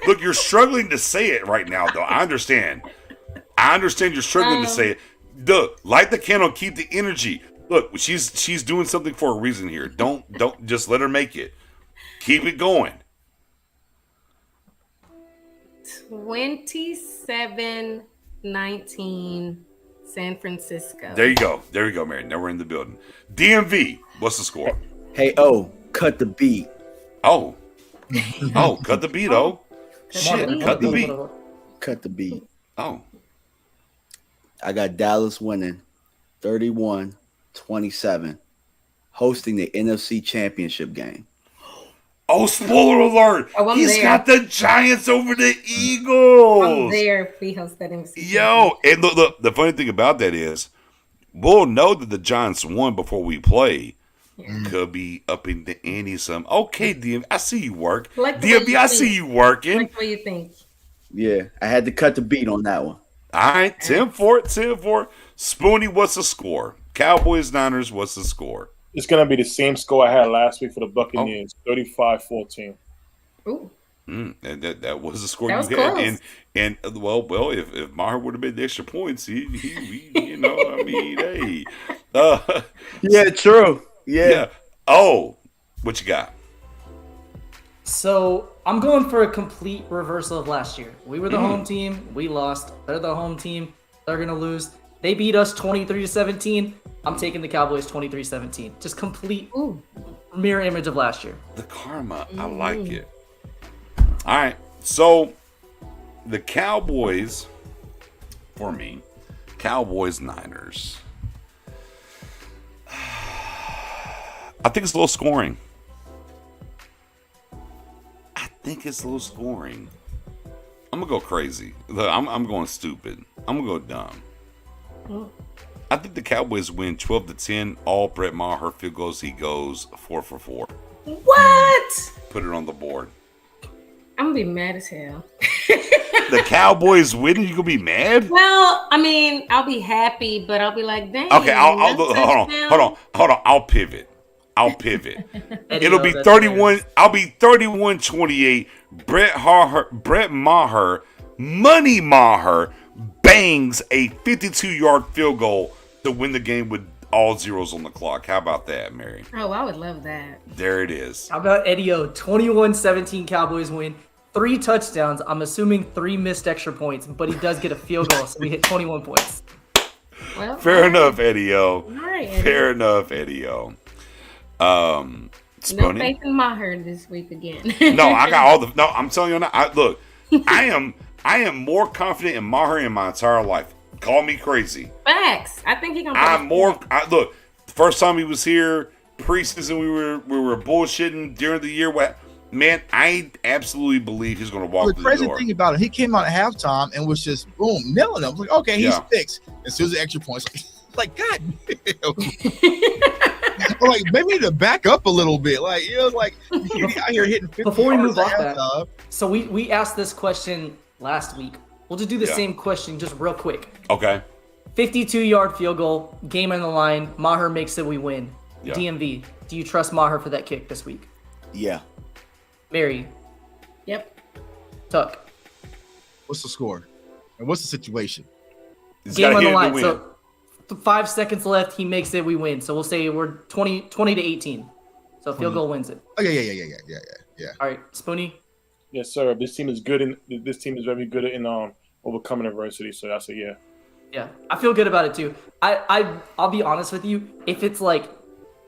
Look, you're struggling to say it right now, though. I understand you're struggling to say it. Look, light the candle, keep the energy. Look, she's doing something for a reason here. Don't just let her make it. Keep it going. 27-19 San Francisco. There you go, Mary. Now we're in the building. DMV, what's the score? Hey, cut the beat. Oh, cut the beat, oh. Shit, cut the beat. Cut the beat. Oh. I got Dallas winning 31-27, hosting the NFC Championship game. Oh, spoiler alert! He's got the Giants over the Eagles. I'm there if we host that NFC. Yo, and look, the funny thing about that is, we'll know that the Giants won before we play. Yeah. Could be up in the ante some. Okay, DMV, I see you work. DMV, I see you working. Like what you think? Yeah, I had to cut the beat on that one. All right, 10-4. Spoonie, what's the score? Cowboys, Niners, what's the score? It's going to be the same score I had last week for the Buccaneers, 35-14. Ooh. And that was the score that you was had. close. And well, if Maher would have made the extra points, he hey. Yeah, true. Yeah. Oh, what you got? So I'm going for a complete reversal of last year. We were the home team. We lost. They're the home team. They're going to lose. They beat us 23-17. I'm taking the Cowboys 23-17. Just complete mirror image of last year. The karma. I like it. All right. So the Cowboys, for me, Cowboys, Niners. I think it's a little scoring. I'm going to go crazy. Look, I'm going stupid. I'm going to go dumb. I think the Cowboys win 12-10. All Brett Maher field goals. He goes 4 for 4. What? Put it on the board. I'm going to be mad as hell. The Cowboys winning? You going to be mad? Well, I mean, I'll be happy, but I'll be like, dang. Okay, hold on. I'll pivot. It'll be 31. I'll be 31-28. Brett Maher, Money Maher, bangs a 52-yard field goal to win the game with all zeros on the clock. How about that, Mary? Oh, I would love that. There it is. How about Eddie O? 21-17 Cowboys win. 3 touchdowns. I'm assuming 3 missed extra points, but he does get a field goal, so we hit 21 points. Well, Fair enough, Eddie-O. All right, Eddie. Fair enough, Eddie-O. No Spoonie? faith in Maher this week again. No, I got all the. No, I'm telling you now. Look, I am more confident in Maher in my entire life. Call me crazy. Facts. I think he gonna. I'm more. Look, first time he was here preseason, we were bullshitting during the year. Man, I absolutely believe he's going to walk The through the crazy door. thing about it, he came out at halftime and was just boom, nailing them. Like, okay, he's fixed. As soon as the extra points, like God, or like maybe to back up a little bit. Like like you out here hitting. Before we move off that, so we asked this question last week. We'll just do the same question, just real quick. Okay. 52-yard field goal, game on the line. Maher makes it, we win. Yeah. DMV, do you trust Maher for that kick this week? Yeah. Mary. Yep. Tuck. What's the score? And what's the situation? Game on the line. So 5 seconds left. He makes it. We win. So we'll say we're 20 to 18. So field goal wins it. Oh yeah. All right, Spoonie. Yes, sir. This team is good. This team is very good in overcoming adversity. So that's a yeah. Yeah, I feel good about it too. I'll be honest with you. If it's like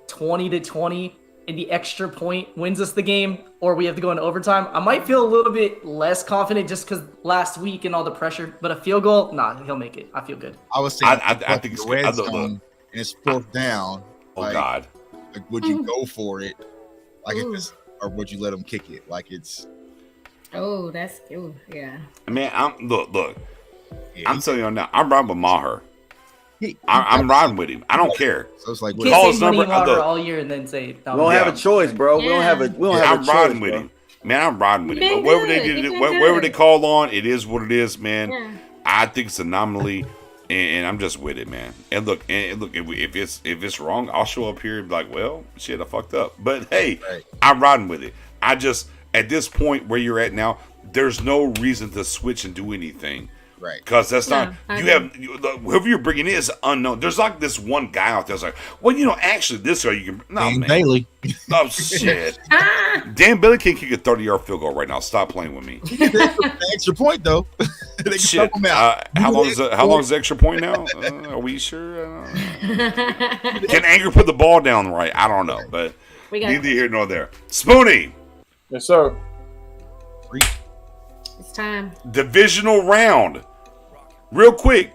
20 to 20 and the extra point wins us the game, or we have to go into overtime, I might feel a little bit less confident just because last week and all the pressure. But a field goal, nah, he'll make it. I feel good. I was saying, I think it's red zone and it's 4th down. Oh God! Like, would you go for it? Like if it's, or would you let him kick it? Like it's. Oh, that's good. Yeah. Man, look. Yeah, I'm telling you now. I'm riding with Maher. I'm riding with him. I don't care. So it's like call his number all year and then say no. We don't have a choice, bro. We don't have a. We don't have a choice. I'm riding with him, man. I'm riding with him. But whatever they call on, it is what it is, man. Yeah. I think it's an anomaly, and I'm just with it, man. And look, if it's wrong, I'll show up here and be like, well, shit, I fucked up. But hey, I'm riding with it. I just at this point where you're at now, there's no reason to switch and do anything. Right. Because that's not, whoever you're bringing in is unknown. There's like this one guy out there that's like, well, actually, this guy you can, no, Dan man. Bailey. Oh, shit. Dan Bailey can't kick a 30-yard field goal right now. Stop playing with me. Extra point, though. Shit. How long is the extra point now? Are we sure? Can Anger put the ball down right? I don't know, but neither here nor there. Spoonie. Yes, sir. It's time. Divisional round. Real quick.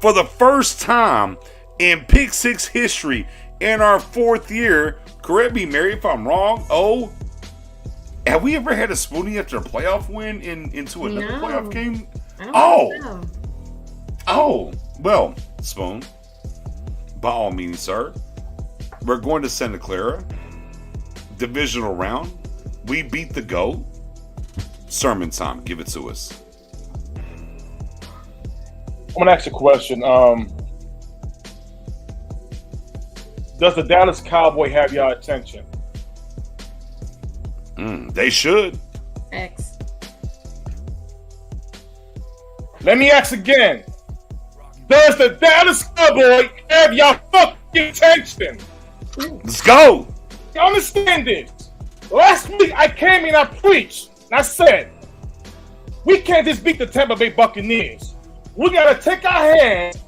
For the first time in Pick 6 history in our 4th year, correct me, Mary, if I'm wrong. Oh, have we ever had a Spoonie after a playoff win into another playoff game? Oh, well, Spoon, by all means, sir, we're going to Santa Clara. Divisional round. We beat the GOAT. Sermon time. Give it to us. I'm going to ask you a question. Does the Dallas Cowboy have your attention? They should. X. Let me ask again. Does the Dallas Cowboy have your fucking attention? Let's go. You understand this? Last week I came in, I preached, and I said, we can't just beat the Tampa Bay Buccaneers. We gotta take our hands,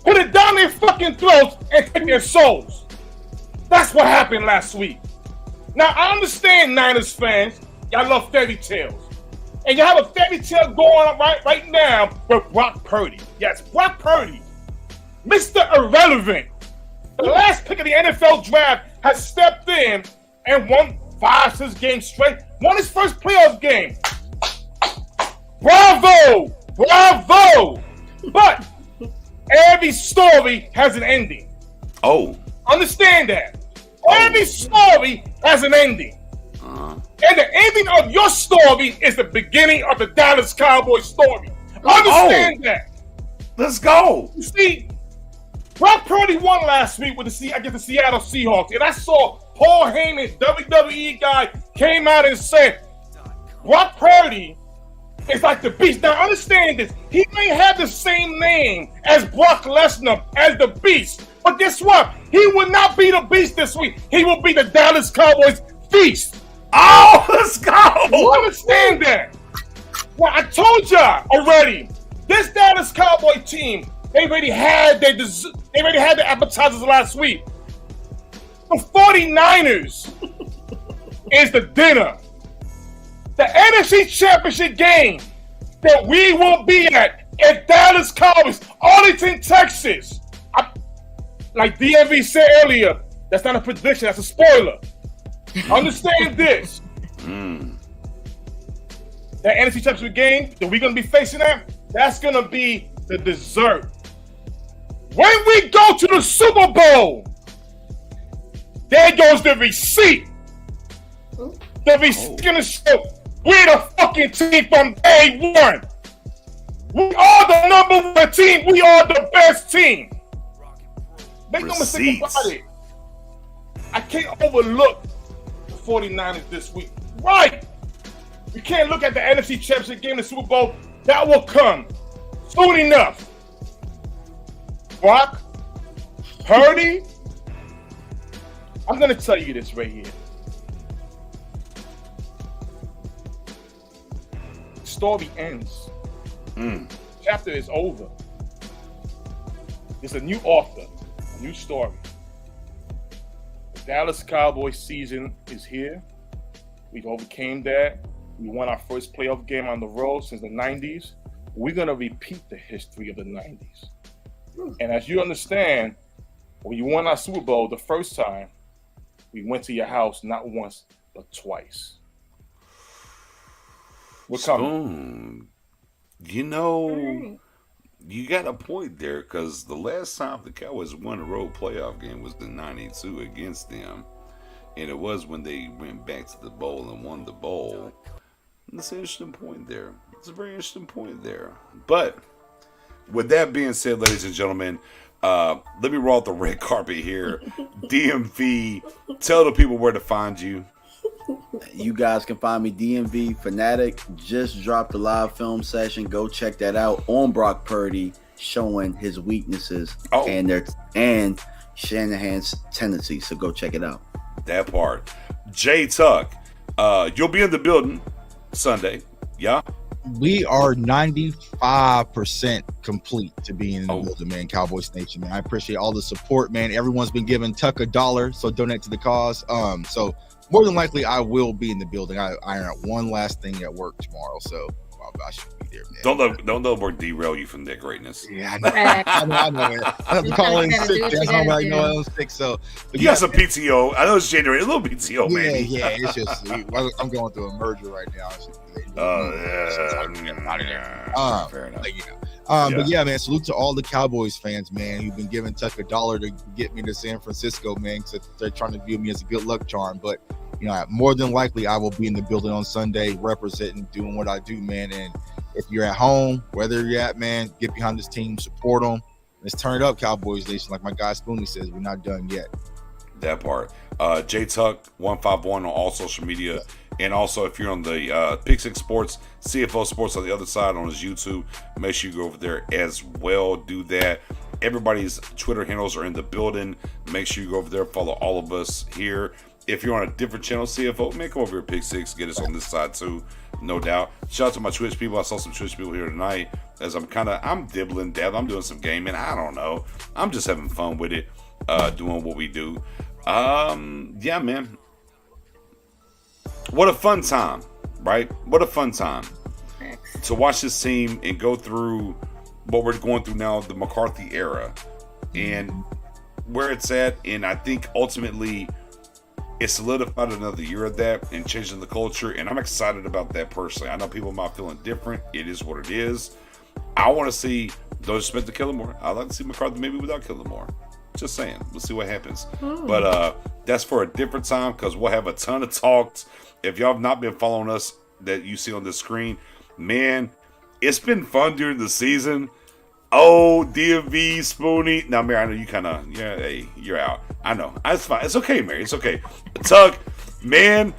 put it down their fucking throats, and take their souls. That's what happened last week. Now I understand, Niners fans, y'all love fairy tales. And you have a fairy tale going on right now with Brock Purdy. Yes, Brock Purdy, Mr. Irrelevant. The last pick of the NFL draft has stepped in and won 5-6 games straight. Won his first playoff game. Bravo! Bravo! But every story has an ending. Oh. Understand that. Every story has an ending. And the ending of your story is the beginning of the Dallas Cowboys story. Understand that. Let's go. You see, Brock Purdy won last week with the Seattle Seahawks. And I saw Paul Heyman, WWE guy, came out and said, Brock Purdy is like the Beast. Now understand this. He may have the same name as Brock Lesnar, as the Beast. But guess what? He will not be the Beast this week. He will be the Dallas Cowboys Feast. Oh, let's go. You understand that? Well, I told y'all already. This Dallas Cowboy team, they already had their appetizers last week. The 49ers is the dinner. The NFC Championship game that we will be at Dallas Cowboys, Arlington, Texas. Like DMV said earlier, that's not a prediction, that's a spoiler. Understand this. That NFC Championship game that we're going to be facing that's going to be the dessert. When we go to the Super Bowl, there goes the receipt. The receipt going to show we're the fucking team from day one. We are the number one team. We are the best team. Make no mistake about it. I can't overlook the 49ers this week. Right. You can't look at the NFC Championship game in the Super Bowl. That will come soon enough. Brock, Purdy, I'm going to tell you this right here. The story ends. Chapter is over. It's a new author, a new story. The Dallas Cowboys season is here. We overcame that. We won our first playoff game on the road since the 90s. We're going to repeat the history of the 90s. And as you understand, when you won our Super Bowl the first time, we went to your house not once, but twice. We're coming. You know, you got a point there, because the last time the Cowboys won a road playoff game was in '92 against them. And it was when they went back to the bowl and won the bowl. That's an interesting point there. It's a very interesting point there. But with that being said, ladies and gentlemen, let me roll out the red carpet here. DMV, tell the people where to find you. You guys can find me DMV Fanatic. Just dropped a live film session. Go check that out on Brock Purdy, showing his weaknesses and Shanahan's tendencies. So go check it out. That part. Jay Tuck, you'll be in the building Sunday. Yeah. We are 95% complete to be in the building, man. Cowboys Nation, man. I appreciate all the support, man. Everyone's been giving Tuck $1, so donate to the cause. So more than likely, I will be in the building. I iron out one last thing at work tomorrow, so I should be there, man. Don't let work derail you from that greatness. Yeah, I know, man. I'm calling sick. That's how I know I'm sick. So, but you got some PTO. I know it's January. A little PTO, man. Yeah. It's just I'm going through a merger right now. Fair enough. But yeah, man, salute to all the Cowboys fans, man, who've been giving Tuck $1 to get me to San Francisco, man, because they're trying to view me as a good luck charm. But you know, more than likely, I will be in the building on Sunday, representing, doing what I do, man. And if you're at home, wherever you're at, man, get behind this team, support them. Let's turn it up, Cowboys Nation. Like my guy Spoonie says, we're not done yet. That part. JTuck151 on all social media. And also, if you're on the Pick 6 Sports, CFO Sports on the other side on his YouTube, make sure you go over there as well. Do that. Everybody's Twitter handles are in the building. Make sure you go over there, follow all of us here. If you're on a different channel, CFO, man, come over here, Pick 6, get us on this side too, no doubt. Shout out to my Twitch people. I saw some Twitch people here tonight. As I'm dabbling, I'm doing some gaming. I don't know. I'm just having fun with it, doing what we do. Yeah, man. What a fun time, right? What a fun time to watch this team and go through what we're going through now, the McCarthy era, and where it's at. And I think ultimately it solidified another year of that and changing the culture. And I'm excited about that personally. I know people might feel indifferent. It is what it is. I want to see those Smith to Killamore. I'd like to see McCarthy maybe without Killamore. Just saying. We'll see what happens. But that's for a different time, because we'll have a ton of talks. If y'all have not been following us that you see on the screen, man, it's been fun during the season. Oh, DMV, Spoonie. Now, Mary, I know you kind of, hey, you're out. I know. It's fine. It's okay, Mary. It's okay. Tuck, man,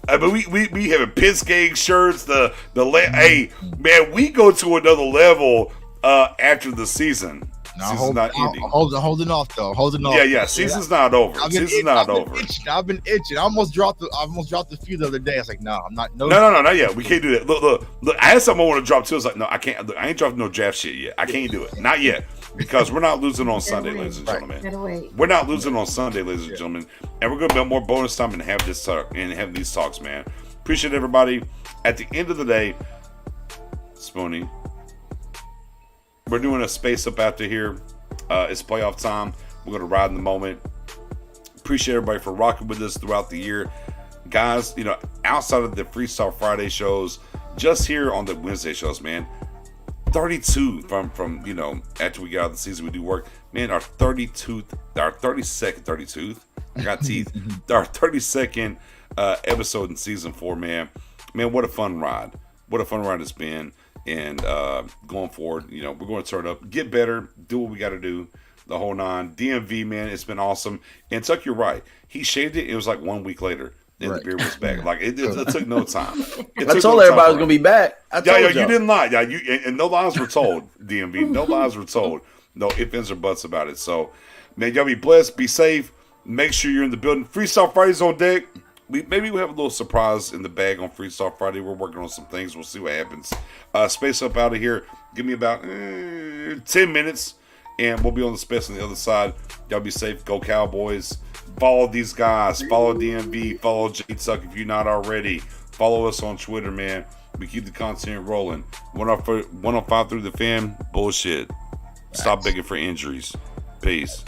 but we having Pittsburgh shirts. Hey, man, we go to another level after the season. No, Season's not ending. Holding off though. Holding off. Yeah. Season's not over. Season's not over. I've been itching. I almost dropped the few the other day. I was like, no, I'm not. No, not yet. We can't do that. Look. I had something I want to drop too. I was like, no, I can't. Look, I ain't dropping no draft shit yet. I can't do it. Not yet. Because we're not losing on Sunday, ladies and gentlemen. We're not losing on Sunday, ladies and gentlemen. And we're going to have more bonus time and have this talk and have these talks, man. Appreciate everybody. At the end of the day, Spoonie, we're doing a space up after here. It's playoff time. We're going to ride in the moment. Appreciate everybody for rocking with us throughout the year. Guys, outside of the Freestyle Friday shows, just here on the Wednesday shows, man, 32 from after we get out of the season, we do work. Man, our 32nd, I got teeth. Our 32nd episode in season 4, man. Man, what a fun ride. What a fun ride it's been. And going forward, we're going to turn up, get better, do what we got to do, the whole 9. DMV, man, it's been awesome. And Tuck, you're right. He shaved it. It was like 1 week later. Then the beard was back. Like it took no time. I told everybody it was gonna be back. You didn't lie. Yeah, and no lies were told. DMV, no lies were told. No ifs, ands, or buts about it. So, man, y'all be blessed, be safe. Make sure you're in the building. Freestyle Friday's on deck. Maybe we have a little surprise in the bag on Freestyle Friday. We're working on some things. We'll see what happens. Space up out of here. Give me about 10 minutes, and we'll be on the space on the other side. Y'all be safe. Go Cowboys. Follow these guys. Follow DMV. Follow J-Tuck if you're not already. Follow us on Twitter, man. We keep the content rolling. 105 through the fan. Bullshit. Stop begging for injuries. Peace.